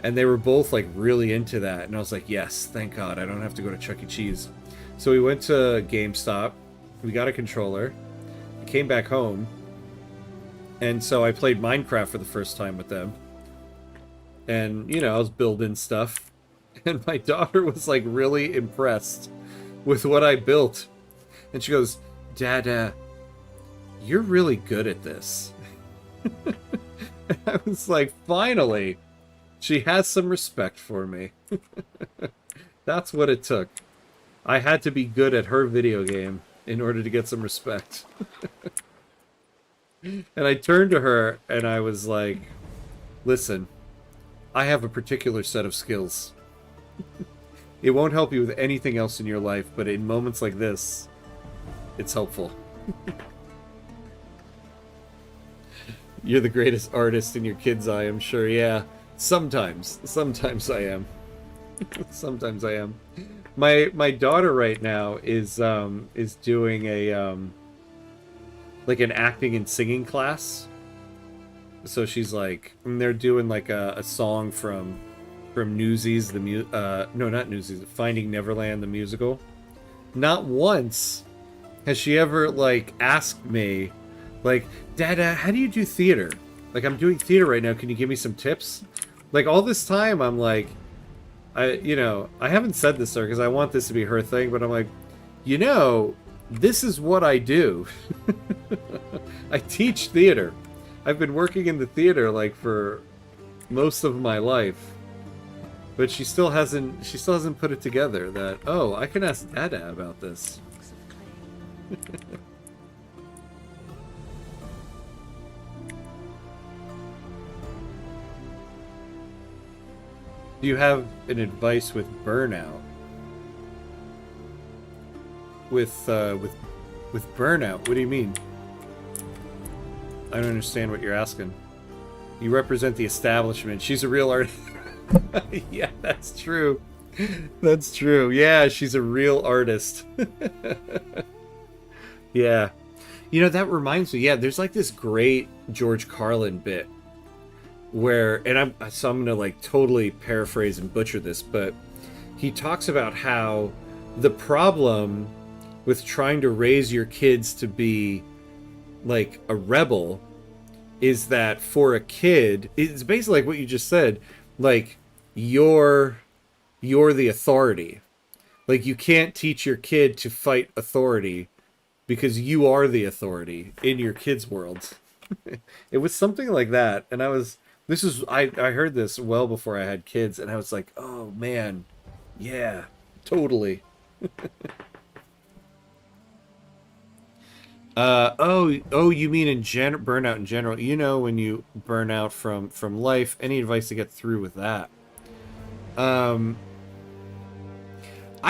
And they were both like really into that, and I was like, yes, thank God, I don't have to go to Chuck E. Cheese. So we went to GameStop, we got a controller, came back home, and so I played Minecraft for the first time with them. And, you know, I was building stuff, and my daughter was like really impressed with what I built. And she goes, Dada, you're really good at this. I was like, finally, she has some respect for me. That's what it took. I had to be good at her video game in order to get some respect. And I turned to her and I was like, listen, I have a particular set of skills. It won't help you with anything else in your life, but in moments like this, it's helpful. You're the greatest artist in your kid's eye, I'm sure. Yeah, sometimes I am. Sometimes I am. My daughter right now is doing a like an acting and singing class. So she's like, and they're doing like a song from Newsies, no, not Newsies, Finding Neverland, the musical. Not once has she ever like asked me, like, Dada, how do you do theater? Like, I'm doing theater right now, can you give me some tips? Like, all this time I'm like, I haven't said this to her because I want this to be her thing, but I'm like, this is what I do. I teach theater. I've been working in the theater like for most of my life. But she still hasn't put it together that, oh, I can ask Dada about this. Do you have an advice with burnout? With burnout, what do you mean? I don't understand what you're asking. You represent the establishment. She's a real artist. Yeah, that's true. That's true. Yeah, she's a real artist. Yeah. You know, that reminds me, yeah, there's like this great George Carlin bit where, and I'm gonna like totally paraphrase and butcher this, but he talks about how the problem with trying to raise your kids to be like a rebel is that for a kid, it's basically like what you just said, like you're the authority. Like you can't teach your kid to fight authority because you are the authority in your kid's world. It was something like that, and I heard this well before I had kids, and I was like, oh man, yeah, totally. You mean in burnout in general? You know, when you burn out from life, any advice to get through with that? I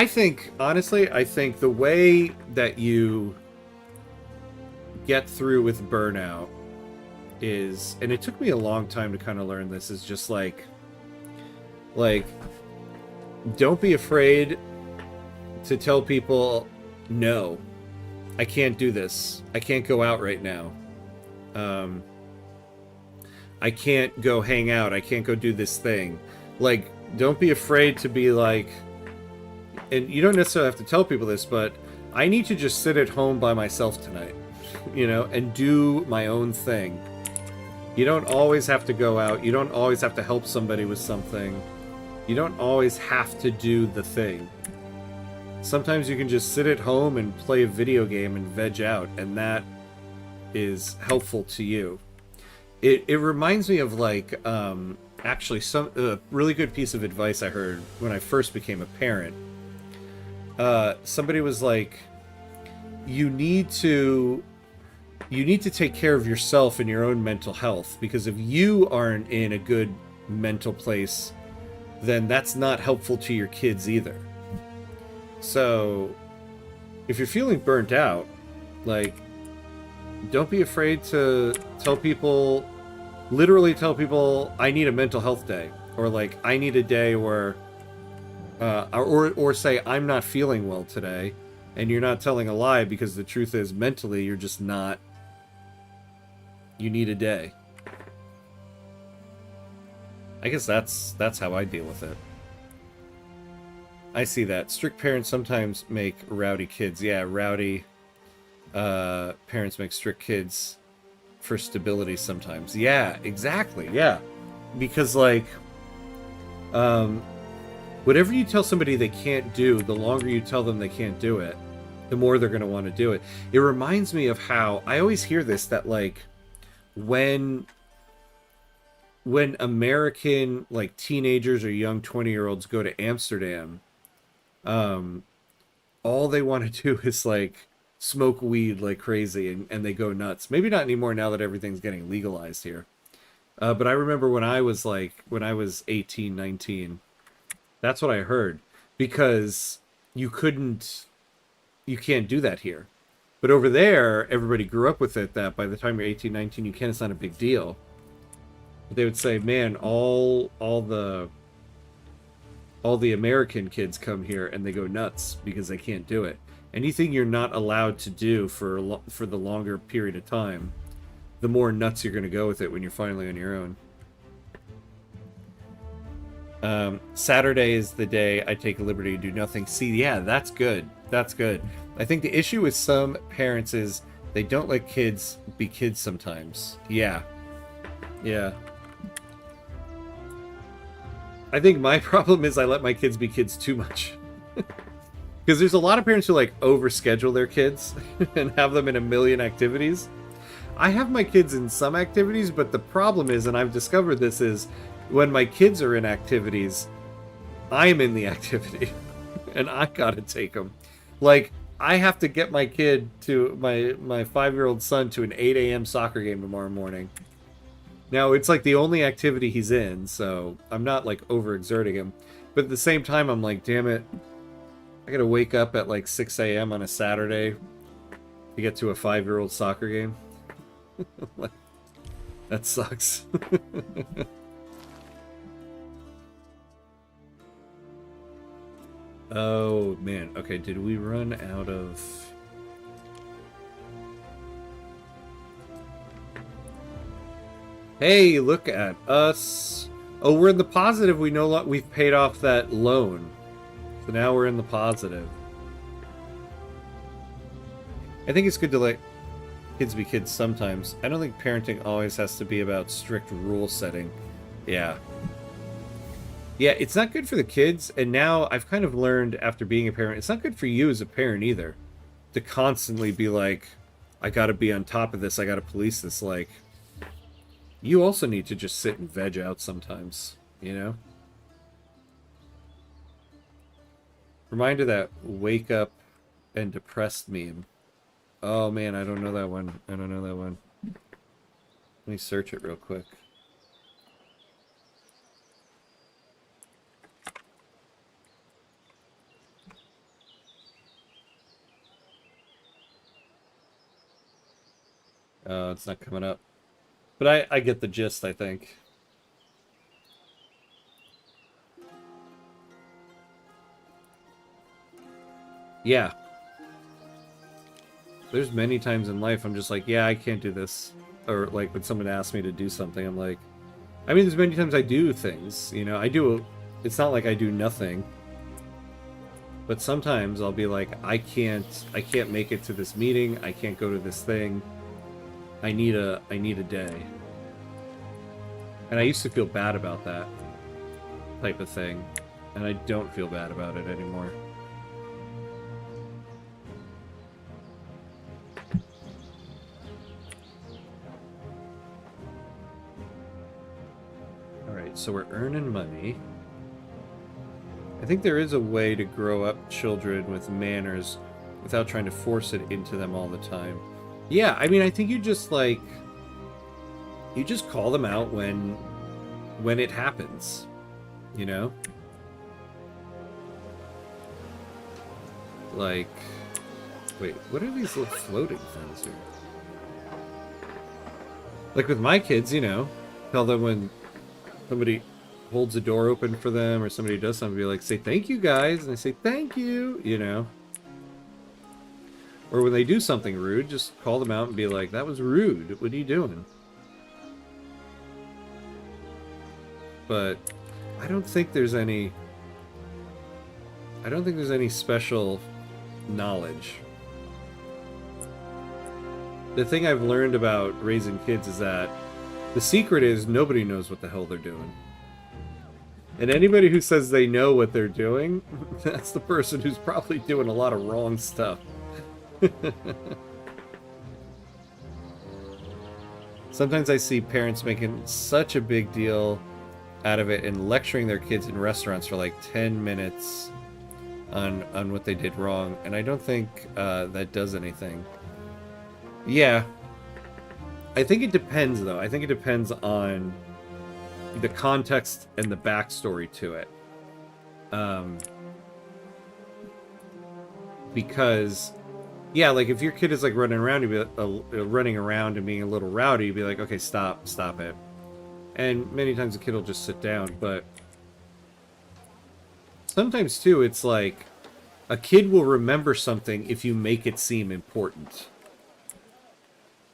think, honestly, the way that you get through with burnout is, and it took me a long time to kind of learn this, is just like don't be afraid to tell people, no, I can't do this. I can't go out right now. I can't go hang out. I can't go do this thing. Like, don't be afraid to be like, and you don't necessarily have to tell people this, but I need to just sit at home by myself tonight, and do my own thing. You don't always have to go out. You don't always have to help somebody with something. You don't always have to do the thing. Sometimes you can just sit at home and play a video game and veg out, and that is helpful to you. It reminds me of like actually some really good piece of advice I heard when I first became a parent. Somebody was like, you need to take care of yourself and your own mental health, because if you aren't in a good mental place, then that's not helpful to your kids either. So if you're feeling burnt out, like, don't be afraid to tell people literally tell people I need a mental health day, or like I need a day where, or say I'm not feeling well today, and you're not telling a lie because the truth is mentally you're just not. You need a day. I guess that's how I deal with it. I see that. Strict parents sometimes make rowdy kids. Yeah, rowdy parents make strict kids for stability sometimes. Yeah, exactly. Yeah. Because, like, whatever you tell somebody they can't do, the longer you tell them they can't do it, the more they're going to want to do it. It reminds me of how, I always hear this, that, like, when American, like, teenagers or young 20-year-olds go to Amsterdam, all they want to do is, like, smoke weed like crazy, and they go nuts. Maybe not anymore now that everything's getting legalized here. But I remember when I was 18, 19, that's what I heard. Because you can't do that here. But over there, everybody grew up with it, that by the time you're 18, 19, you can. It's not a big deal. But they would say, man, all the American kids come here and they go nuts because they can't do it. Anything you're not allowed to do for the longer period of time, the more nuts you're going to go with it when you're finally on your own. Saturday is the day I take a liberty to do nothing. See, yeah, that's good. That's good. I think the issue with some parents is they don't let kids be kids sometimes. Yeah. Yeah. I think my problem is I let my kids be kids too much. Because there's a lot of parents who, like, overschedule their kids and have them in a million activities. I have my kids in some activities, but the problem is, and I've discovered this, is when my kids are in activities, I'm in the activity. And I gotta take them. Like, I have to get my kid to, my 5-year-old son, to an 8 a.m. soccer game tomorrow morning. Now, it's like the only activity he's in, so I'm not, like, overexerting him. But at the same time, I'm like, damn it, I gotta wake up at like 6 a.m. on a Saturday to get to a 5-year-old soccer game. That sucks. Oh, man. Okay, did we run out of... Hey, look at us. Oh, we're in the positive. We've paid off that loan. So now we're in the positive. I think it's good to let kids be kids sometimes. I don't think parenting always has to be about strict rule setting. Yeah. Yeah, it's not good for the kids, and now I've kind of learned after being a parent, it's not good for you as a parent either. To constantly be like, I gotta be on top of this, I gotta police this. Like, you also need to just sit and veg out sometimes, you know? Reminder that wake up and depressed meme. Oh man, I don't know that one. I don't know that one. Let me search it real quick. Oh, it's not coming up. But I get the gist, I think. Yeah. There's many times in life I'm just like, yeah, I can't do this. Or like when someone asks me to do something, I'm like, I mean, there's many times I do things, you know, it's not like I do nothing. But sometimes I'll be like, I can't make it to this meeting, I can't go to this thing. I need a day. And I used to feel bad about that type of thing. And I don't feel bad about it anymore. Alright, so we're earning money. I think there is a way to grow up children with manners without trying to force it into them all the time. Yeah, I mean, I think you just, like... You just call them out when it happens, you know? Like... Wait, what are these little floating things here? Like with my kids, you know, Tell them when somebody holds a door open for them or somebody does something, be like, say thank you guys, and they say thank you, you know. Or when they do something rude, just call them out and be like, that was rude, what are you doing? But I don't think there's any special knowledge. The thing I've learned about raising kids is that the secret is nobody knows what the hell they're doing. And anybody who says they know what they're doing, that's the person who's probably doing a lot of wrong stuff. Sometimes I see parents making such a big deal out of it and lecturing their kids in restaurants for like 10 minutes on what they did wrong, and I don't think that does anything. Yeah. I think it depends, though. I think it depends on the context and the backstory to it. Because, yeah, like if your kid is like running around and being a little rowdy, you'd be like, okay, stop it. And many times the kid will just sit down, but sometimes too, it's like a kid will remember something if you make it seem important.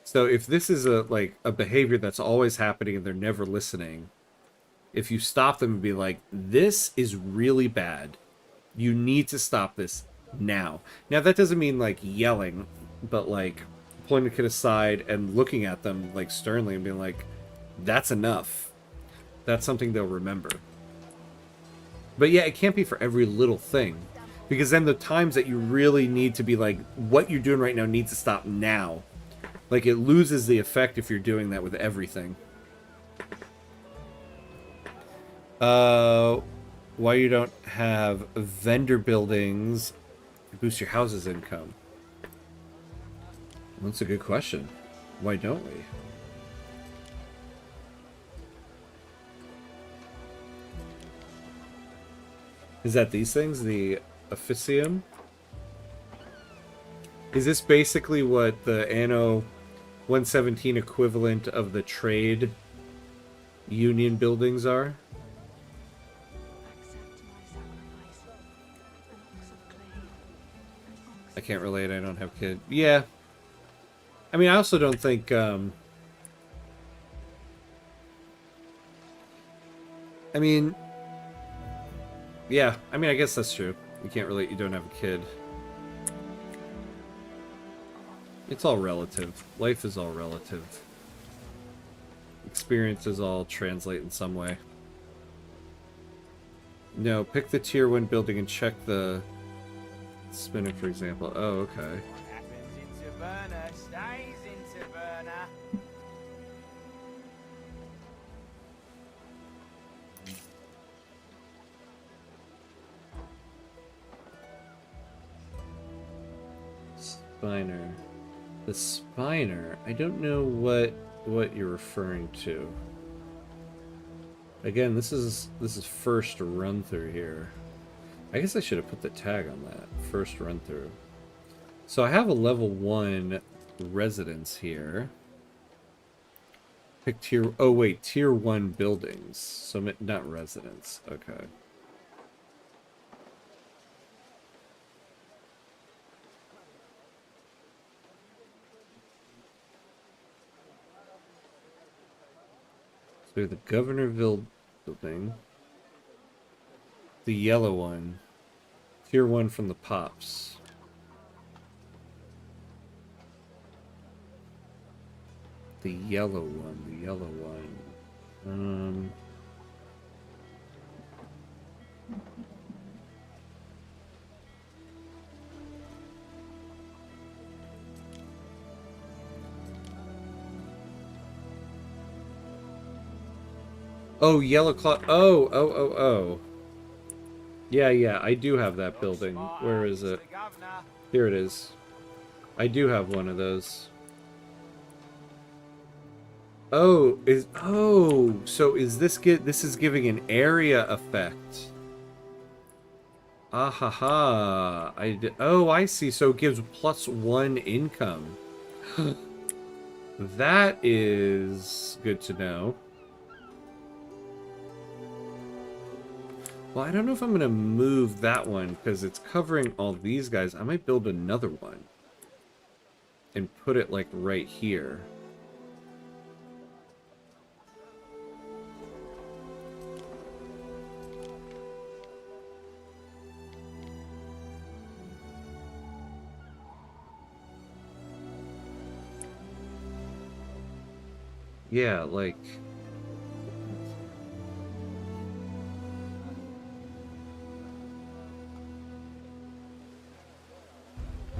So if this is a behavior that's always happening and they're never listening, if you stop them and be like, this is really bad, you need to stop this now. Now that doesn't mean like yelling, but like pulling the kid aside and looking at them like sternly and being like, that's enough. That's something they'll remember. But yeah, it can't be for every little thing. Because then the times that you really need to be like, what you're doing right now needs to stop now. Like, it loses the effect if you're doing that with everything. Why you don't have vendor buildings to boost your house's income? Well, that's a good question. Why don't we? Is that these things? The Officium? Is this basically what the Anno 117 equivalent of the trade union buildings are? I can't relate, I don't have kids. Yeah. I mean, I also don't think, I mean, yeah, I mean, I guess that's true. You can't relate, you don't have a kid. It's all relative. Life is all relative. Experiences all translate in some way. No, pick the tier 1 building and check the spinner, for example. Oh, okay. What happens in Taverna stays in Taverna. Spiner. The Spiner. I don't know what you're referring to. Again, this is first run through here. I guess I should have put the tag on that. First run through. So I have a level 1 residence here. Pick tier... Oh, wait. Tier 1 buildings. So not residence. Okay. So the Governorville building. The yellow one. Tier 1 from the Pops. The yellow one. The yellow one. Oh, Yellow Claw. Oh. Yeah, I do have that building. Where is it? Here it is. I do have one of those. Oh, so is this this is giving an area effect. Ahaha. Oh, I see. So it gives +1 income. That is good to know. Well, I don't know if I'm going to move that one because it's covering all these guys. I might build another one and put it like right here. Yeah, like...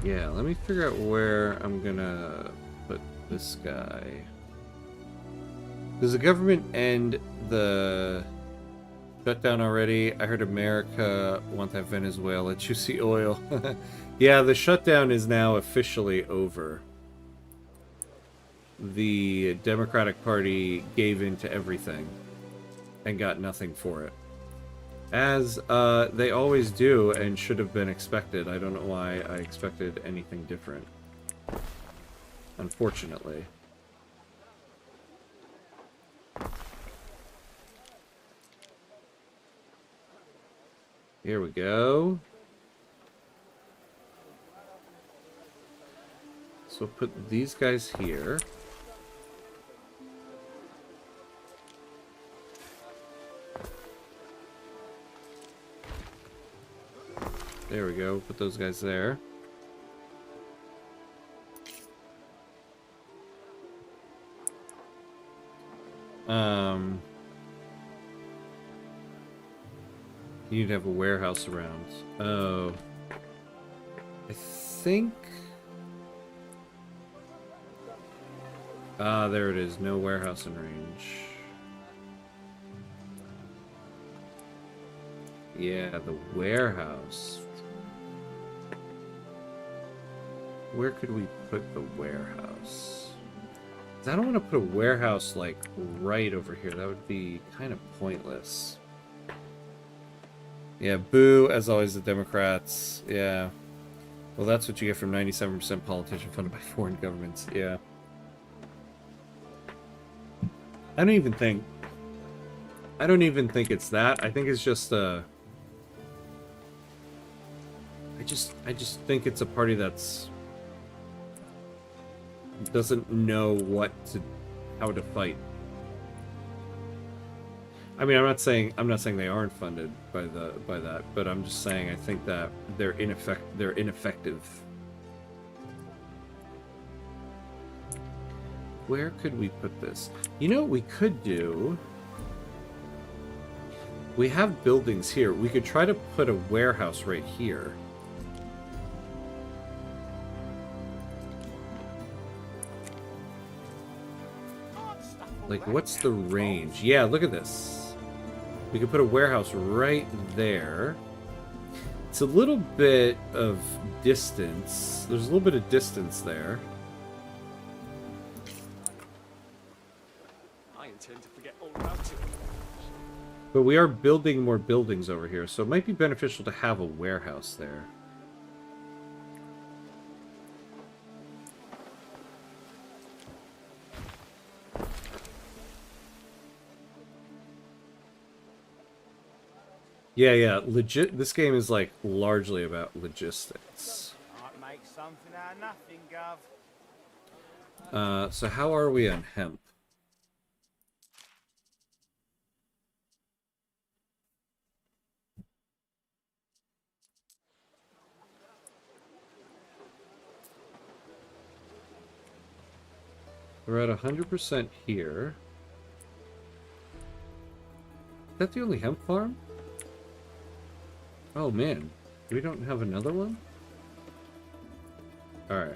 Yeah, let me figure out where I'm gonna put this guy. Does the government end the shutdown already? I heard America want that Venezuela juicy oil. Yeah, the shutdown is now officially over. The Democratic Party gave in to everything and got nothing for it. As they always do and should have been expected. I don't know why I expected anything different. Unfortunately. Here we go. So we'll put these guys here. There we go. Put those guys there. You need to have a warehouse around. Oh. I think... Ah, there it is. No warehouse in range. Yeah, the warehouse. Where could we put the warehouse? 'Cause I don't want to put a warehouse, like, right over here. That would be kind of pointless. Yeah, boo, as always, the Democrats. Yeah. Well, that's what you get from 97% politician funded by foreign governments. Yeah. I don't even think it's that. I think it's just I just think it's a party that's doesn't know how to fight. I mean, I'm not saying they aren't funded by that, but I'm just saying I think that they're ineffective. Where could we put this? You know what we could do? We have buildings here. We could try to put a warehouse right here. Like, what's the range? Yeah, look at this. We could put a warehouse right there. It's a little bit of distance. There's a little bit of distance there. I intend to forget all about it. But we are building more buildings over here, so it might be beneficial to have a warehouse there. Yeah, legit. This game is like largely about logistics. Can't make something out of nothing, Gov. So how are we on hemp? We're at 100% here. Is that the only hemp farm? Oh man, we don't have another one? Alright.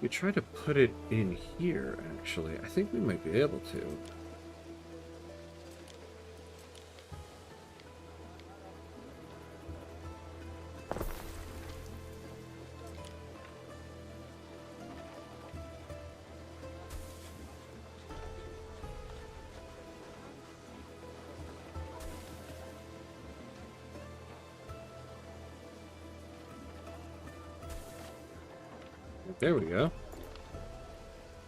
We try to put it in here, actually. I think we might be able to. There we go.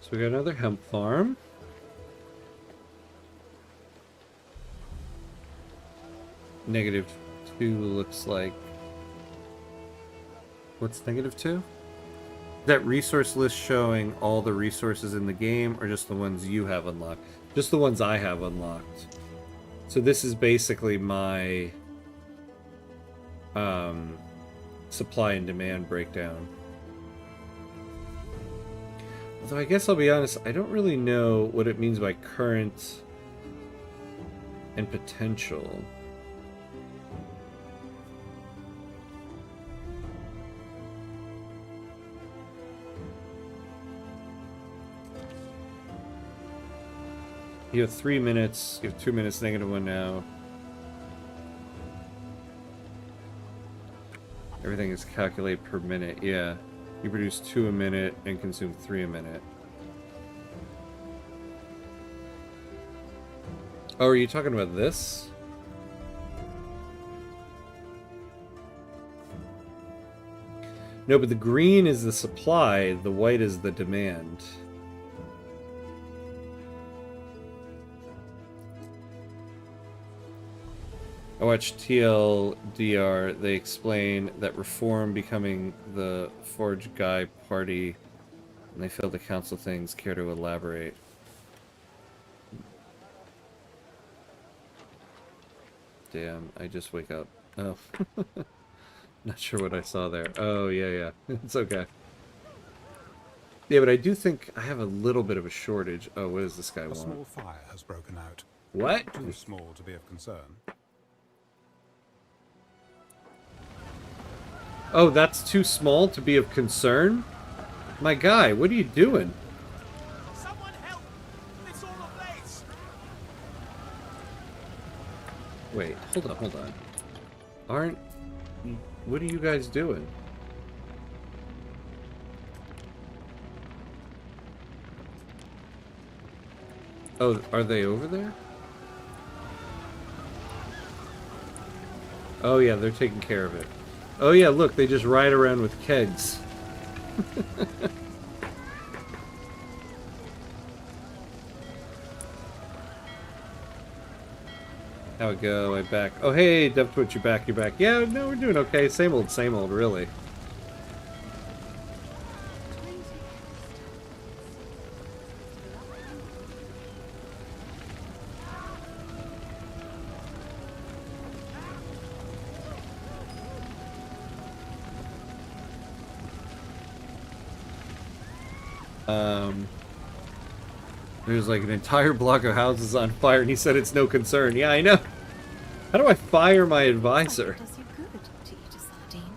So we got another hemp farm. -2 looks like... What's -2? That resource list showing all the resources in the game, or just the ones you have unlocked? Just the ones I have unlocked. So this is basically my supply and demand breakdown. Although I guess I'll be honest, I don't really know what it means by current and potential. You have 3 minutes, you have 2 minutes, -1 now. Everything is calculated per minute, yeah. You produce 2 a minute and consume 3 a minute. Oh, are you talking about this? No, but the green is the supply, the white is the demand. I watched TLDR. They explain that Reform becoming the Forge Guy party, and they feel the council things. Care to elaborate? Damn, I just wake up. Oh. Not sure what I saw there. Oh, yeah. It's okay. Yeah, but I do think I have a little bit of a shortage. Oh, what does this guy want? A small fire has broken out. What? Too small to be of concern. Oh, that's too small to be of concern? My guy, what are you doing? Someone help! It's all ablaze! Wait, hold on. What are you guys doing? Oh, are they over there? Oh yeah, they're taking care of it. Oh yeah, look, they just ride around with kegs. How it go? I back. Oh hey, Dev Twitch, you're back. Yeah, no, we're doing okay. Same old, really. There's like an entire block of houses on fire, and he said it's no concern. Yeah, I know. How do I fire my advisor? Does you good to eat a sardine?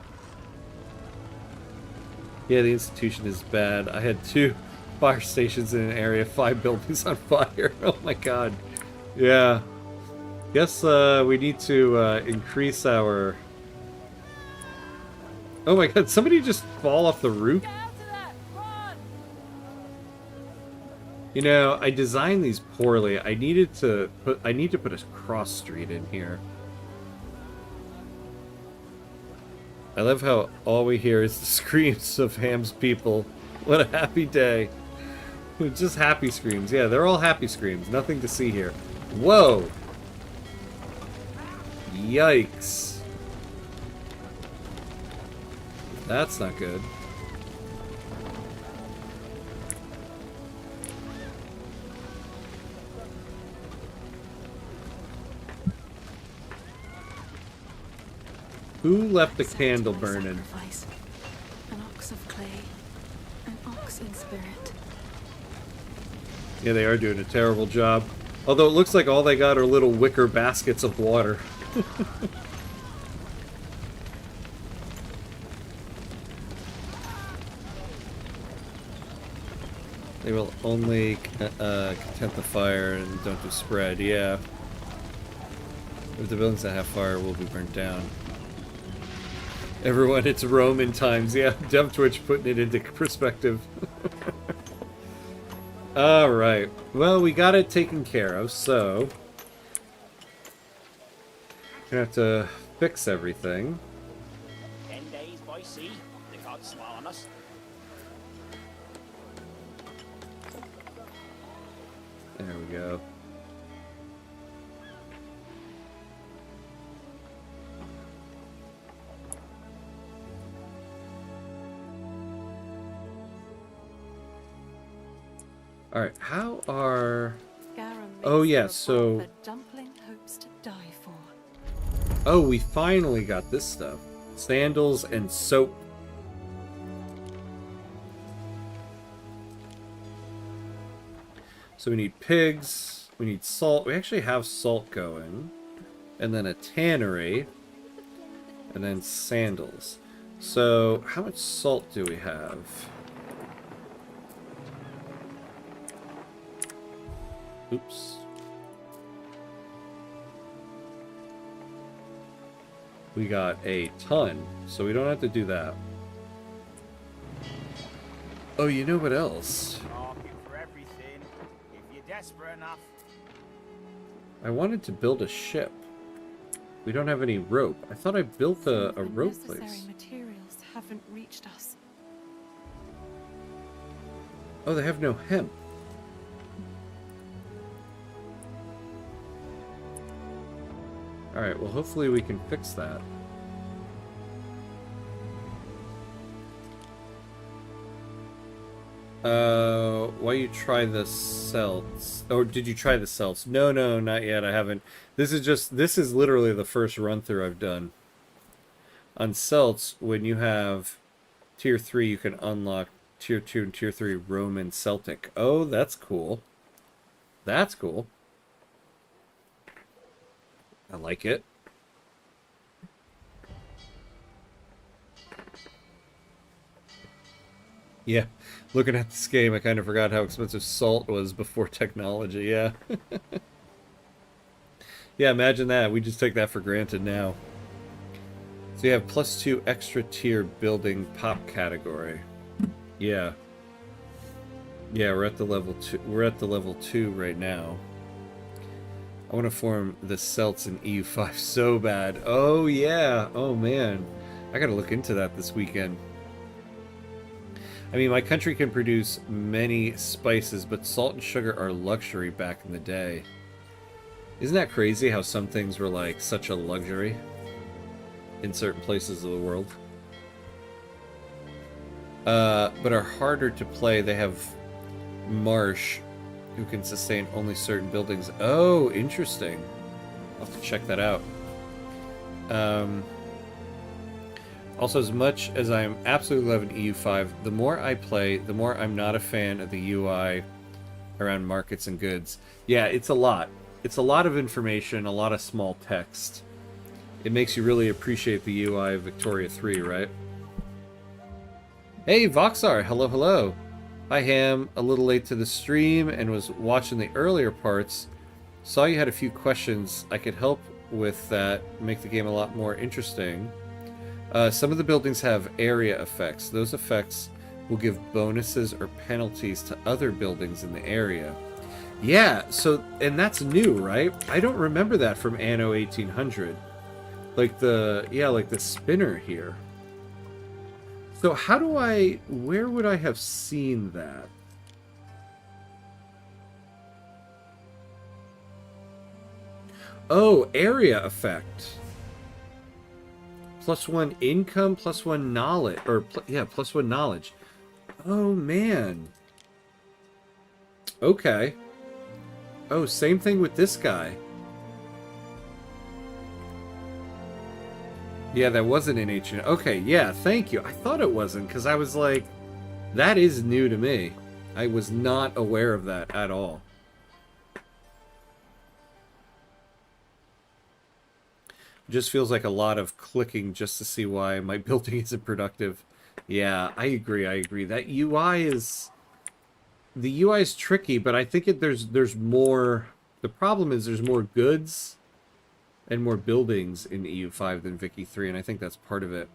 Yeah, the institution is bad. I had 2 fire stations in an area, 5 buildings on fire. Oh my god. Yeah. Guess we need to increase our... Oh my god, somebody just fall off the roof? You know, I designed these poorly. I need to put a cross street in here. I love how all we hear is the screams of Ham's people. What a happy day. Just happy screams. Yeah, they're all happy screams. Nothing to see here. Whoa! Yikes. That's not good. Who left the candle burning? An ox of clay, an ox in spirit. Yeah, they are doing a terrible job. Although it looks like all they got are little wicker baskets of water. They will only content the fire and don't do spread, yeah. If the buildings that have fire will be burnt down. Everyone, it's Roman times. Yeah, Dev Twitch putting it into perspective. Alright. Well, we got it taken care of, so... Gonna have to fix everything. 10 days by sea, the gods smile on us. There we go. Alright, how are... Oh yeah, so... Dumpling hopes to die for. Oh, we finally got this stuff. Sandals and soap. So we need pigs, we need salt. We actually have salt going. And then a tannery. And then sandals. So, how much salt do we have? Oops. We got a ton, so we don't have to do that. Oh, you know what else? Market for everything, if you're desperate enough. I wanted to build a ship. We don't have any rope. I thought I built a rope place. Necessary materials haven't reached us. Oh, they have no hemp. Alright, well hopefully we can fix that. Why you try the celts? Or did you try the celts? No, not yet, I haven't. This is literally the first run through I've done. On celts, when you have tier 3, you can unlock tier 2 and tier 3 Roman Celtic. Oh, that's cool. That's cool. I like it. Yeah, looking at this game, I kind of forgot how expensive salt was before technology, yeah. Yeah, imagine that. We just take that for granted now. So you have +2 extra tier building pop category. Yeah. Yeah, we're at the level 2. We're at the level 2 right now. I want to form the Celts in EU5 so bad. Oh, yeah. Oh, man. I gotta look into that this weekend. I mean, my country can produce many spices, but salt and sugar are luxury back in the day. Isn't that crazy how some things were, like, such a luxury in certain places of the world? But are harder to play. They have marsh, who can sustain only certain buildings. Oh, interesting. I'll have to check that out. Also, as much as I am absolutely loving EU5, the more I play, the more I'm not a fan of the UI around markets and goods. Yeah, it's a lot. It's a lot of information, a lot of small text. It makes you really appreciate the UI of Victoria 3, right? Hey, Voxar! Hello, hello! Hi, Ham. A little late to the stream and was watching the earlier parts. Saw you had a few questions. I could help with that, make the game a lot more interesting. Some of the buildings have area effects. Those effects will give bonuses or penalties to other buildings in the area. Yeah, so, and that's new, right? I don't remember that from Anno 1800. Like the spinner here. So how do where would I have seen that? Oh, area effect. +1 income, +1 knowledge, or yeah, +1 knowledge. Oh man. Okay. Oh, same thing with this guy. Yeah, that wasn't in H&M. Okay, yeah, thank you. I thought it wasn't, because I was like, that is new to me. I was not aware of that at all. It just feels like a lot of clicking just to see why my building isn't productive. Yeah, I agree, I agree. That UI is... The UI is tricky, but I think there's more... The problem is there's more goods and more buildings in EU5 than Vicky 3, and I think that's part of it.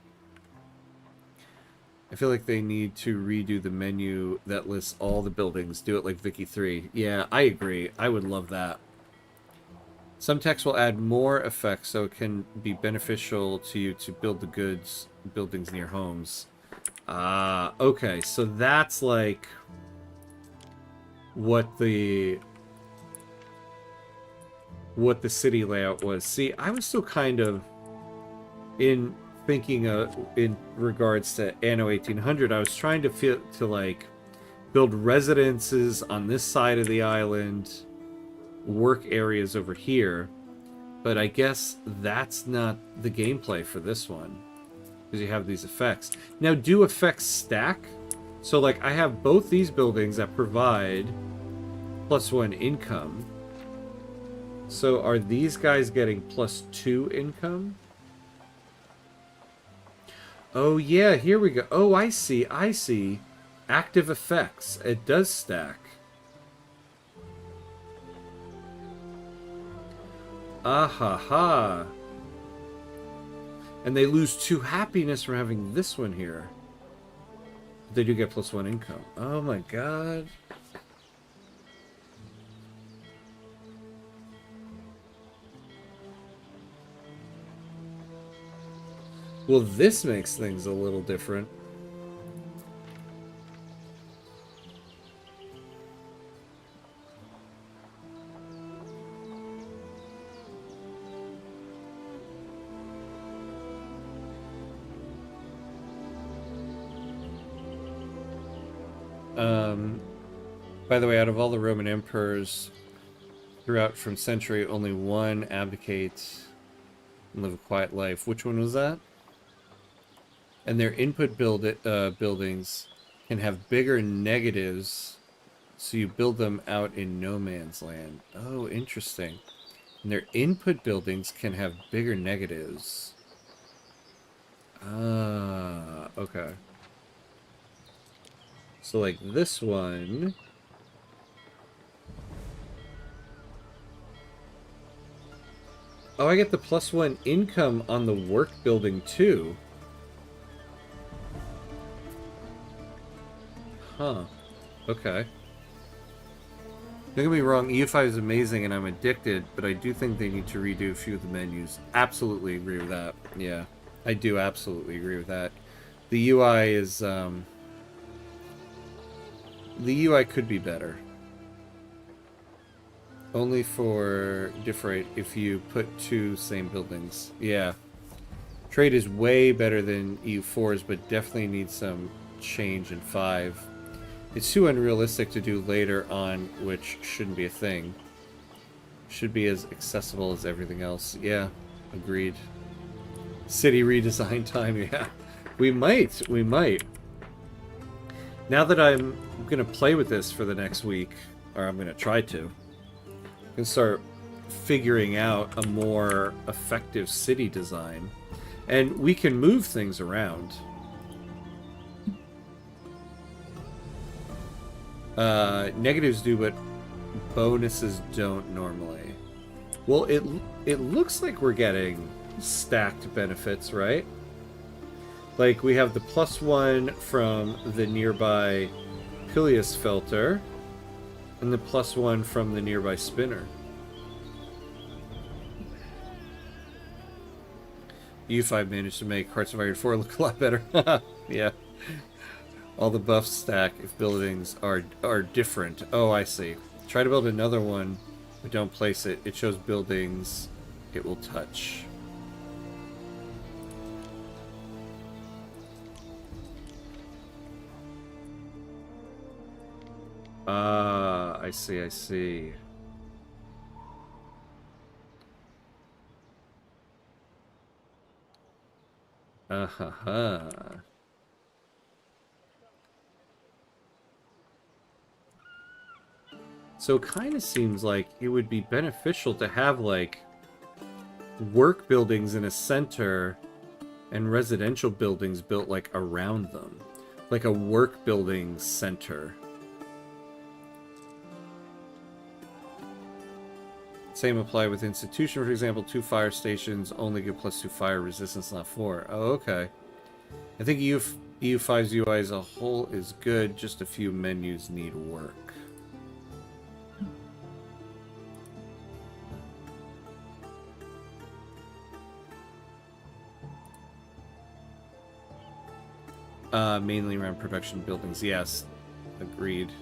I feel like they need to redo the menu that lists all the buildings. Do it like Vicky 3. Yeah, I agree. I would love that. Some text will add more effects so it can be beneficial to you to build the goods buildings near homes. Ah, okay. So that's like what the what the city layout was. See, I was still kind of in thinking in regards to Anno 1800. I was trying to feel to like build residences on this side of the island, work areas over here, but I guess that's not the gameplay for this one because you have these effects. Now, do effects stack? So like I have both these buildings that provide +1 income. So are these guys getting +2 income? Oh yeah, here we go. Oh, I see, I see. Active effects. It does stack. Ah ha ha. And they lose 2 happiness from having this one here. They do get +1 income. Oh my god. Well, this makes things a little different. By the way, out of all the Roman emperors throughout from century, only one abdicates and live a quiet life. Which one was that? And their input buildings can have bigger negatives, so you build them out in no man's land. Oh, interesting. And their input buildings can have bigger negatives. Ah, okay. So like this one... Oh, I get the +1 income on the work building too. Huh. Okay. Don't get me wrong, EU5 is amazing and I'm addicted, but I do think they need to redo a few of the menus. Absolutely agree with that. Yeah, I do absolutely agree with that. The UI is, the UI could be better. Only for different if you put 2 same buildings. Yeah. Trade is way better than EU4's, but definitely needs some change in 5. It's too unrealistic to do later on, which shouldn't be a thing. Should be as accessible as everything else. Yeah, agreed. City redesign time, yeah. We might. Now that I'm going to play with this for the next week, or I'm going to try to, I can start figuring out a more effective city design. And we can move things around. Negatives do, but bonuses don't normally. Well, it looks like we're getting stacked benefits, right? Like we have the +1 from the nearby Pilius Felter, and the +1 from the nearby spinner. U5 managed to make Hearts of Iron 4 look a lot better. Yeah. All the buffs stack if buildings are different. Oh, I see. Try to build another one, but don't place it. It shows buildings it will touch. Ah, I see, I see. Ah-ha-ha. So it kind of seems like it would be beneficial to have, like, work buildings in a center and residential buildings built, like, around them. Like a work building center. Same apply with institution, for example, 2 fire stations only give +2 fire resistance, not 4. Oh, okay. I think EU5's UI as a whole is good, just a few menus need work. Mainly around production buildings, yes. Agreed.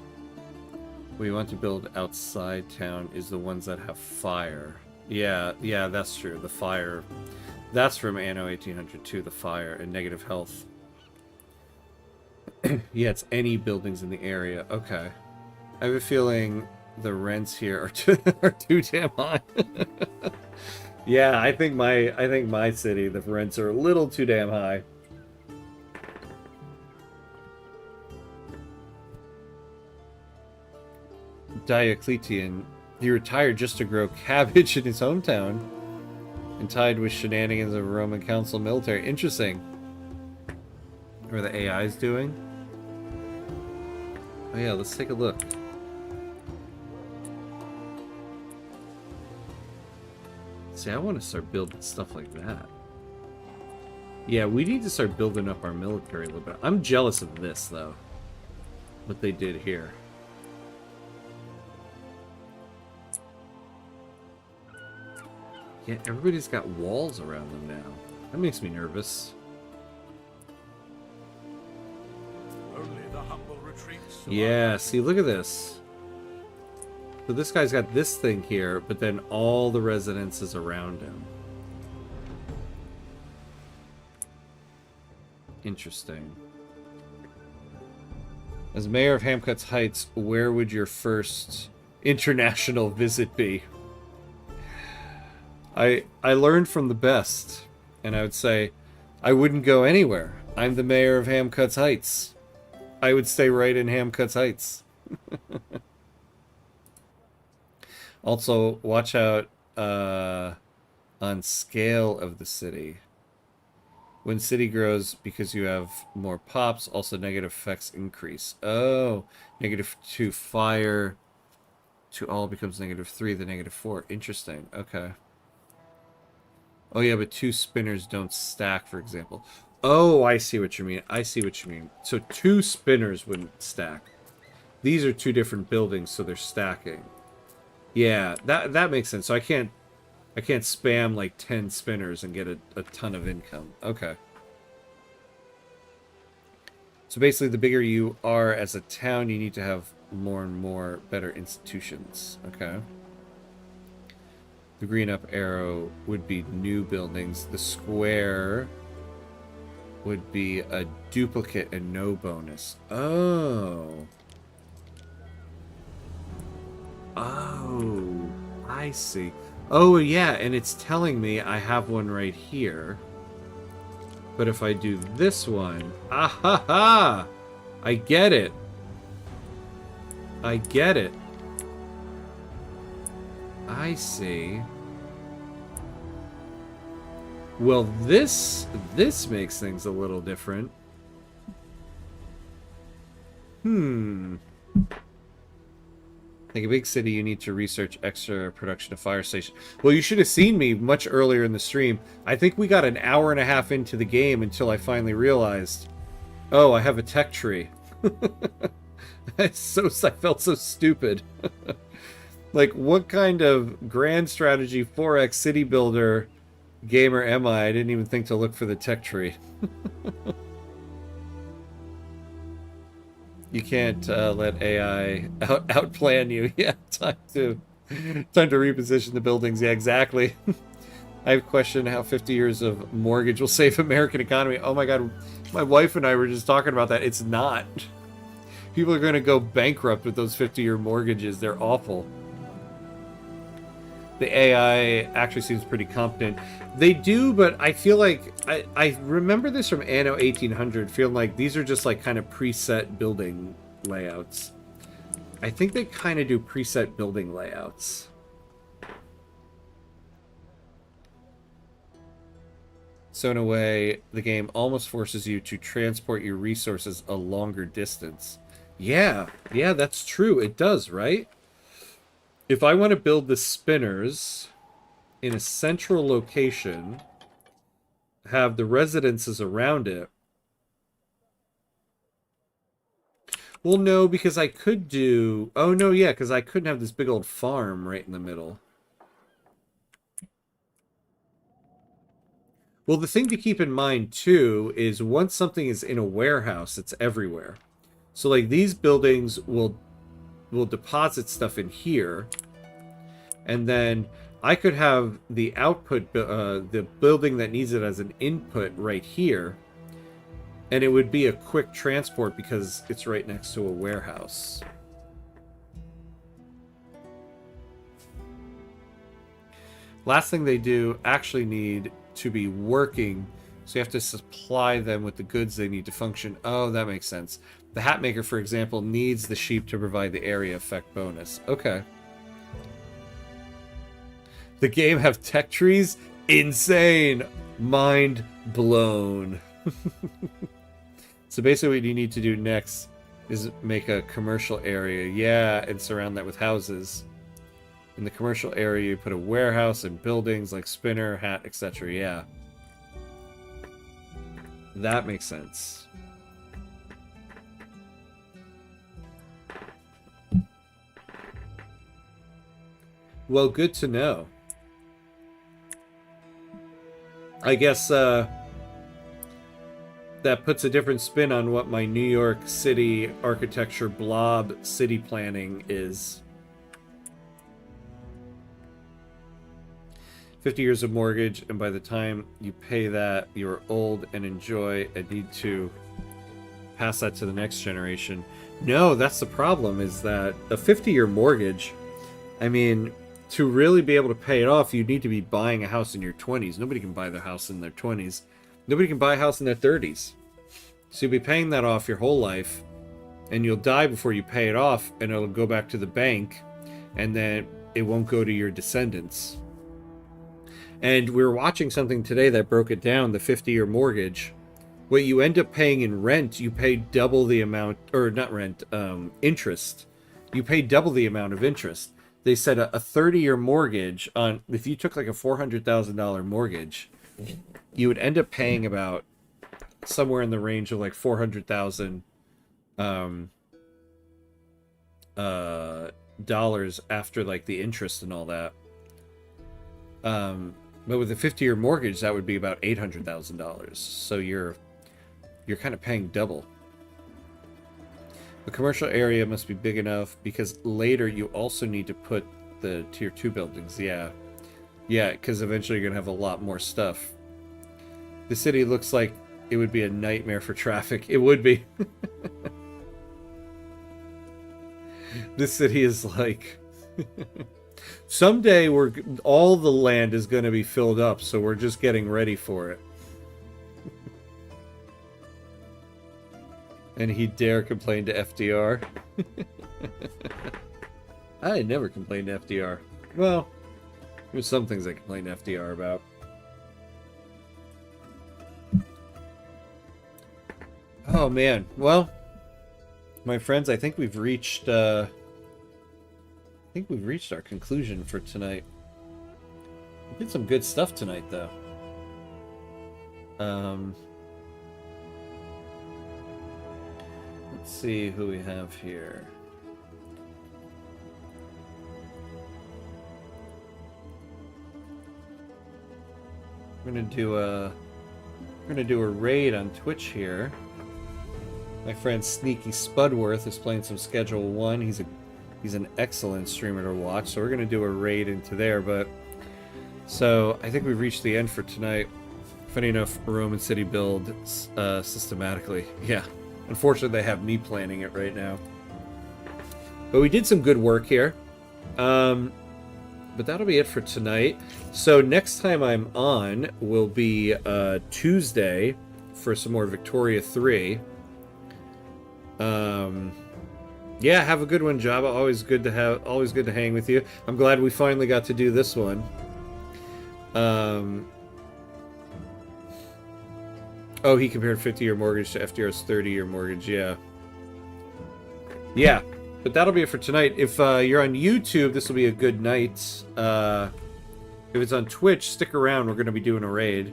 What you want to build outside town is the ones that have fire. Yeah, yeah, that's true. The fire. That's from Anno 1800 too, the fire and negative health. Yeah, it's any buildings in the area. Okay. I have a feeling the rents here are too damn high. Yeah, I think my city, the rents are a little too damn high. Diocletian, he retired just to grow cabbage in his hometown and tied with shenanigans of Roman Council military. Interesting. What are the AIs doing? Oh yeah, let's take a look. See, I want to start building stuff like that. Yeah, we need to start building up our military a little bit. I'm jealous of this, though. What they did here. Yeah, everybody's got walls around them now. That makes me nervous. Only the humble retreats. Yeah, see, look at this. So this guy's got this thing here, but then all the residences around him. Interesting. As mayor of Hamcuts Heights, where would your first international visit be? I learned from the best, and I would say I wouldn't go anywhere. I'm the mayor of Hamcuts Heights. I would stay right in Hamcuts Heights. Also, watch out on scale of the city. When city grows because you have more pops, also negative effects increase. Oh, -2 fire to all becomes -3, then -4. Interesting. Okay. Oh yeah, but 2 spinners don't stack, for example. Oh, I see what you mean. I see what you mean. So 2 spinners wouldn't stack. These are 2 different buildings, so they're stacking. Yeah, that makes sense. So I can't spam like 10 spinners and get a ton of income. Okay. So basically, the bigger you are as a town, you need to have more and more better institutions. Okay. The green up arrow would be new buildings. The square would be a duplicate and no bonus. Oh. Oh, I see. Oh, yeah, and it's telling me I have one right here. But if I do this one... Ah ha ha! I get it. I get it. I see. Well, this makes things a little different. Like a big city, you need to research extra production of fire station. Well, you should have seen me much earlier in the stream. I think we got an hour and a half into the game until I finally realized, oh, I have a tech tree. I felt so stupid. Like, what kind of grand strategy 4X city builder gamer am I? I didn't even think to look for the tech tree. You can't let AI outplan you. Yeah, time to reposition the buildings. Yeah, exactly. I've questioned how 50 years of mortgage will save American economy. Oh my god, my wife and I were just talking about that. It's not. People are going to go bankrupt with those 50-year mortgages. They're awful. The AI actually seems pretty competent. They do, but I feel like... I remember this from Anno 1800, feeling like these are just like kind of preset building layouts. I think they kind of do preset building layouts. So in a way, the game almost forces you to transport your resources a longer distance. Yeah, that's true. It does, right? If I want to build the spinners in a central location, have the residences around it. Well, no, because I could do... Oh, no, yeah, because I couldn't have this big old farm right in the middle. Well, the thing to keep in mind, too, is once something is in a warehouse, it's everywhere. So, like, these buildings will deposit stuff in here. And then I could have the output, the building that needs it as an input right here, and it would be a quick transport because it's right next to a warehouse. Last thing they do actually need to be working, so you have to supply them with the goods they need to function. Oh, that makes sense. The hat maker, for example, needs the sheep to provide the area effect bonus. Okay. The game have tech trees? Insane! Mind blown. So basically what you need to do next is make a commercial area. Yeah, and surround that with houses. In the commercial area, you put a warehouse and buildings like spinner, hat, etc. Yeah. That makes sense. Well, good to know. I guess that puts a different spin on what my New York City architecture blob city planning is. 50 years of mortgage, and by the time you pay that, you're old and enjoy and need to pass that to the next generation. No, that's the problem, is that a 50-year mortgage, I mean, to really be able to pay it off, you need to be buying a house in your 20s. Nobody can buy their house in their 20s. Nobody can buy a house in their 30s. So you'll be paying that off your whole life, and you'll die before you pay it off, and it'll go back to the bank, and then it won't go to your descendants. And we were watching something today that broke it down, the 50-year mortgage. What you end up paying in rent, you pay double the amount, or not rent, interest. You pay double the amount of interest. They said a 30-year mortgage, on if you took like a $400,000 mortgage, you would end up paying about somewhere in the range of like $400,000 dollars after like the interest and all that. But with a 50-year mortgage, that would be about $800,000. So you're kind of paying double. The commercial area must be big enough because later you also need to put the tier 2 buildings. Yeah, because eventually you're gonna have a lot more stuff. The city looks like it would be a nightmare for traffic. It would be. This city is like. Someday all the land is going to be filled up, so we're just getting ready for it. And he dare complain to FDR. I never complained to FDR. Well, there's some things I complain to FDR about. Oh man, well, my friends, I think we've reached our conclusion for tonight. We did some good stuff tonight, though. Let's see who we have here. We're gonna do a raid on Twitch here. My friend Sneaky Spudworth is playing some Schedule 1. He's an excellent streamer to watch, so we're going to do a raid into there, but... So, I think we've reached the end for tonight. Funny enough, Roman City build systematically. Yeah, unfortunately they have me planning it right now. But we did some good work here. But that'll be it for tonight. So next time I'm on will be Tuesday for some more Victoria 3. Yeah, have a good one, Jabba. Always good to hang with you. I'm glad we finally got to do this one. Oh, he compared 50-year mortgage to FDR's 30-year mortgage. Yeah. Yeah, but that'll be it for tonight. If you're on YouTube, this will be a good night. If it's on Twitch, stick around. We're going to be doing a raid.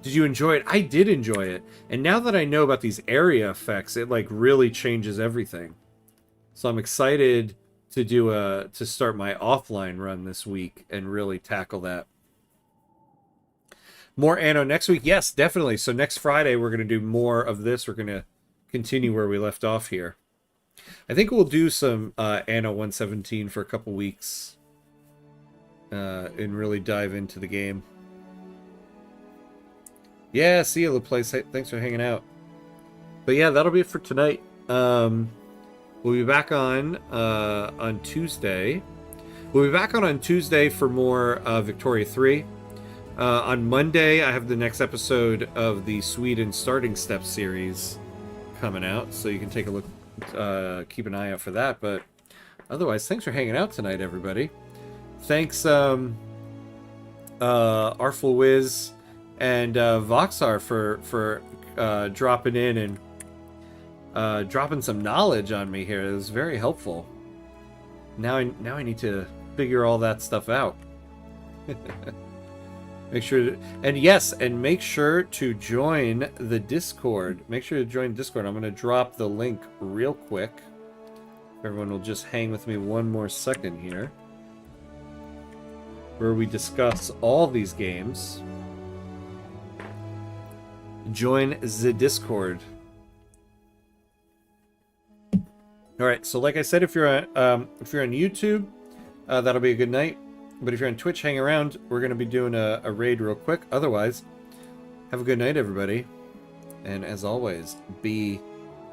Did you enjoy it? I did enjoy it. And now that I know about these area effects, it like really changes everything. So I'm excited to start my offline run this week and really tackle that. More Anno next week? Yes, definitely. So next Friday we're going to do more of this. We're going to continue where we left off here. I think we'll do some Anno 117 for a couple weeks. and really dive into the game. Yeah, see you, LaPlace. Thanks for hanging out. But yeah, that'll be it for tonight. We'll be back on Tuesday. We'll be back on Tuesday for more Victoria 3. On Monday, I have the next episode of the Sweden Starting Step series coming out, so you can take a look, keep an eye out for that. But otherwise, thanks for hanging out tonight, everybody. Thanks, Artful Wiz and Voxar for dropping in and dropping some knowledge on me here. It was very helpful. Now I need to figure all that stuff out. Make sure make sure to join the Discord. Make sure to join Discord. I'm going to drop the link real quick. Everyone will just hang with me one more second here, where we discuss all these games. Join the Discord. All right, so like I said, if you're on YouTube, that'll be a good night. But if you're on Twitch, hang around. We're going to be doing a raid real quick. Otherwise, have a good night, everybody. And as always, be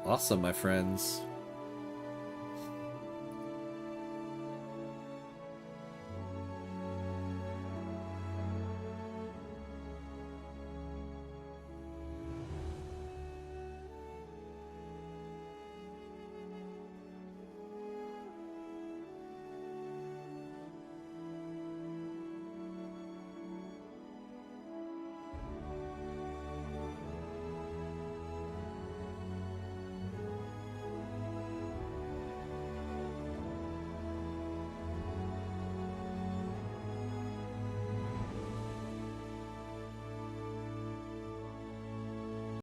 awesome, my friends.